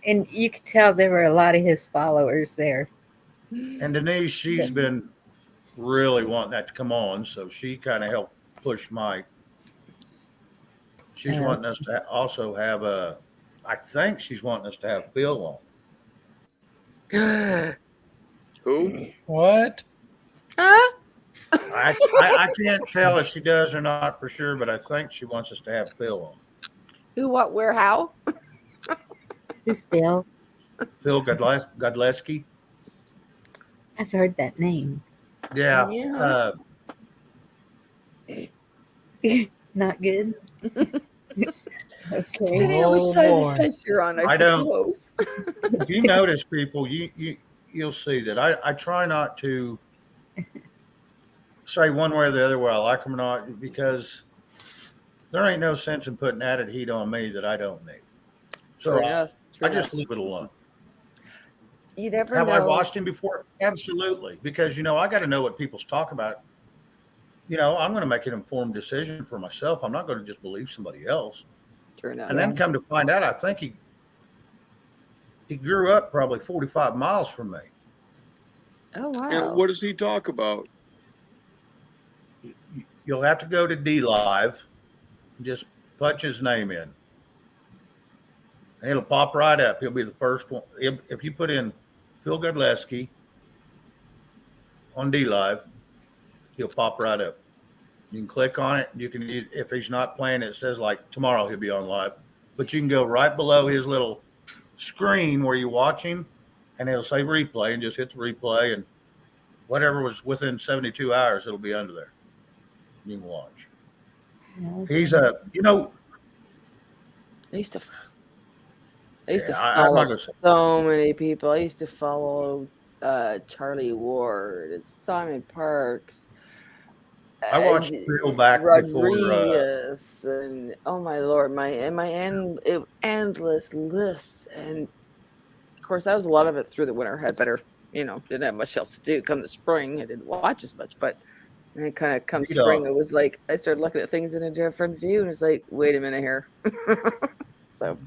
And you could tell there were a lot of his followers there. And Denise, she's been really wanting that to come on, so she kind of helped push Mike. She's wanting us to also have I think she's wanting us to have Phil on. Who? What? I can't tell if she does or not for sure, but I think she wants us to have Phil on. Who, what, where, how? Who's Phil? Phil Godleski. I've heard that name. Yeah. Not good. Okay. Depending on which side of the fence you're on, I don't. suppose. If you notice, people, you'll see that I try not to say one way or the other whether I like them or not, because there ain't no sense in putting added heat on me that I don't need. So I just leave it alone. You never Have know. I watched him before? Absolutely. Because, I got to know what people's talk about. I'm going to make an informed decision for myself. I'm not going to just believe somebody else. True enough. And then come to find out, I think he grew up probably 45 miles from me. Oh, wow. And what does he talk about? You'll have to go to D Live and just punch his name in. And it'll pop right up. He'll be the first one. If you put in Phil Godleski on D Live, he'll pop right up. You can click on it. You can, if he's not playing, it says like tomorrow he'll be on live. But you can go right below his little screen where you watch him, and it'll say replay, and just hit the replay, and whatever was within 72 hours, it'll be under there. You can watch. He's I used to follow so many people. I used to follow Charlie Ward and Simon Parks. I watched Phil back Rodriguez before, and oh my lord, my endless list, and of course that was a lot of it through the winter. Had better, didn't have much else to do. Come the spring, I didn't watch as much, but then kind of come spring, it was like I started looking at things in a different view, and it's like, wait a minute here. So,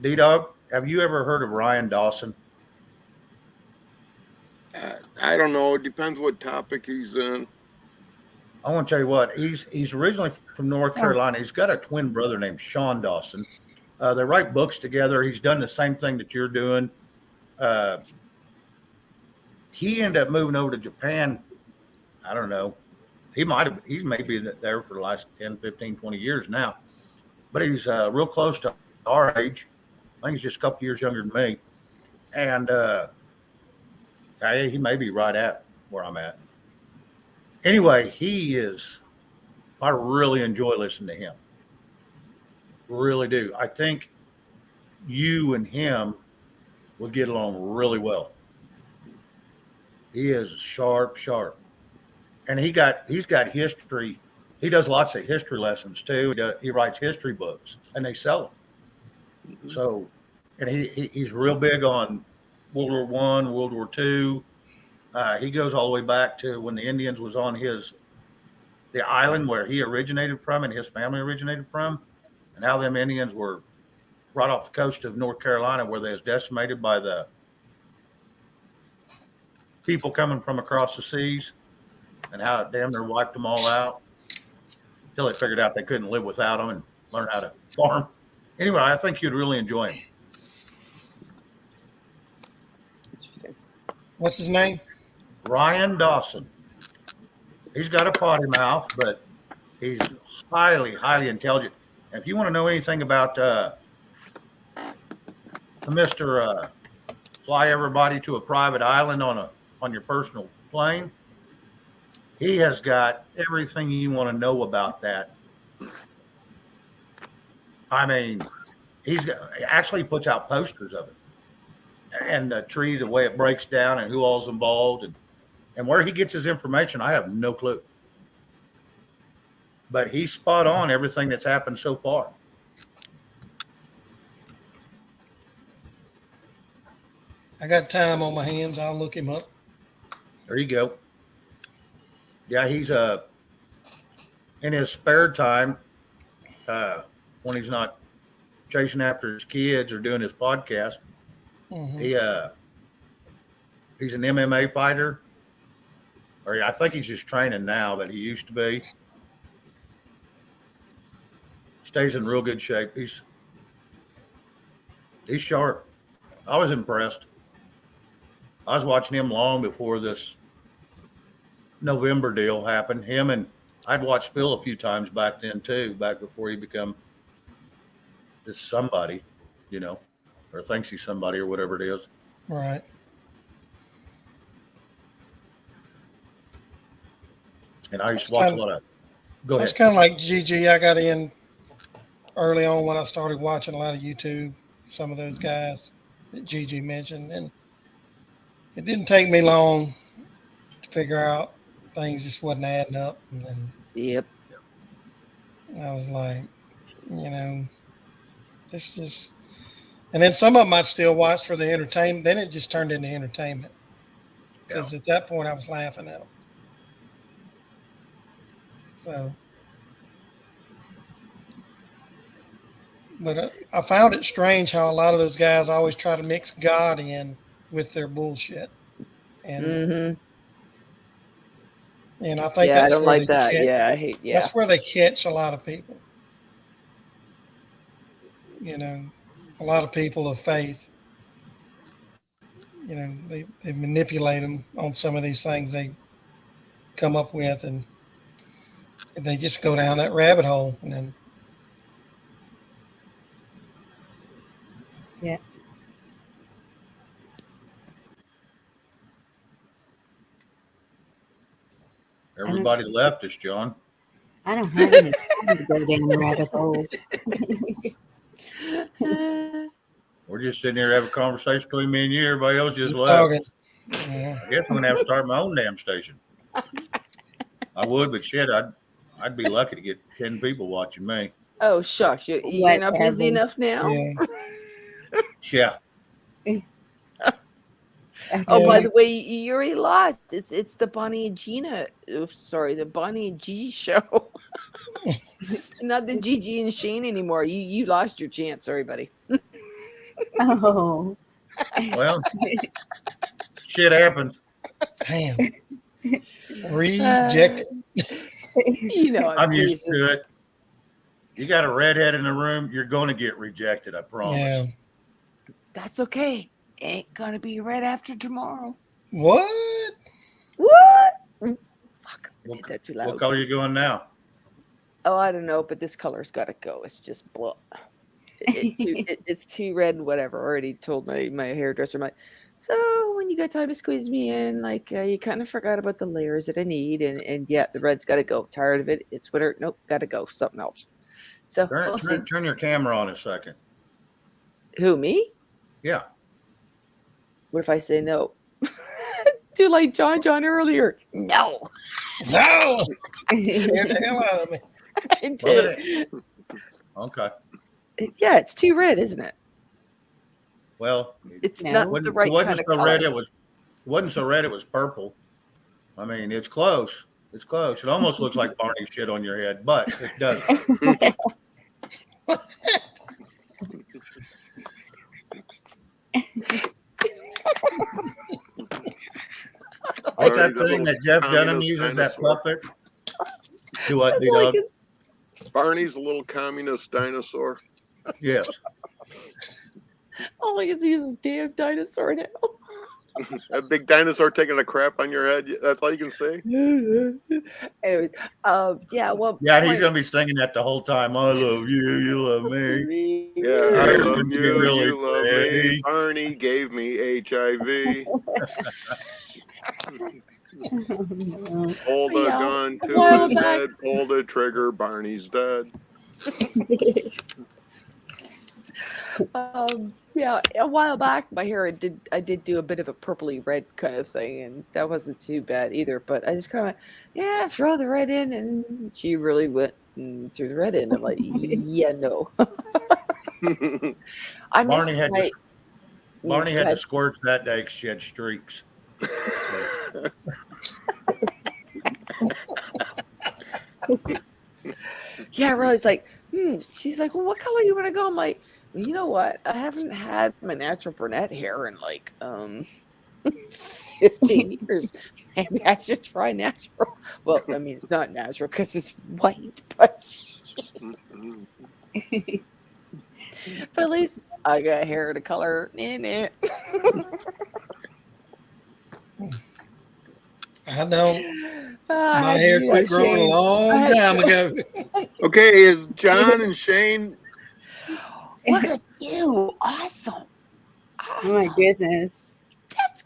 D-Dog, have you ever heard of Ryan Dawson? I don't know. It depends what topic he's in. I want to tell you what, he's originally from North Carolina. He's got a twin brother named Sean Dawson. They write books together. He's done the same thing that you're doing. He ended up moving over to Japan. I don't know. He's maybe there for the last 10, 15, 20 years now. But he's real close to our age. I think he's just a couple years younger than me. And he may be right at where I'm at. Anyway, I really enjoy listening to him. Really do. I think you and him will get along really well. He is sharp. And he's got history. He does lots of history lessons too. He writes history books and they sell them. Mm-hmm. So, and he's real big on World War I, World War II. He goes all the way back to when the Indians was on the island where he originated from and his family originated from, and how them Indians were right off the coast of North Carolina where they was decimated by the people coming from across the seas, and how it damn near wiped them all out until they figured out they couldn't live without them and learn how to farm. Anyway, I think you'd really enjoy him. Interesting. What's his name? Ryan Dawson. He's got a potty mouth, but he's highly, highly intelligent. And if you want to know anything about Mr. Fly everybody to a private island on your personal plane, he has got everything you want to know about that. I mean, he actually puts out posters of it and the tree, the way it breaks down and who all's involved and where he gets his information. I have no clue, but he's spot on everything that's happened so far. I got time on my hands. I'll look him up. There you go. Yeah, he's in his spare time, when he's not chasing after his kids or doing his podcast. Mm-hmm. He's an MMA fighter, or I think he's just training now, but he used to be. Stays in real good shape. He's sharp. I was impressed. I was watching him long before this November deal happened. Him and I'd watched Phil a few times back then too, back before he become this somebody, or thinks he's somebody or whatever it is. Right. And I used to watch a lot of. Go ahead. That's kind of like Gigi. I got in early on when I started watching a lot of YouTube. Some of those guys that Gigi mentioned, and it didn't take me long to figure out things just wasn't adding up. And then Yep. I was like, this just, and then some of them I'd still watch for the entertainment. Then it just turned into entertainment because at that point I was laughing at them. So, but I found it strange how a lot of those guys always try to mix God in with their bullshit. And Mm-hmm. And I think I don't like that. I hate. Yeah, that's where they catch a lot of people. A lot of people of faith. They manipulate them on some of these things they come up with, and they just go down that rabbit hole, and then. Yeah. Everybody left us, John. I don't have any time to go down rabbit holes. We're just sitting here having a conversation between me and you. Everybody else just left. Yeah. I guess I'm gonna have to start my own damn station. I would, but shit, I'd be lucky to get 10 people watching me. Oh shucks, you're not busy enough now. Yeah. Oh, by the way, you already lost. It's the Bonnie and Gina. Oops, sorry, the Bonnie and Gigi show. Not the Gigi and Shane anymore. You lost your chance. Sorry, buddy. Oh. Well, shit happens. Damn. Rejected. You know, I'm used to it. You got a redhead in the room, you're going to get rejected. I promise. Yeah. That's okay. Ain't gonna be right after tomorrow. What? What? Fuck! I did that too What loud. color are you going now? Oh, I don't know, but this color's got to go. It's just blah. It's too red and whatever. I already told my hairdresser, so when you got time to squeeze me in, like you kind of forgot about the layers that I need, and yeah, the red's got to go. Tired of it. It's winter. Nope, got to go. Something else. So we'll see. Turn your camera on a second. Who, me? Yeah. What if I say no? Do like John earlier. No. No. Scared the hell out of me. I did. Okay. Yeah, it's too red, isn't it? Well, it's not the right kind of color. Red, it wasn't so red. It was purple. I mean, it's close. It's close. It almost looks like Barney shit on your head, but it doesn't. What's that thing that Jeff Dunham uses? That puppet. Do what, D-Dog? Barney's a little communist dinosaur. Yes. All I can see is this damn dinosaur now. A big dinosaur taking a crap on your head. That's all you can say. Anyways, yeah, well, yeah, he's gonna be singing that the whole time. I love you, you love me. Yeah, I love you, really you love me. Barney gave me HIV. Pull the gun to his head. Pull the trigger. Barney's dead. Yeah, a while back, my hair I did do a bit of a purpley red kind of thing, and that wasn't too bad either. But I just kind of went, yeah, throw the red in, and she really went and threw the red in. I'm like, yeah, no. Barney had to squirt that day because she had streaks. Yeah, I realized, like, she's like, well, what color you want to go? I'm like, well, you know what? I haven't had my natural brunette hair in like 15 years. Maybe I should try natural. Well, I mean, it's not natural because it's white, but at least I got hair the color in it. I know. My hair quit growing a long time ago. Okay, is John and Shane? Look at you. Awesome. Oh my goodness. That's.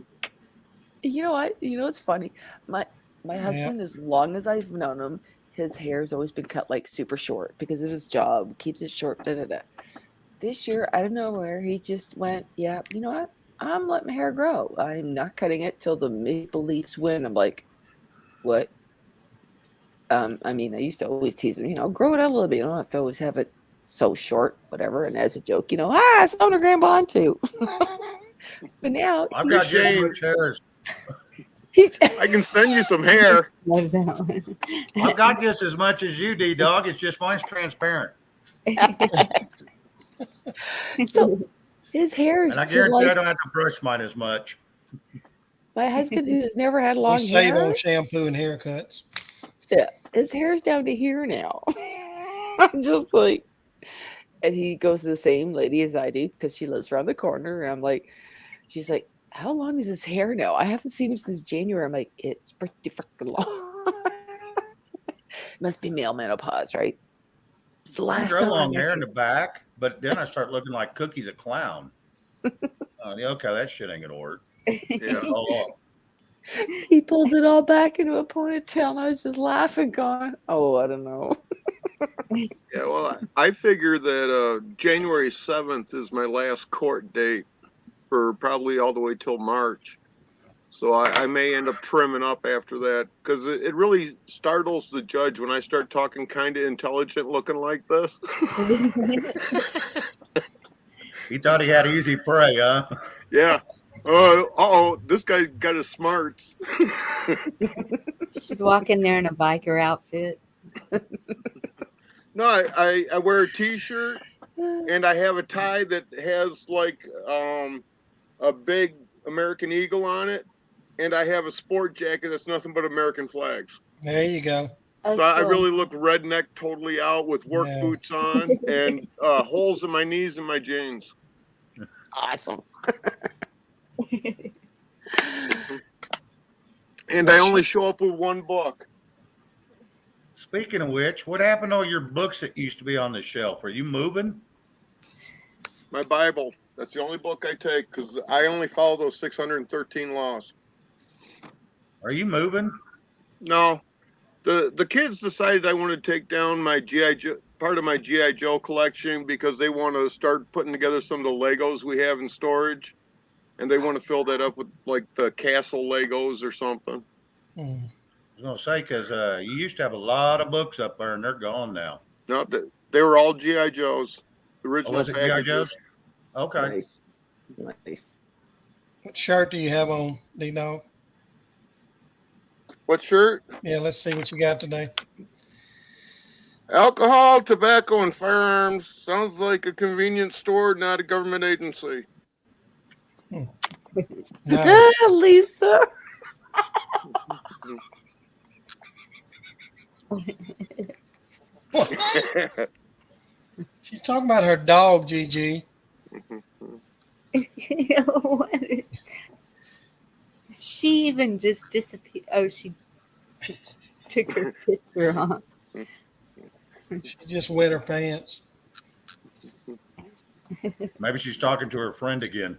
You know what? You know what's funny? My husband, as long as I've known him, his hair's always been cut like super short because of his job. Keeps it short. This year, I don't know where he just went. Yeah, you know what? I'm letting my hair grow. I'm not cutting it till the Maple Leafs win. I'm like, what? I mean, I used to always tease him, grow it out a little bit. You don't have to always have it so short, whatever. And as a joke, it's on a Grand Bond too. But now I've got Shane hairs. I can send you some hair. I've got just as much as you, D-Dog. It's just mine's transparent. So his hair is, and I guarantee I don't have to brush mine as much. My husband, who's never had long save hair, on shampoo and haircuts. Yeah, his hair's down to here now. I'm just like, and he goes to the same lady as I do because she lives around the corner. And I'm like, she's like, how long is his hair now? I haven't seen him since January. I'm like, it's pretty freaking long. Must be male menopause, right? It's the last I grow time long hair in the back, but then I start looking like Cookie the Clown. Okay, that shit ain't gonna work. Yeah, he pulled it all back into a ponytail, and I was just laughing, going, "Oh, I don't know." Yeah, well, I figure that January 7th is my last court date for probably all the way till March. So I may end up trimming up after that because it really startles the judge when I start talking kind of intelligent looking like this. He thought he had easy prey, huh? Yeah. This guy got his smarts. You should walk in there in a biker outfit. No, I wear a t-shirt and I have a tie that has like a big American Eagle on it, and I have a sport jacket that's nothing but American flags. There you go. Oh, So I cool. really look redneck totally out with work Yeah. boots on and holes in my knees in my jeans. Awesome. And I only show up with one book. Speaking of which, what happened to all your books that used to be on the shelf? Are you moving? My Bible. That's the only book I take because I only follow those 613 laws. Are you moving? No, the kids decided I want to take down my GI Joe, part of my GI Joe collection because they want to start putting together some of the Legos we have in storage, and they want to fill that up with like the castle Legos or something. Hmm. I was going to say, because you used to have a lot of books up there, and they're gone now. No, they were all GI Joes, Oh, original was it G.I. packages. Joe's? Okay. Nice. Nice. What shirt do you have on, D-Dog? What shirt? Yeah, let's see what you got today. Alcohol, tobacco, and firearms. Sounds like a convenience store, not a government agency. Nice. Lisa. She's talking about her dog, Gigi. What is, she even just disappeared. Oh, she took her picture off. She just wet her pants. Maybe she's talking to her friend again.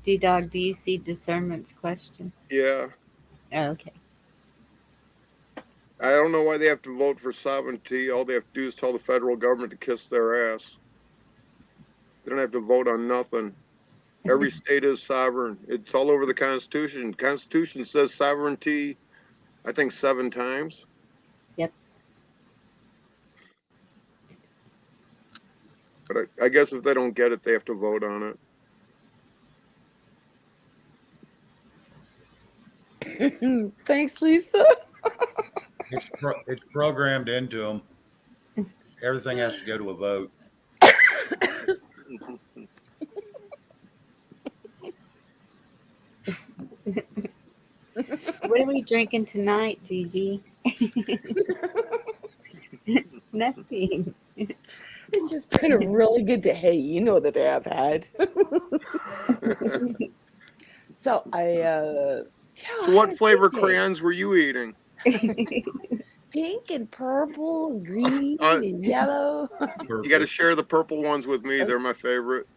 D-Dog, do you see Discernment's question? Yeah. Oh, okay. I don't know why they have to vote for sovereignty. All they have to do is tell the federal government to kiss their ass. They don't have to vote on nothing. Every state is sovereign. It's all over the Constitution. The Constitution says sovereignty, I think, 7 times. Yep. But I guess if they don't get it, they have to vote on it. Thanks, Lisa. It's programmed into them. Everything has to go to a vote. What are we drinking tonight, Gigi? Nothing. It's just been a really good day. Hey, you know the day I've had. So So what flavor crayons were you eating? Pink and purple and green and yellow. You got to share the purple ones with me. They're my favorite.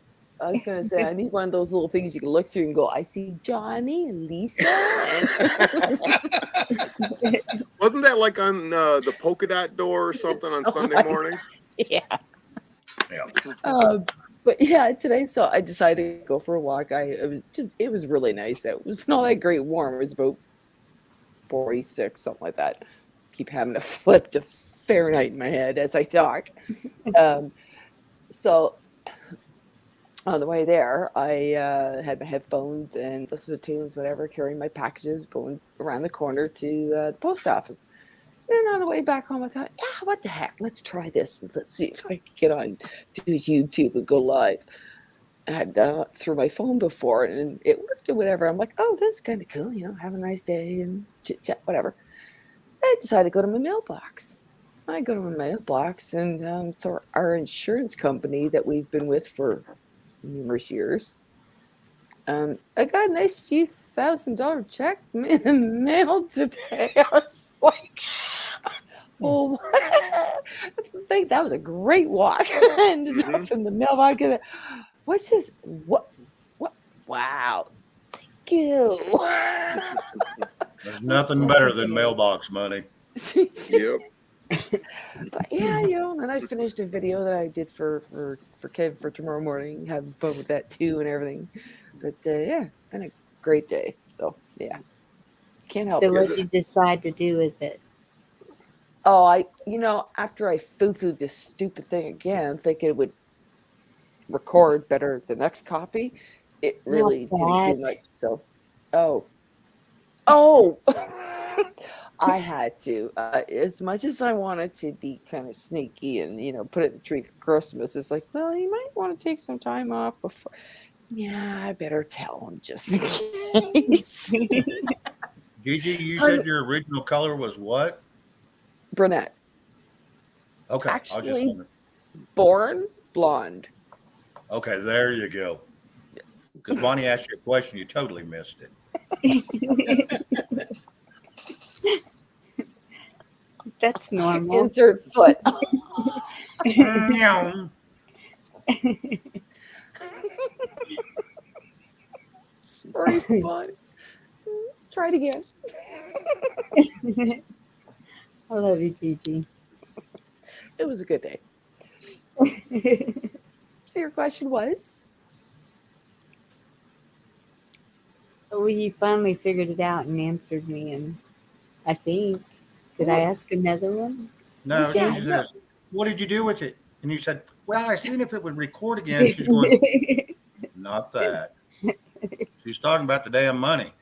I was going to say, I need one of those little things you can look through and go, I see Johnny and Lisa. Wasn't that like on the polka dot door or something on Sunday mornings? Yeah. Yeah. But yeah, today, so I decided to go for a walk. It was really nice. It was not that great warm. It was about 46, something like that. Keep having to flip to Fahrenheit in my head as I talk. So on the way there, I had my headphones and listened to tunes, whatever, carrying my packages, going around the corner to the post office. And on the way back home, I thought, yeah, what the heck? Let's try this. Let's see if I can get on to YouTube and go live. I had done it through my phone before, and it worked or whatever. I'm like, oh, this is kind of cool. Have a nice day and chit-chat, whatever. I decided to go to my mailbox. I go to my mailbox, and so our insurance company that we've been with for numerous years, I got a nice few $1,000 check mailed today. I was like, oh, I think that was a great walk. I ended up in the mailbox. What's this? What? Wow. Thank you. There's nothing better than mailbox money. Yep. But yeah, and I finished a video that I did for Kev for tomorrow morning, having fun with that too and everything. But yeah, it's been a great day. So yeah, can't help So it. what did you decide to do with it? Oh, after I foo-fooed this stupid thing again, thinking it would record better the next copy, it really didn't do much. So, oh, I had to. As much as I wanted to be kind of sneaky and put it in the tree for Christmas, it's like, well, you might want to take some time off before. Yeah, I better tell him just in case. Gigi, you said your original color was what? Brunette. Okay, I was just Actually, wondering. born blonde. Okay, there you go. Because Bonnie asked you a question, you totally missed it. That's normal. Insert foot. Meow. Sorry, Bonnie. Try it again. I love you, Gigi. It was a good day. So your question was? Well, you finally figured it out and answered me, and I think, did I ask another one? No, Yeah, she no. says, what did you do with it? And you said, well, I seen if it would record again. She's going, not that. She's talking about the damn money.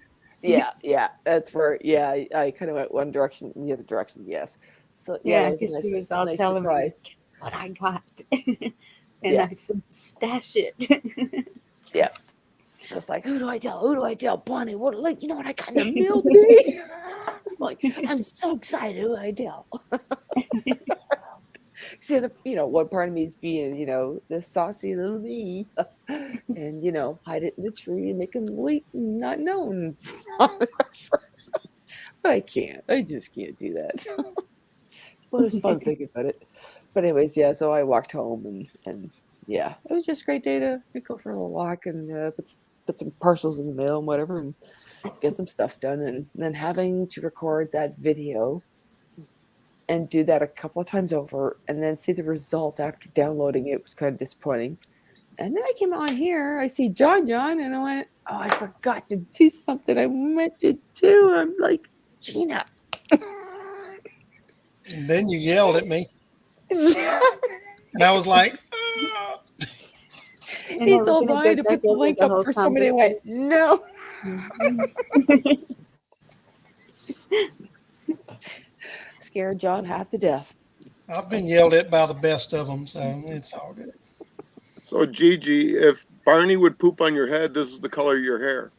Yeah, that's where, I kind of went one direction and the other direction, yes. So, yeah, Yeah, that was because a she nice, was all nice telling me surprise. what I got. And Yeah. I said, stash it. Yeah. She was like, who do I tell? Who do I tell? Bonnie, what, like, you know what I got in the mail today? I'm like, I'm so excited. Who do I tell? See, one part of me is being, this saucy little me, and hide it in the tree and make him wait, not known. But I can't. I just can't do that. But it's fun thinking about it. But anyways, yeah. So I walked home, and yeah, it was just a great day to go for a little walk and put some parcels in the mail and whatever, and get some stuff done. And then having to record that video and do that a couple of times over and then see the result after downloading it was kind of disappointing. And then I came on here, I see John, and I went, oh, I forgot to do something I meant to do. I'm like, Gina. And then you yelled at me, And and I was like, he told Bonnie to put the link up for somebody. I went, no. Scared John half to death. I've been yelled at by the best of them, so it's all good. So, Gigi, if Barney would poop on your head, this is the color of your hair.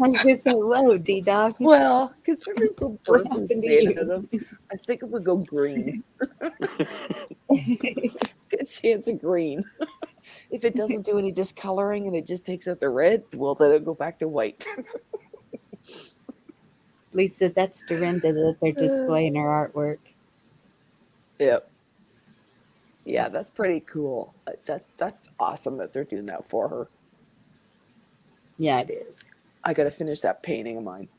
I was going to say, whoa, D-Dog. Well, considering the What birth is happened to made you? out of them, I think it would go green. Good chance of green. If it doesn't do any discoloring and it just takes out the red, well, then it'll go back to white. Lisa, that's Dorinda that they're displaying her artwork. Yep. Yeah, that's pretty cool. That's awesome that they're doing that for her. Yeah, it is. I got to finish that painting of mine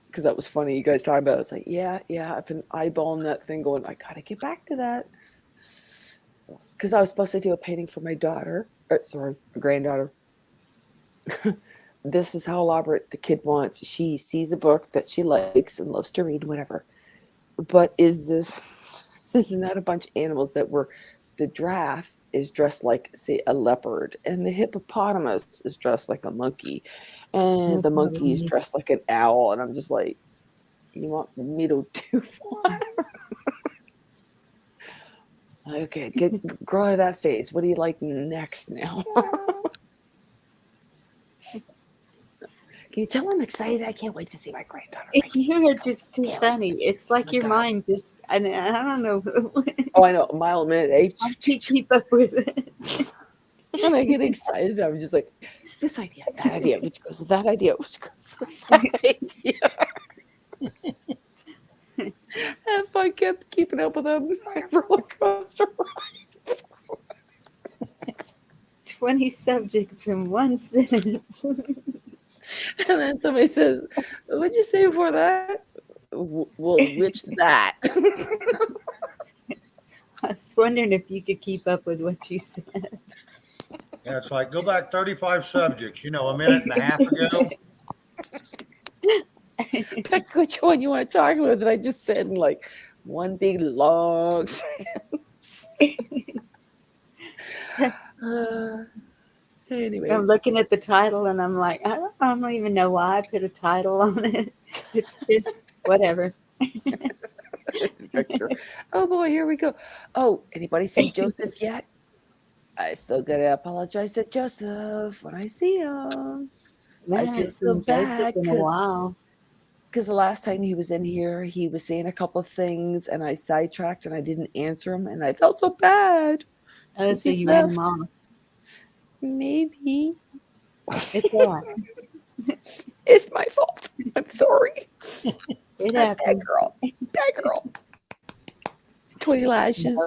because that was funny. You guys talking about it. I was like, yeah, I've been eyeballing that thing going, I got to get back to that. So, because I was supposed to do a painting for my daughter, my granddaughter. This is how elaborate the kid wants. She sees a book that she likes and loves to read, whatever. But this is not a bunch of animals that were, the giraffe is dressed like, say, a leopard, and the hippopotamus is dressed like a monkey, and the monkey is dressed like an owl, and I'm just like, you want me to do what? Okay, grow out of that phase. What do you like next now? Can you tell I'm excited? I can't wait to see my granddaughter. You are just too funny. It's like your mind just, I don't know. Oh, I know, a mile a minute. I can't keep up with it. And I get excited. I'm just like, this idea, that idea, which goes to that idea, which goes to that idea. If I kept keeping up with them, my roller coaster ride. 20 subjects in one sentence. And then somebody says, what'd you say before that? Well, which that? I was wondering if you could keep up with what you said. Yeah, it's like, go back 35 subjects, a minute and a half ago. Pick which one you want to talk about that I just said in like one big long sentence. Anyway, I'm looking at the title and I'm like, I don't even know why I put a title on it. It's just whatever. Victor. Oh boy, here we go. Oh, anybody seen Joseph yet? I still gotta apologize to Joseph when I see him. I I feel haven't so seen Joseph bad in a while. because the last time he was in here, he was saying a couple of things, and I sidetracked and I didn't answer him, and I felt so bad. Oh, 'cause so he you ran left. him off. Maybe It's all right. it's my fault. I'm sorry. It Bad happens. girl. Bad girl. 20 lashes.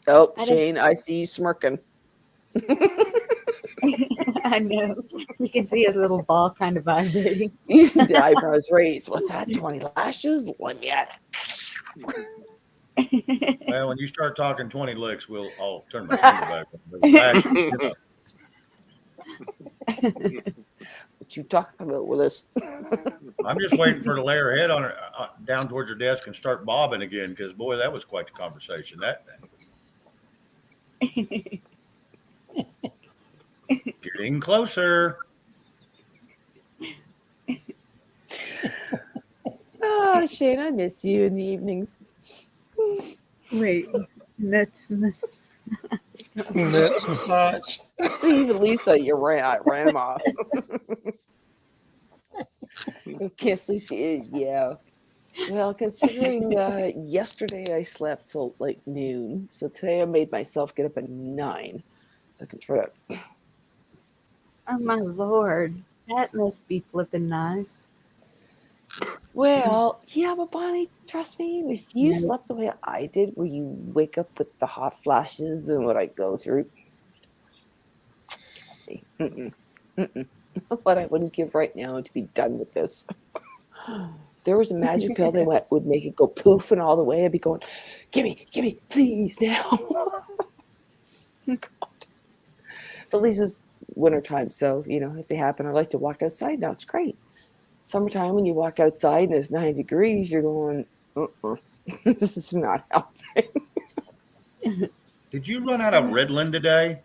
Oh, I don't- Shane, I see you smirking. I know. You can see his little ball kind of vibrating. The eyebrows raised. What's that? 20 lashes? Let me at I Well, when you start talking 20 licks, I'll turn my finger back. But last, what you talking about, Willis? I'm just waiting for her to lay her head on her down towards her desk and start bobbing again, because boy, that was quite the conversation. That getting closer. Oh, Shane, I miss you in the evenings. Wait, that's Nuts massage. See, even Lisa, you ran him off. Can't sleep. Yeah. Well, considering yesterday I slept till like noon, so today I made myself get up at 9, so I can try to. Oh my lord, that must be flipping nice. Well, yeah, but Bonnie, trust me, if you No. slept the way I did, where you wake up with the hot flashes and what I go through, trust me, what I wouldn't give right now to be done with this. If there was a magic pill that would make it go poof and all the way, I'd be going, give me, please now. God. But at least it's wintertime, so, if they happen, I like to walk outside now. It's great. Summertime, when you walk outside and it's 9 degrees, you're going, this is not helping. Did you run out of Ritalin today?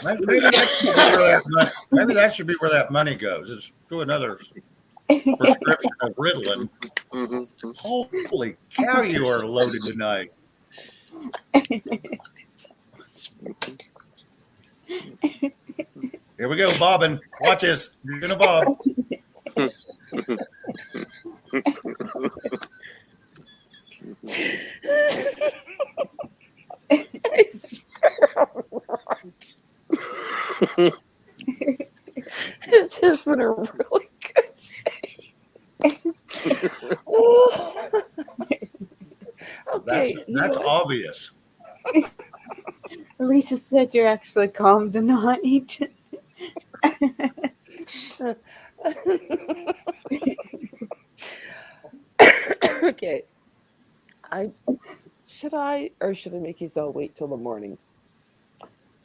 Maybe that should be where that money goes. Is to another prescription of Ritalin. Holy cow, you are loaded tonight. Here we go, bobbing. Watch this. You're gonna bob. I swear. It's just been a really good day. Okay. That's obvious. Lisa said you're actually calm tonight. Okay. Should I make you all wait till the morning?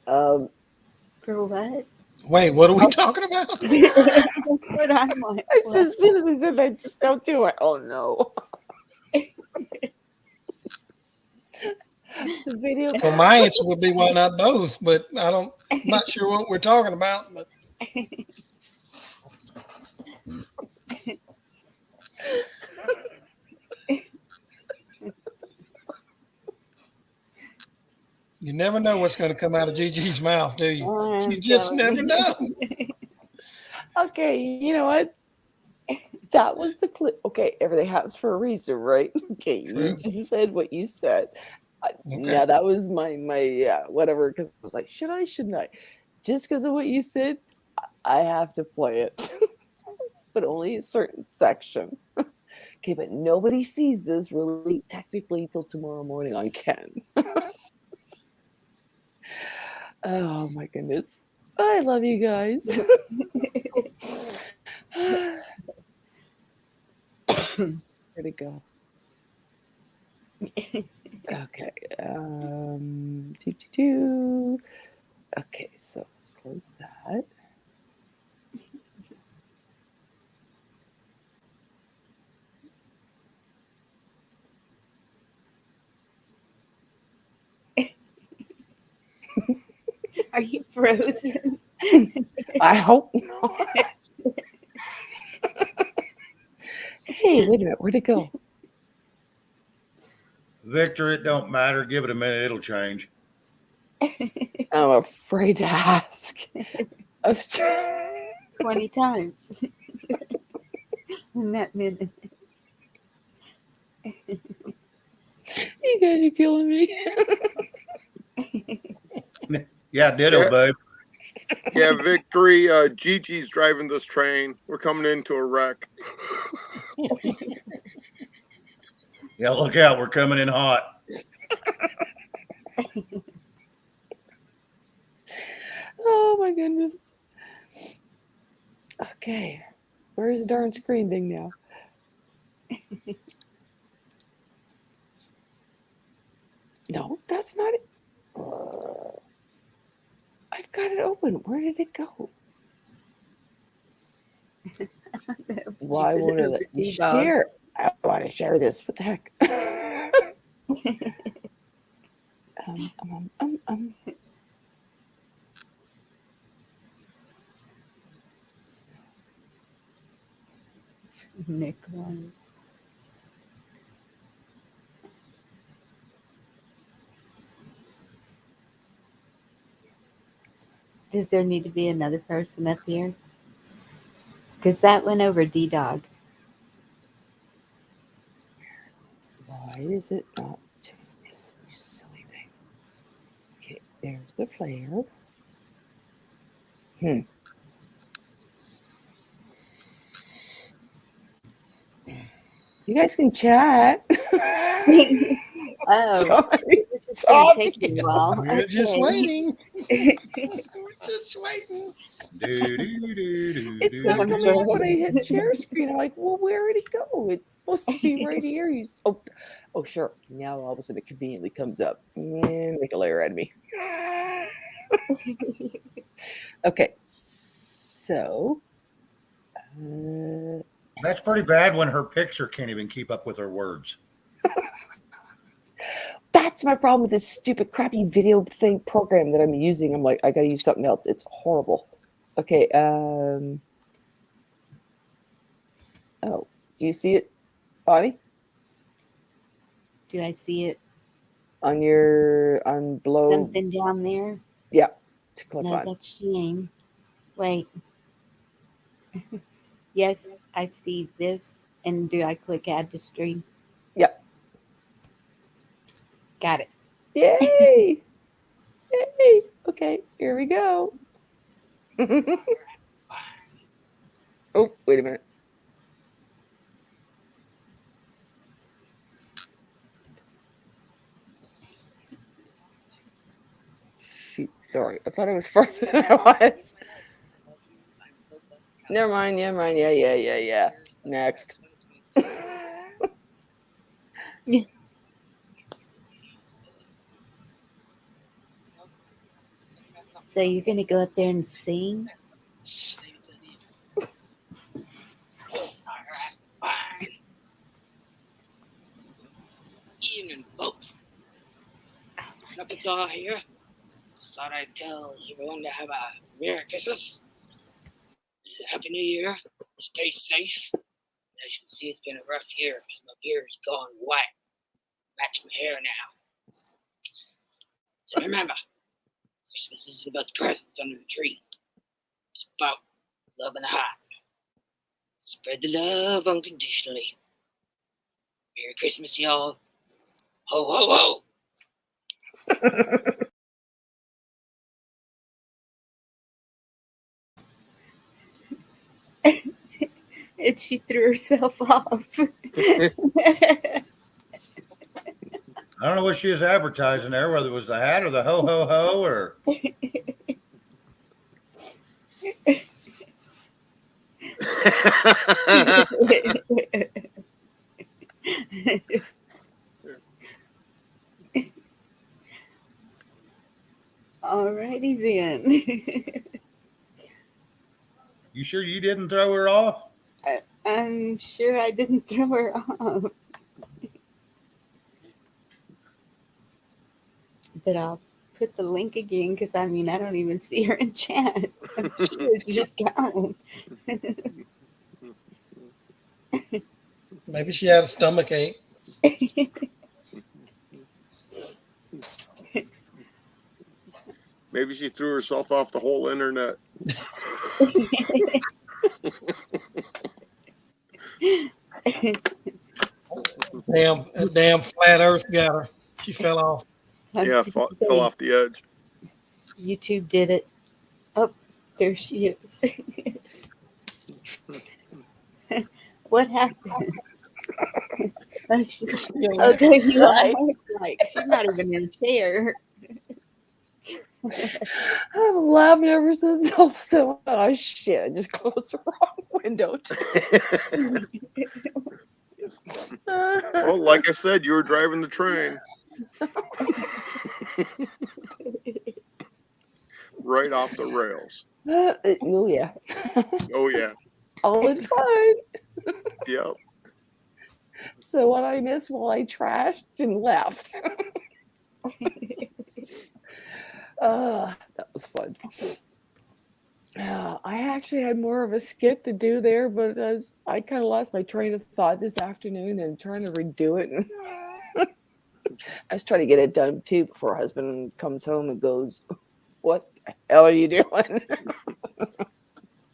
For what? Wait, what are we talking about? What I'm like. As soon as I said that, just don't do it. Oh no. The video. Well, my answer would be why not both, but I'm not sure what we're talking about. But you never know what's going to come out of Gigi's mouth, do you? You just never know. Okay, you know what? That was the clip. Okay, everything happens for a reason, right? Okay, you just said what you said. Now that was my whatever, because I was like, should I, shouldn't I? Just because of what you said, I have to play it, but only a certain section. Okay, but nobody sees this really technically till tomorrow morning on Ken. Oh my goodness. I love you guys. Where'd it go? Okay. Okay, so let's close that. Are you frozen? I hope not. Hey, wait a minute. Where'd it go? Victor, it don't matter. Give it a minute. It'll change. I'm afraid to ask. I was trying. 20 times in that minute. You guys are killing me. Yeah, ditto, Yeah. babe. Yeah, Victory. Gigi's driving this train. We're coming into a wreck. Yeah, look out. We're coming in hot. Oh my goodness. Okay. Where's the darn screen thing now? No, that's not it. I've got it open. Where did it go? Why won't it let me share? I want to share this. What the heck? Nikolai. Does there need to be another person up here? Because that went over D-Dog. Why is it not doing this? You silly thing. Okay, there's the player. You guys can chat. Oh, It's this is going to take me a while. We're just Okay. waiting. We're just waiting. It's not I'm coming sure. up when I hit share screen. I'm like, well, where did it go? It's supposed to be right here. Oh, sure. Now all of a sudden it conveniently comes up. Make a layer out of me. Okay, so That's pretty bad when her picture can't even keep up with her words. that's my problem with this stupid crappy video thing program that I'm using. I'm like, I gotta use something else. It's horrible. Okay, oh, do you see it, Bonnie? Do I see it? On below? Something down there? Yeah, it's click No, on. that's Shane. Wait. Yes, I see this. And do I click add to stream? Yep. Got it. Yay! Yay! Okay, here we go. Oh, wait a minute. Shoot, sorry. I thought it was further than I was. Never mind. Yeah. Next. So you're going to go up there and sing? Evening, folks. Knuckles here. Just thought I'd tell everyone to have a Merry Christmas, Happy New Year, stay safe. As you can see, it's been a rough year because my beard's gone white. Match my hair now. So remember, Christmas isn't about the presents under the tree. It's about love in the heart. Spread the love unconditionally. Merry Christmas, y'all. Ho, ho, ho. And she threw herself off. I don't know what she was advertising there, whether it was the hat or the ho ho ho or. Alrighty then. You sure you didn't throw her off? I'm sure I didn't throw her off. But I'll put the link again because I mean I don't even see her in chat. I'm sure it's just gone. Maybe she had a stomach ache. Maybe she threw herself off the whole internet. Damn flat Earth got her. She fell off. Yeah, fell off the edge. YouTube did it. Oh, there she is. What happened? Oh, there you are. Like, she's not even in a chair. I've been laughing ever since. So, oh shit! I just closed the wrong window. Well, like I said, you were driving the train. Right off the rails. Oh yeah. Oh yeah. All in fun. Yep. So what I missed while I trashed and left. That was fun. I actually had more of a skit to do there, but I kind of lost my train of thought this afternoon and trying to redo it. And I was trying to get it done too before husband comes home and goes, "What the hell are you doing?"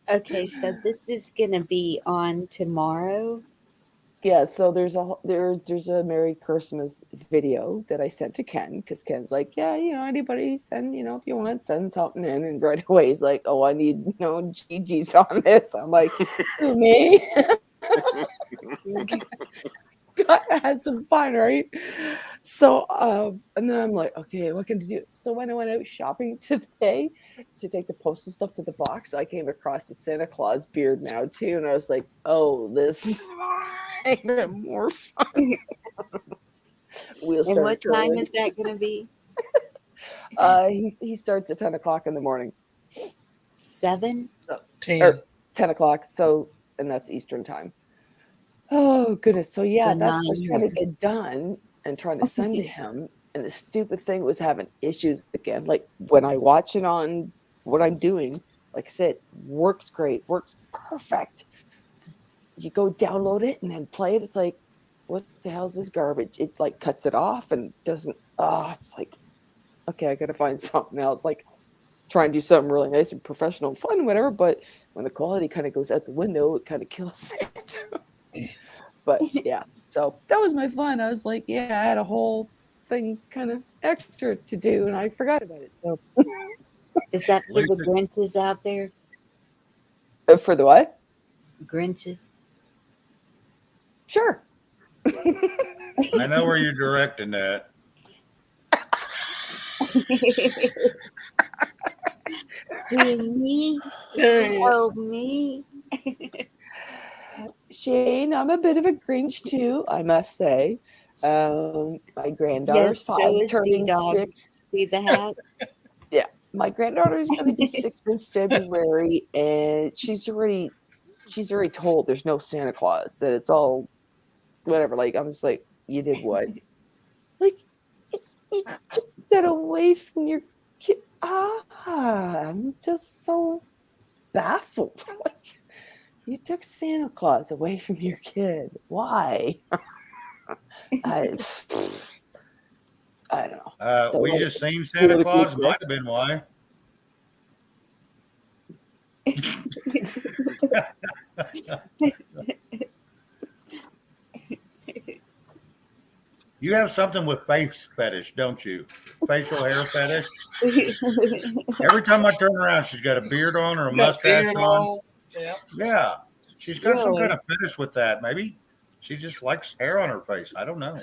Okay, so this is gonna be on tomorrow. Yeah, so there's a Merry Christmas video that I sent to Ken because Ken's like, yeah, anybody send, if you want, send something in, and right away he's like, oh, I need Gigi's on this. I'm like, who, me? Gotta have some fun, right? So and then I'm like, okay, what can I do? So when I went out shopping today to take the postal stuff to the box, I came across the Santa Claus beard now too, and I was like, oh, this is even more fun. And what time is that gonna be? He starts at 10 o'clock in the morning. 7? 10 o'clock. So, and that's Eastern time. Oh goodness. So yeah, that's what I was trying to get done and trying to send to him. And the stupid thing was having issues again. Like when I watch it on what I'm doing, like I said, works great, works perfect. You go download it and then play it. It's like, what the hell is this garbage? It like cuts it off and doesn't. It's like, okay, I gotta find something else. Like try and do something really nice and professional and fun, whatever. But when the quality kind of goes out the window, it kind of kills it. But yeah, so that was my fun. I was like, yeah, I had a whole thing kind of extra to do, and I forgot about it. So is that for the Grinches out there? For the what? Grinches. Sure. I know where you're directing that. Me? Oh, me? Shane, I'm a bit of a Grinch too, I must say. My granddaughter's 5, turning 6. See the hat? Yeah, my granddaughter's going to be 6 in February, and she's already told there's no Santa Claus, that it's all whatever. Like I'm just like, you did what? Like you took that away from your kid. I'm just so baffled. Like, you took Santa Claus away from your kid. Why? I don't know. So We just seen Santa Claus. Might have been why. You have something with face fetish, don't you? Facial hair fetish. Every time I turn around, she's got a beard on or a mustache on. Yeah. She's got some kind of fetish with that. Maybe she just likes hair on her face. I don't know.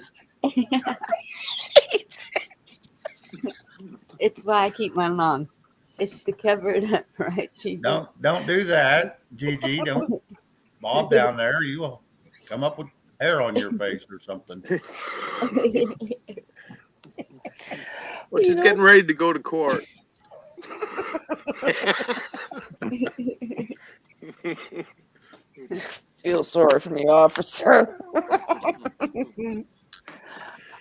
It's why I keep mine long. It's to cover it up, right, Gigi? Don't do that, Gigi. Don't Bob down there. You will come up with hair on your face or something. Well, she's getting ready to go to court. Feel sorry for me, officer.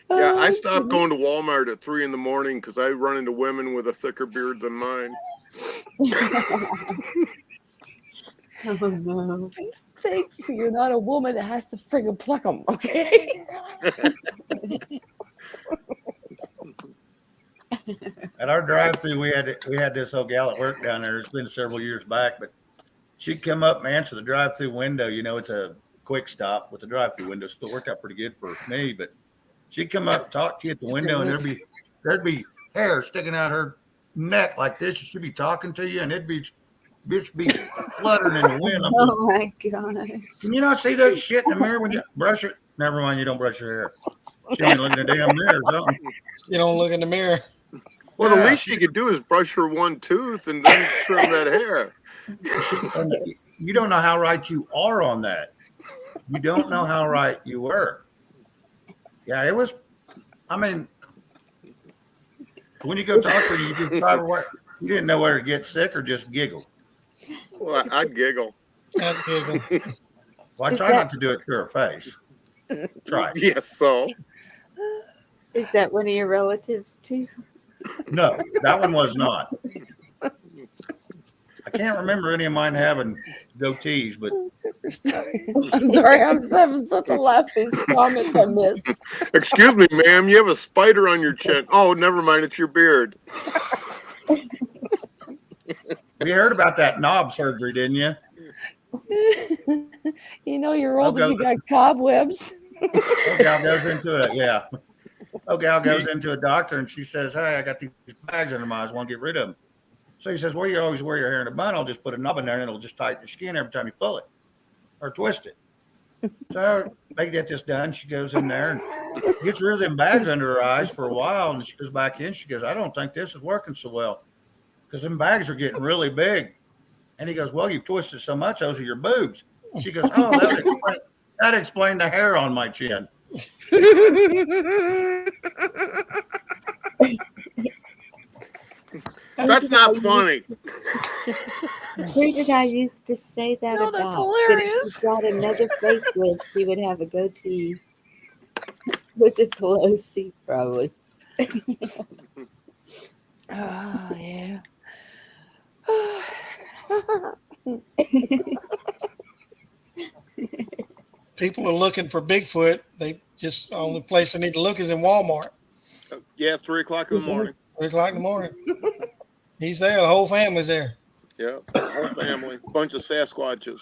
Yeah, I stopped going to Walmart at 3 a.m. because I run into women with a thicker beard than mine. Oh no! Be thankful you're not a woman that has to friggin' pluck them, okay? At our drive-through, we had this old gal at work down there. It's been several years back, but she'd come up and answer the drive-through window. You know, it's a quick stop with the drive-through window. Still worked out pretty good for me, but she'd come up, talk to you at the window, and there'd be hair sticking out her neck like this. She'd be talking to you, and it'd be fluttering in the wind. Oh my gosh. Can you not see that shit in the mirror when you brush it? Never mind, you don't brush your hair. She ain't looking in the damn mirror or something. You don't look in the mirror. Well, the least you could do is brush her one tooth and then trim that hair. You don't know how right you are on that. You don't know how right you were. Yeah, it was. I mean, when you go talk to her, you just you didn't know whether to get sick or just giggle. Well, I'd giggle. I'd giggle. Well, I try not to do it to her face. Try. Yes, so. Is that one of your relatives too? No, that one was not. I can't remember any of mine having goatees, but I'm sorry, I'm just having such a laugh. These comments I missed. Excuse me, ma'am, you have a spider on your chin. Oh, never mind, it's your beard. you heard about that knob surgery, didn't you? You know you're old if you got cobwebs. Okay, goes into it, yeah. Gal goes into a doctor and she says, "Hey, I got these bags under my eyes. I want to get rid of them." So he says, "Well, you always wear your hair in a bun. I'll just put a knob in there and it'll just tighten the skin every time you pull it or twist it." So they get this done. She goes in there and gets rid of them bags under her eyes for a while. And she goes back in. She goes, "I don't think this is working so well because them bags are getting really big." And he goes, "Well, you've twisted so much. Those are your boobs." She goes, "Oh, that explained the hair on my chin." That's not funny. Where did I used to say that No, about? that's That if hilarious. she got another facelift, she would have a goatee. Was it Pelosi? Probably. Oh, yeah. People are looking for Bigfoot. They just only place they need to look is in Walmart. Yeah, 3 o'clock in the morning. 3 o'clock in the morning. He's there. The whole family's there. Yeah, the whole family. Bunch of Sasquatches.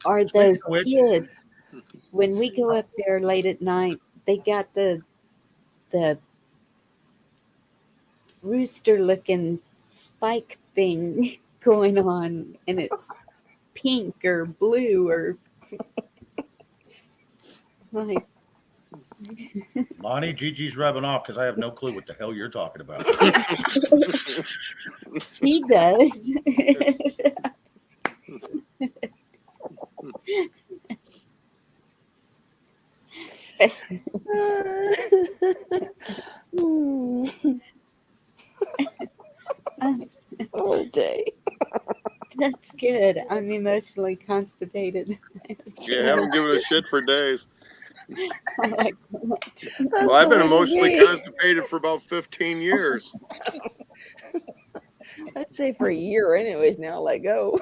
Are those kids, when we go up there late at night, they got the rooster looking spike thing going on, and it's pink or blue or like. Lonnie, Gigi's rubbing off because I have no clue what the hell you're talking about. She does. Oh, day. That's good. I'm emotionally constipated. Yeah, haven't given a shit for days. I like that. Well, I've been emotionally constipated for about 15 years. I'd say for a year anyways, now let go.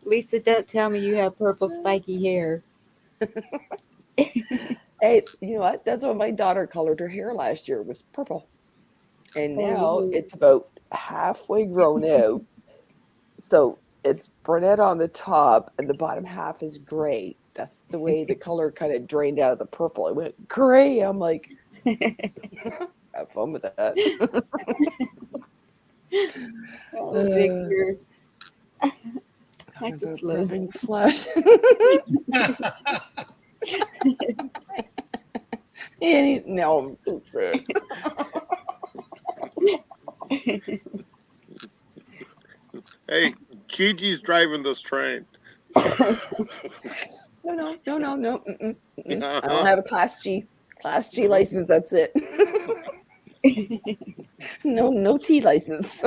Lisa, don't tell me you have purple spiky hair. Hey, you know what? That's what my daughter colored her hair last year, was purple. And now it's about halfway grown out. So it's brunette on the top and the bottom half is gray. That's the way the color kind of drained out of the purple. It went gray. I'm like, have fun with that. Victor. I just love it. Flash. No, I'm so sad. Hey, Gigi's driving this train. No. Mm-mm. I don't have a Class G license. That's it. No T license.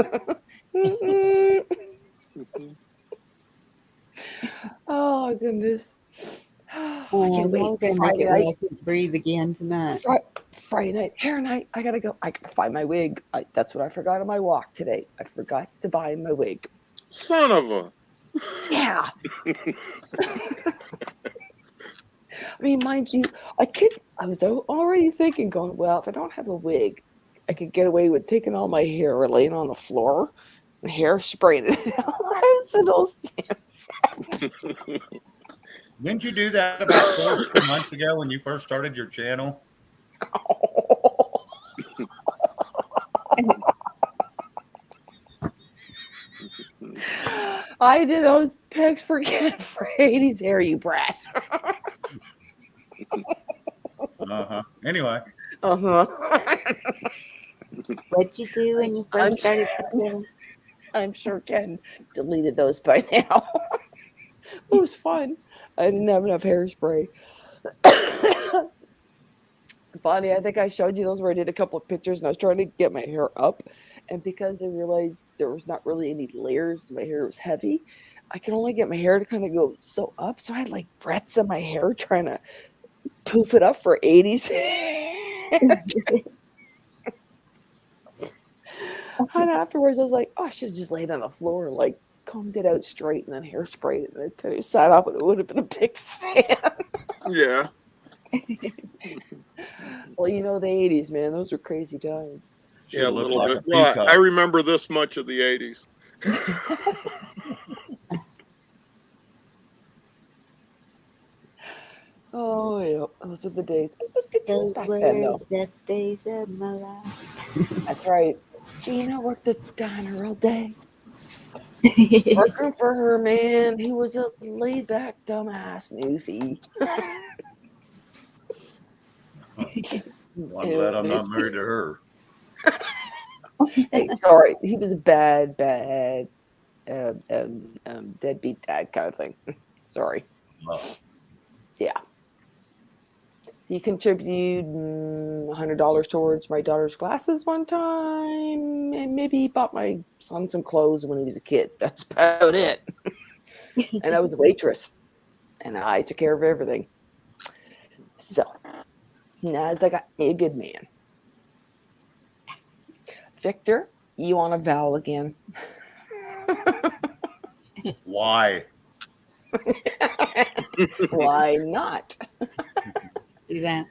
Oh goodness. I can't wait. Friday night. I can breathe again tonight. Friday night, hair night. I gotta go. I gotta find my wig. That's what I forgot on my walk today. I forgot to buy my wig. Son of a. Yeah. I mean, mind you, I I was already thinking, going, well, if I don't have a wig, I could get away with taking all my hair or laying on the floor, and hair spraying it out. I said, "Oh, Didn't you do that about 4 months ago when you first started your channel? I did those pics for 80s hair, you brat." Anyway. What'd you do when you first started? I'm sure Ken deleted those by now. It was fun. I didn't have enough hairspray. Bonnie, I think I showed you those where I did a couple of pictures and I was trying to get my hair up. And because I realized there was not really any layers, my hair was heavy, I can only get my hair to kind of go so up. So I had like braids in my hair trying to poof it up for 80s. And afterwards, I was like, oh, I should have just laid on the floor and like combed it out straight and then hairsprayed it. And it could have sat up and it would have been a big fan. Yeah. Well, you know, the 80s, man, those were crazy times. Yeah, a little like bit. a Well, peacock. I remember this much of the 80s. Oh, yeah, those were the days. It was good times Those back were then, though. the best days of my life. That's right. Gina worked the diner all day. Working for her, man. He was a laid back, dumbass newfie. I'm glad I'm not married to her. Hey, sorry. He was a bad deadbeat dad kind of thing. Sorry. Oh. Yeah. He contributed $100 towards my daughter's glasses one time, and maybe he bought my son some clothes when he was a kid. That's about it. And I was a waitress, and I took care of everything. So now as I got me a good man. Victor, you want a vowel again? Why? Why not? Do that.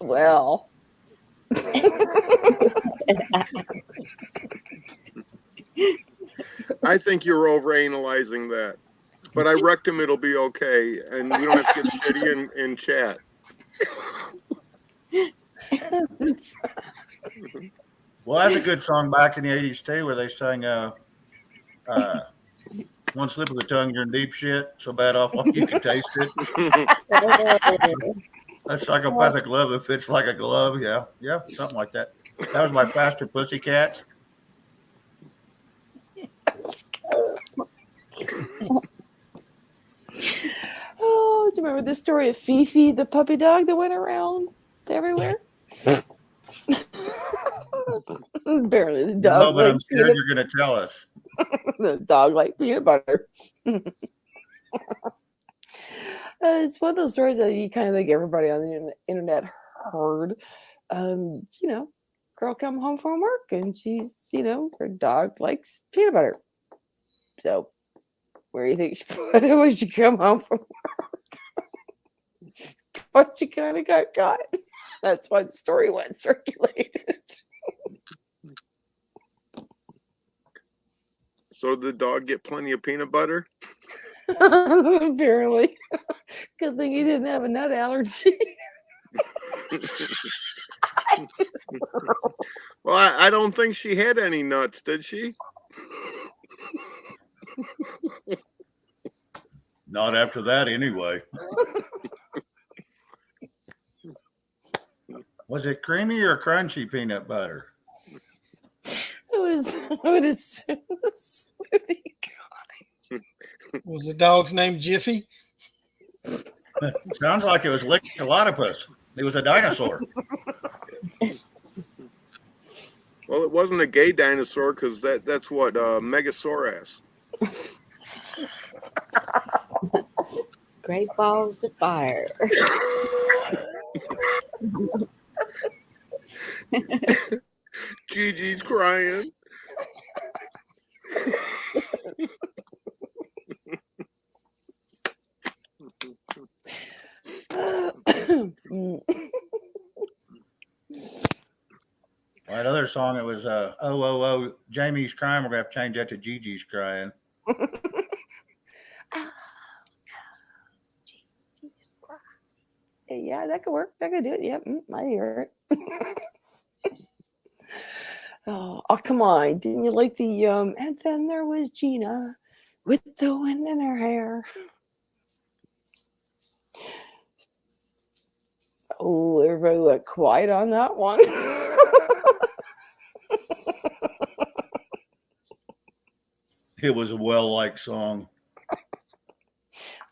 Well. I think you're overanalyzing that. But I reckon it'll be okay, and we don't have to get shitty in chat. Well, that's a good song back in the 80s, too, where they sang one slip of the tongue, you're in deep shit, so bad off you can taste it. A psychopathic love that fits like a glove. Yeah, something like that. That was my Pastor Pussycats. Oh, do you remember the story of Fifi, the puppy dog that went around everywhere? Apparently, the dog. No, but I'm scared you're going to tell us. The dog liked peanut butter. It's one of those stories that you kind of think everybody on the internet heard. You know, girl come home from work and she's, you know, her dog likes peanut butter. So, where do you think she put it when she come home from work? But she kind of got caught. That's why the story went circulated. So did the dog get plenty of peanut butter? Apparently. Good thing he didn't have a nut allergy. Well, I don't think she had any nuts, did she? Not after that, anyway. Was it creamy or crunchy peanut butter? It was smoothie. Was the dog's name Jiffy? Sounds like it was Lickalotopus. It was a dinosaur. Well, it wasn't a gay dinosaur because that's what Megasaurus. Great balls of fire. Gigi's crying. That other song, it was oh oh oh, Jamie's crying. We're gonna have to change that to Gigi's crying. Yeah, that could work. That could do it. Yep, I hear it. Oh, come on. Didn't you like the and then there was Gina with the wind in her hair. Oh, everybody went quiet on that one. It was a well-liked song.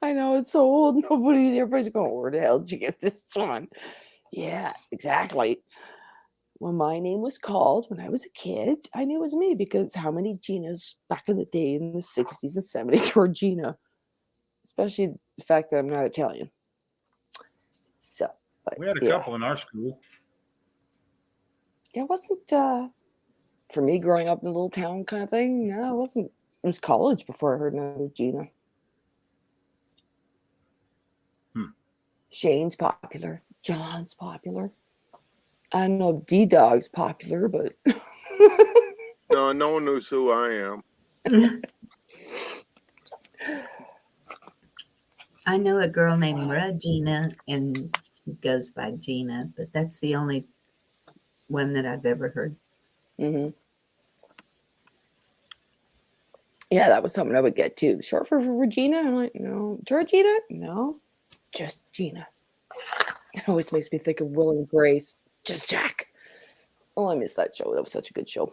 I know, it's so old. Everybody's going, where the hell did you get this one? Yeah, exactly. When my name was called when I was a kid, I knew it was me because how many Ginas back in the day in the 60s and 70s were Gina? Especially the fact that I'm not Italian. So, but We had a couple in our school. Yeah, it wasn't for me growing up in a little town kind of thing. No, it wasn't. It was college before I heard another Gina. Shane's popular. John's popular. I don't know if D-Dog's popular, but No, no one knows who I am. I know a girl named Regina, and she goes by Gina, but that's the only one that I've ever heard. Mm-hmm. Yeah, that was something I would get too. Short for Regina? I'm like, no. Georgina? No. Just Gina. It always makes me think of Will and Grace. Just Jack. Oh, I missed that show. That was such a good show.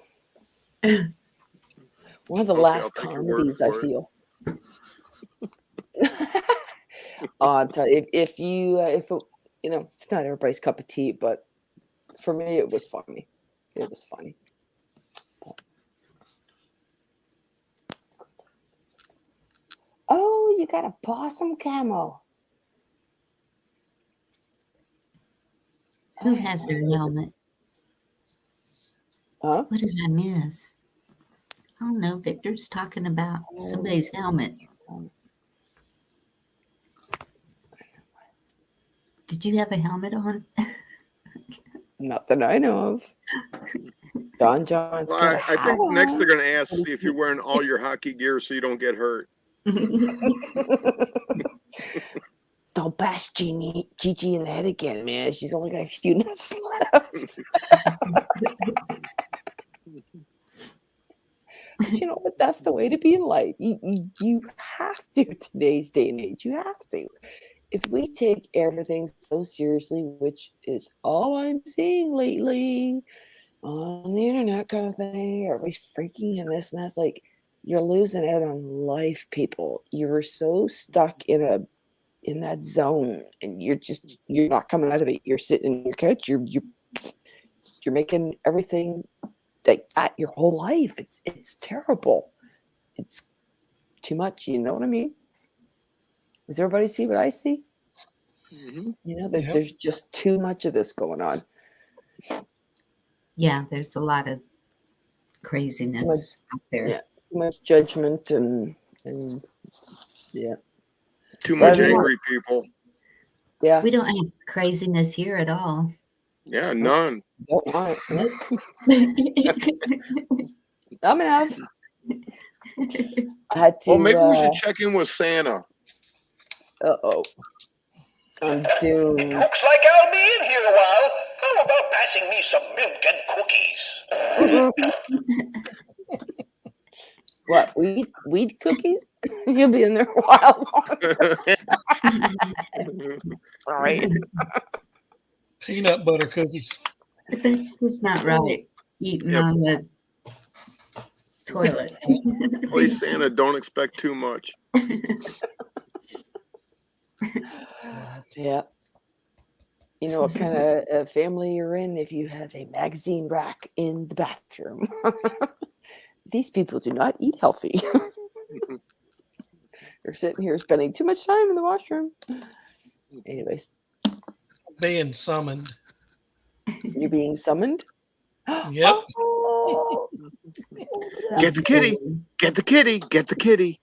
One of the last comedies, I feel. I'll tell you, if it's not everybody's cup of tea, but for me, it was funny. It was funny. Oh, you got a possum camo. Who has their helmet? Huh? What did I miss? I don't know. Victor's talking about somebody's helmet. Did you have a helmet on? Not that I know of. Don John's. Well, I think next they're going to ask see if you're wearing all your hockey gear so you don't get hurt. Don't bash Gigi in the head again, man. She's only got a few nuts left. But you know what? That's the way to be in life. You have to, today's day and age. You have to. If we take everything so seriously, which is all I'm seeing lately on the internet kind of thing, everybody's freaking in this and that's, like, you're losing out on life, people. You're so stuck in that zone, and you're not coming out of it. You're sitting in your couch. You're making everything like that your whole life. It's terrible. It's too much. You know what I mean? Does everybody see what I see? Mm-hmm. You know, there's just too much of this going on. Yeah, there's a lot of craziness out there. Yeah, too much judgment and yeah. Too much angry people. Yeah. We don't have craziness here at all. Yeah, none. Don't want it. I'm gonna have. I had to. Well, maybe we should check in with Santa. Uh-oh. I'm doomed. It looks like I'll be in here a while. How about passing me some milk and cookies? What, weed cookies? You'll be in there a while longer. Sorry. Peanut butter cookies. But that's just not right. Eating on the toilet. Please, Santa, don't expect too much. Yeah. You know what kind of family you're in if you have a magazine rack in the bathroom. These people do not eat healthy. They're sitting here spending too much time in the washroom. Anyways. Being summoned. You're being summoned? Yep. Oh, Get the kitty. Get the kitty. Get the kitty.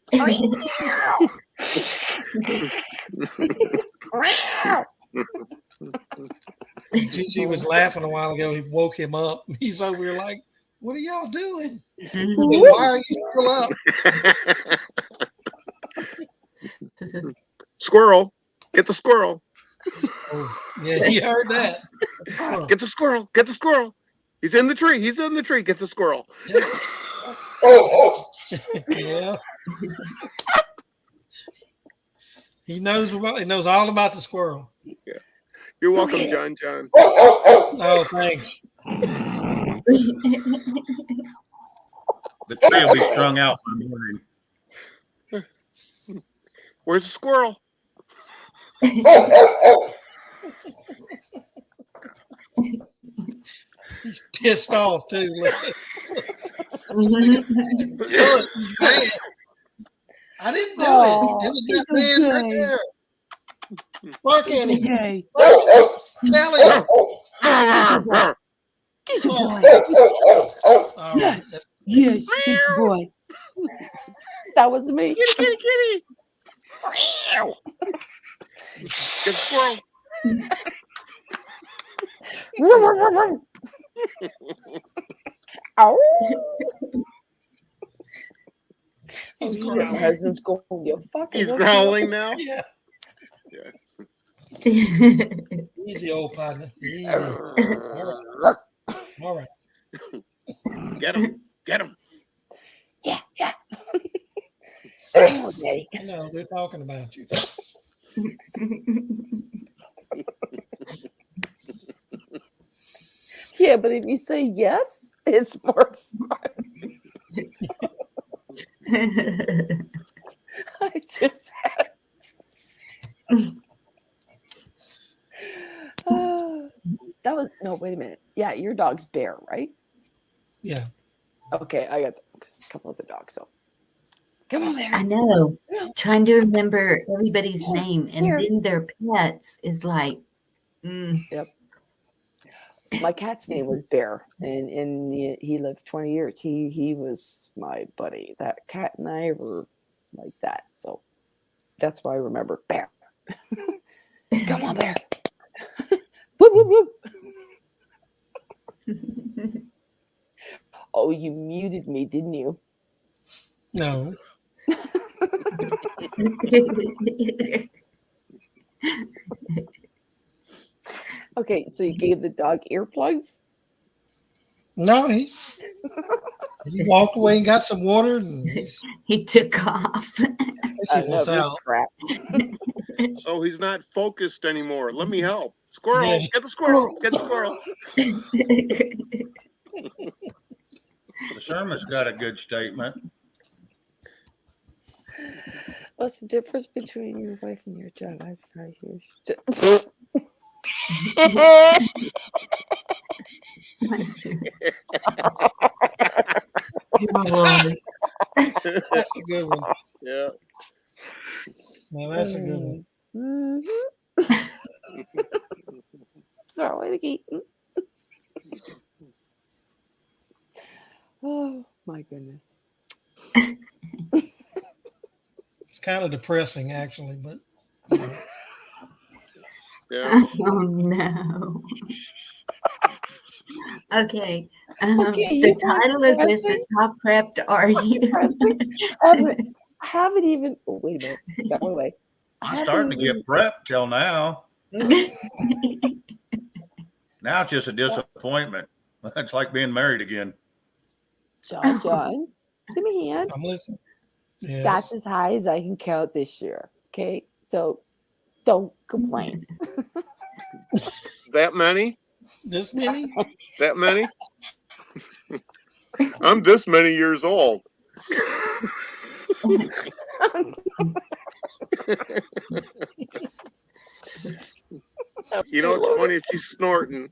Gigi was laughing a while ago. He woke him up. He's over here like, "What are y'all doing? Mhm. Why are you still up?" Squirrel. Get the squirrel. Oh, yeah, he heard that. Get the squirrel. Get the squirrel. He's in the tree. He's in the tree. Get the squirrel. Yeah. He knows all about the squirrel. Yeah. You're welcome, John. Oh, thanks. The tree will be strung out by morning. Where's the squirrel? He's pissed off too. Look, he's mad. I didn't do it. It was that man right there. Bark at him. Kelly. Get your boy. All right. Yes, get your boy. That was me. Kitty. Get the squirrel. Ow. He's Your growling. husband's going, you fucking. He's growling now. Yeah. Easy, old partner. Easy. All right. Get him. Yeah. Okay. I know they're talking about you. Yeah, but if you say yes, it's more fun. I just had that was no. Wait a minute. Yeah, your dog's Bear, right? Yeah. Okay, I got a couple of the dogs. So come on there. I know. Trying to remember everybody's name and Here. then their pets is like, Yep. My cat's name was Bear, and he lived 20 years. He was my buddy. That cat and I were like that. So that's why I remember Bear. Come on, Bear. Whoop, whoop, whoop. Oh, you muted me, didn't you? No. Okay, so you gave the dog earplugs? No, he walked away and got some water, and he took off. No, this crap. So he's not focused anymore. Let me help. Squirrel. Yeah. Get the squirrel. Get the squirrel. The sermon's got a good statement. What's the difference between your wife and your job? I'm sorry. That's a good one. Yeah. No, that's a good one. Sorry, oh my goodness. It's kind of depressing, actually, but. Yeah. Oh no. Okay. Okay, the you title of this is How Prepped Are You? I haven't even. Oh, wait a minute. That went away. I'm starting to get prepped till now. Now it's just a disappointment. It's like being married again. John, see my hand. I'm listening. Yes. That's as high as I can count this year. Okay, so don't complain. That many? This many? That many? I'm this many years old. You know, it's funny if she's snorting.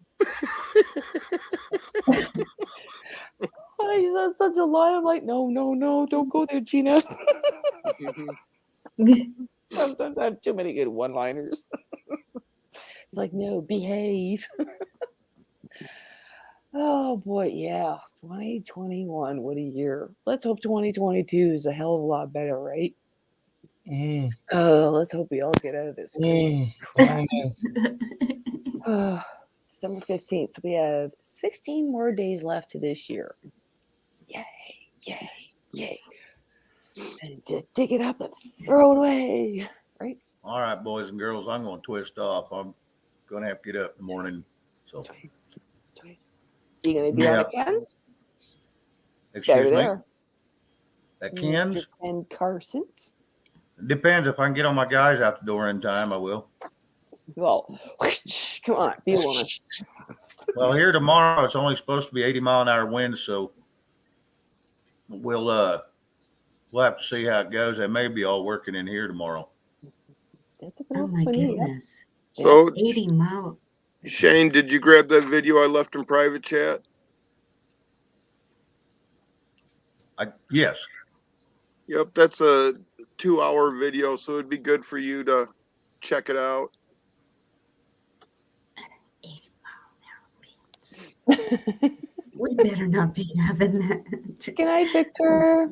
He's on such a lie. I'm like, no, don't go there, Gina. Sometimes I have too many good one-liners. It's like, no, behave. Oh boy, yeah. 2021, what a year. Let's hope 2022 is a hell of a lot better, right? Let's hope we all get out of this. December 15th. So we have 16 more days left to this year. Yay, yay, yay. And just dig it up and throw it away. Right? All right, boys and girls, I'm going to twist off. I'm going to have to get up in the morning. So, Twice. You going to be out of Ken's? Excuse Better me? there. At Mr. Ken's? Ken Carson's. Depends. If I can get all my guys out the door in time, I will. Well, come on, be a woman. Well, here tomorrow, it's only supposed to be 80-mile-an-hour winds, so we'll have to see how it goes. They may be all working in here tomorrow. That's a Oh my goodness. So, 80 mile. Shane, did you grab that video I left in private chat? Yes. Yep, that's a 2-hour video, so it'd be good for you to check it out. We better not be having that. Good night, Victor.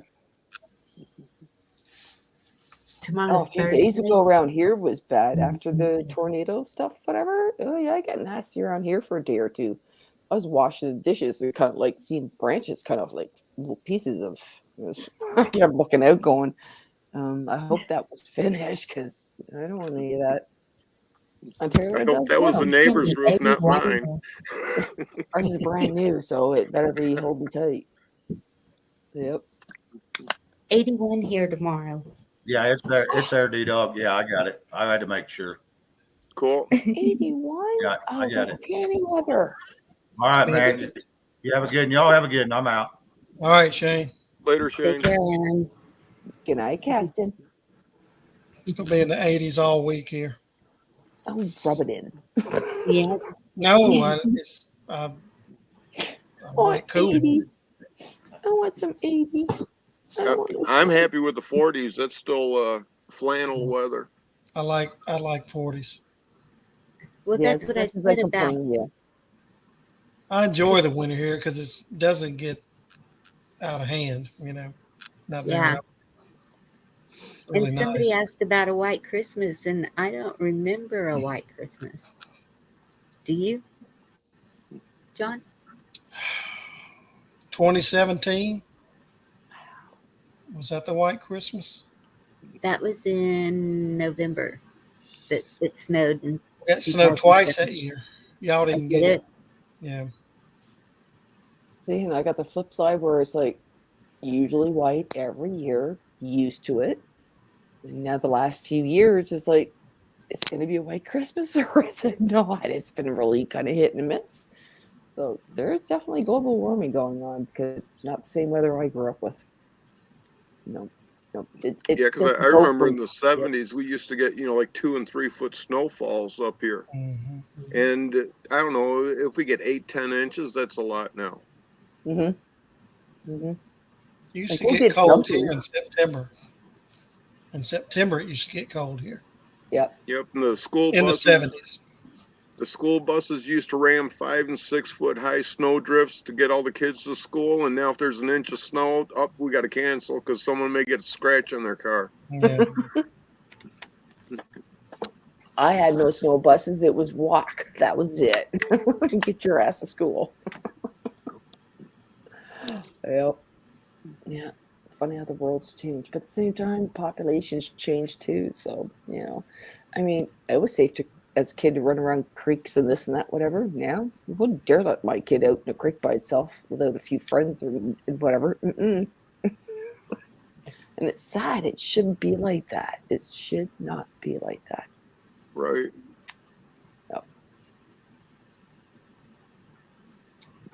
Tomorrow's a few Thursday. days ago around here was bad after the tornado stuff, whatever. Oh yeah, I got nasty around here for a day or two. I was washing the dishes. They're kind of like seeing branches, kind of like little pieces of. I kept looking out, going, I hope that was finished because I don't want any of that. Ontario I hope that was the neighbor's roof, not mine. Ours is brand new, so it better be holding tight. Yep. 81 here tomorrow. Yeah, it's there. It's there, D-Dog. Yeah, I got it. I had to make sure. Cool. 81? Yeah, I got that's it. canny weather. All right, man. You have a good one. Y'all have a good one. I'm out. All right, Shane. Later, Shane. Take care, Aaron. Good night, Captain. It's going to be in the 80s all week here. Oh, rub it in. Yeah. No, I want it cool. 80. I want some 80. I'm happy with the 40s. That's still flannel weather. I like 40s. Well, Yeah, that's what I that's said like a about. plane, yeah. I enjoy the winter here because it doesn't get out of hand, Not very Yeah. often. Really And somebody nice. asked about a white Christmas, and I don't remember a white Christmas. Do you, John? 2017. Was that the white Christmas? That was in November. That it snowed. And It snowed twice that year. Y'all didn't get it. Yeah. See, and I got the flip side where it's like usually white every year, used to it. And now the last few years, it's like, it's going to be a white Christmas or is it not? It's been really kind of hit and miss. So there's definitely global warming going on because it's not the same weather I grew up with. No. Yeah, because I remember in the 70s, we used to get, like 2 and 3 foot snowfalls up here. Mm-hmm. And I don't know, if we get 8-10 inches, that's a lot now. Mm-hmm. Mm-hmm. It used Like, to we'll get get cold something. here in September. In September, it used to get cold here. Yep. Yep, and the school In the buses, 70s. the school buses used to ram 5 and 6 foot high snow drifts to get all the kids to school. And now if there's an inch of snow up, we got to cancel because someone may get a scratch on their car. Yeah. I had no snow buses. It was walk. That was it. Get your ass to school. Yep. Yeah. It's funny how the world's changed. But at the same time, population's changed too. So, I mean, it was safe to, as a kid, to run around creeks and this and that, whatever. Now, I wouldn't dare let my kid out in a creek by itself without a few friends or whatever. Mm-mm. And it's sad. It shouldn't be like that. It should not be like that. Right. Yep.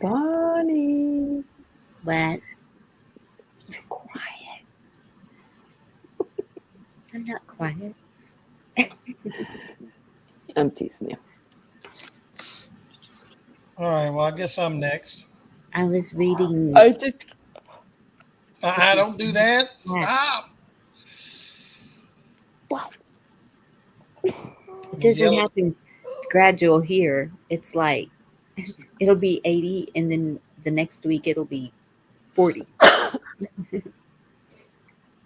Bonnie. What? So quiet. I'm not quiet. I'm teasing you. All right. Well, I guess I'm next. I was reading. I just. I don't do that. Stop. Wow. It doesn't happen gradual here. It's like it'll be 80, and then the next week it'll be 40.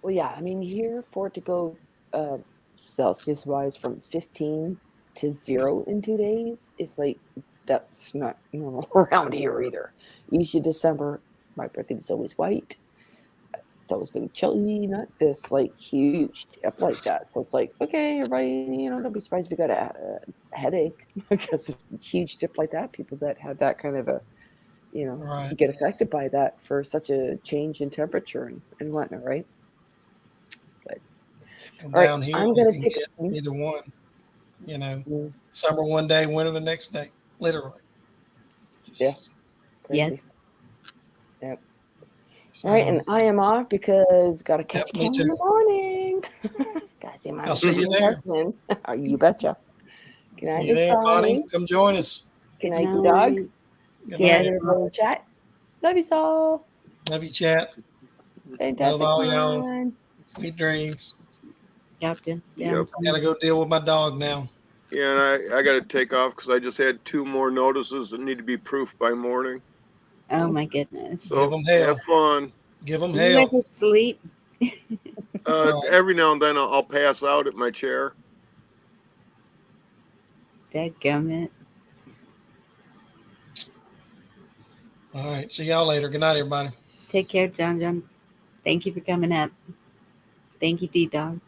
Well, yeah. I mean, here for it to go Celsius-wise from 15 to 0 in 2 days, it's like that's not normal around here either. Usually December, my birthday was always white. It's always been chilly, not this like huge dip like that. So it's like, okay, everybody, don't be surprised if you got a headache because of a huge dip like that. People that have that kind of a, Right. get affected by that for such a change in temperature and whatnot, right? But And all right, down here, I'm you gonna can take. get either one. Mm, Summer one day, winter the next day, literally. yeah, crazy. Yes. Yep. So, All right, and I am off because gotta yep, catch me Ken in too. the morning. Gotta see my I'll see you there. husband. You betcha. Good See night, you Miss there, Bonnie. Bonnie. Come join us. Good Good night, dog. night. Good Good night, night, Yes. everybody in the chat. Love you all. Love you, chat. Love Fantastic all y'all. fun. Sweet dreams. Captain. Yep. I gotta go deal with my dog now. Yeah, and I got to take off because I just had 2 more notices that need to be proofed by morning. Oh my goodness. Give So them hell. have fun. Give them Do you hell. ever sleep? Right. Every now and then I'll pass out at my chair. Dadgummit. All right. See y'all later. Good night, everybody. Take care, John John. Thank you for coming up. Thank you, D-Dog.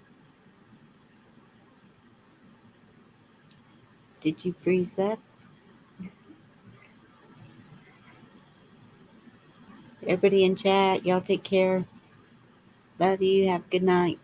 Did you freeze up? Everybody in chat, y'all take care. Love you. Have a good night.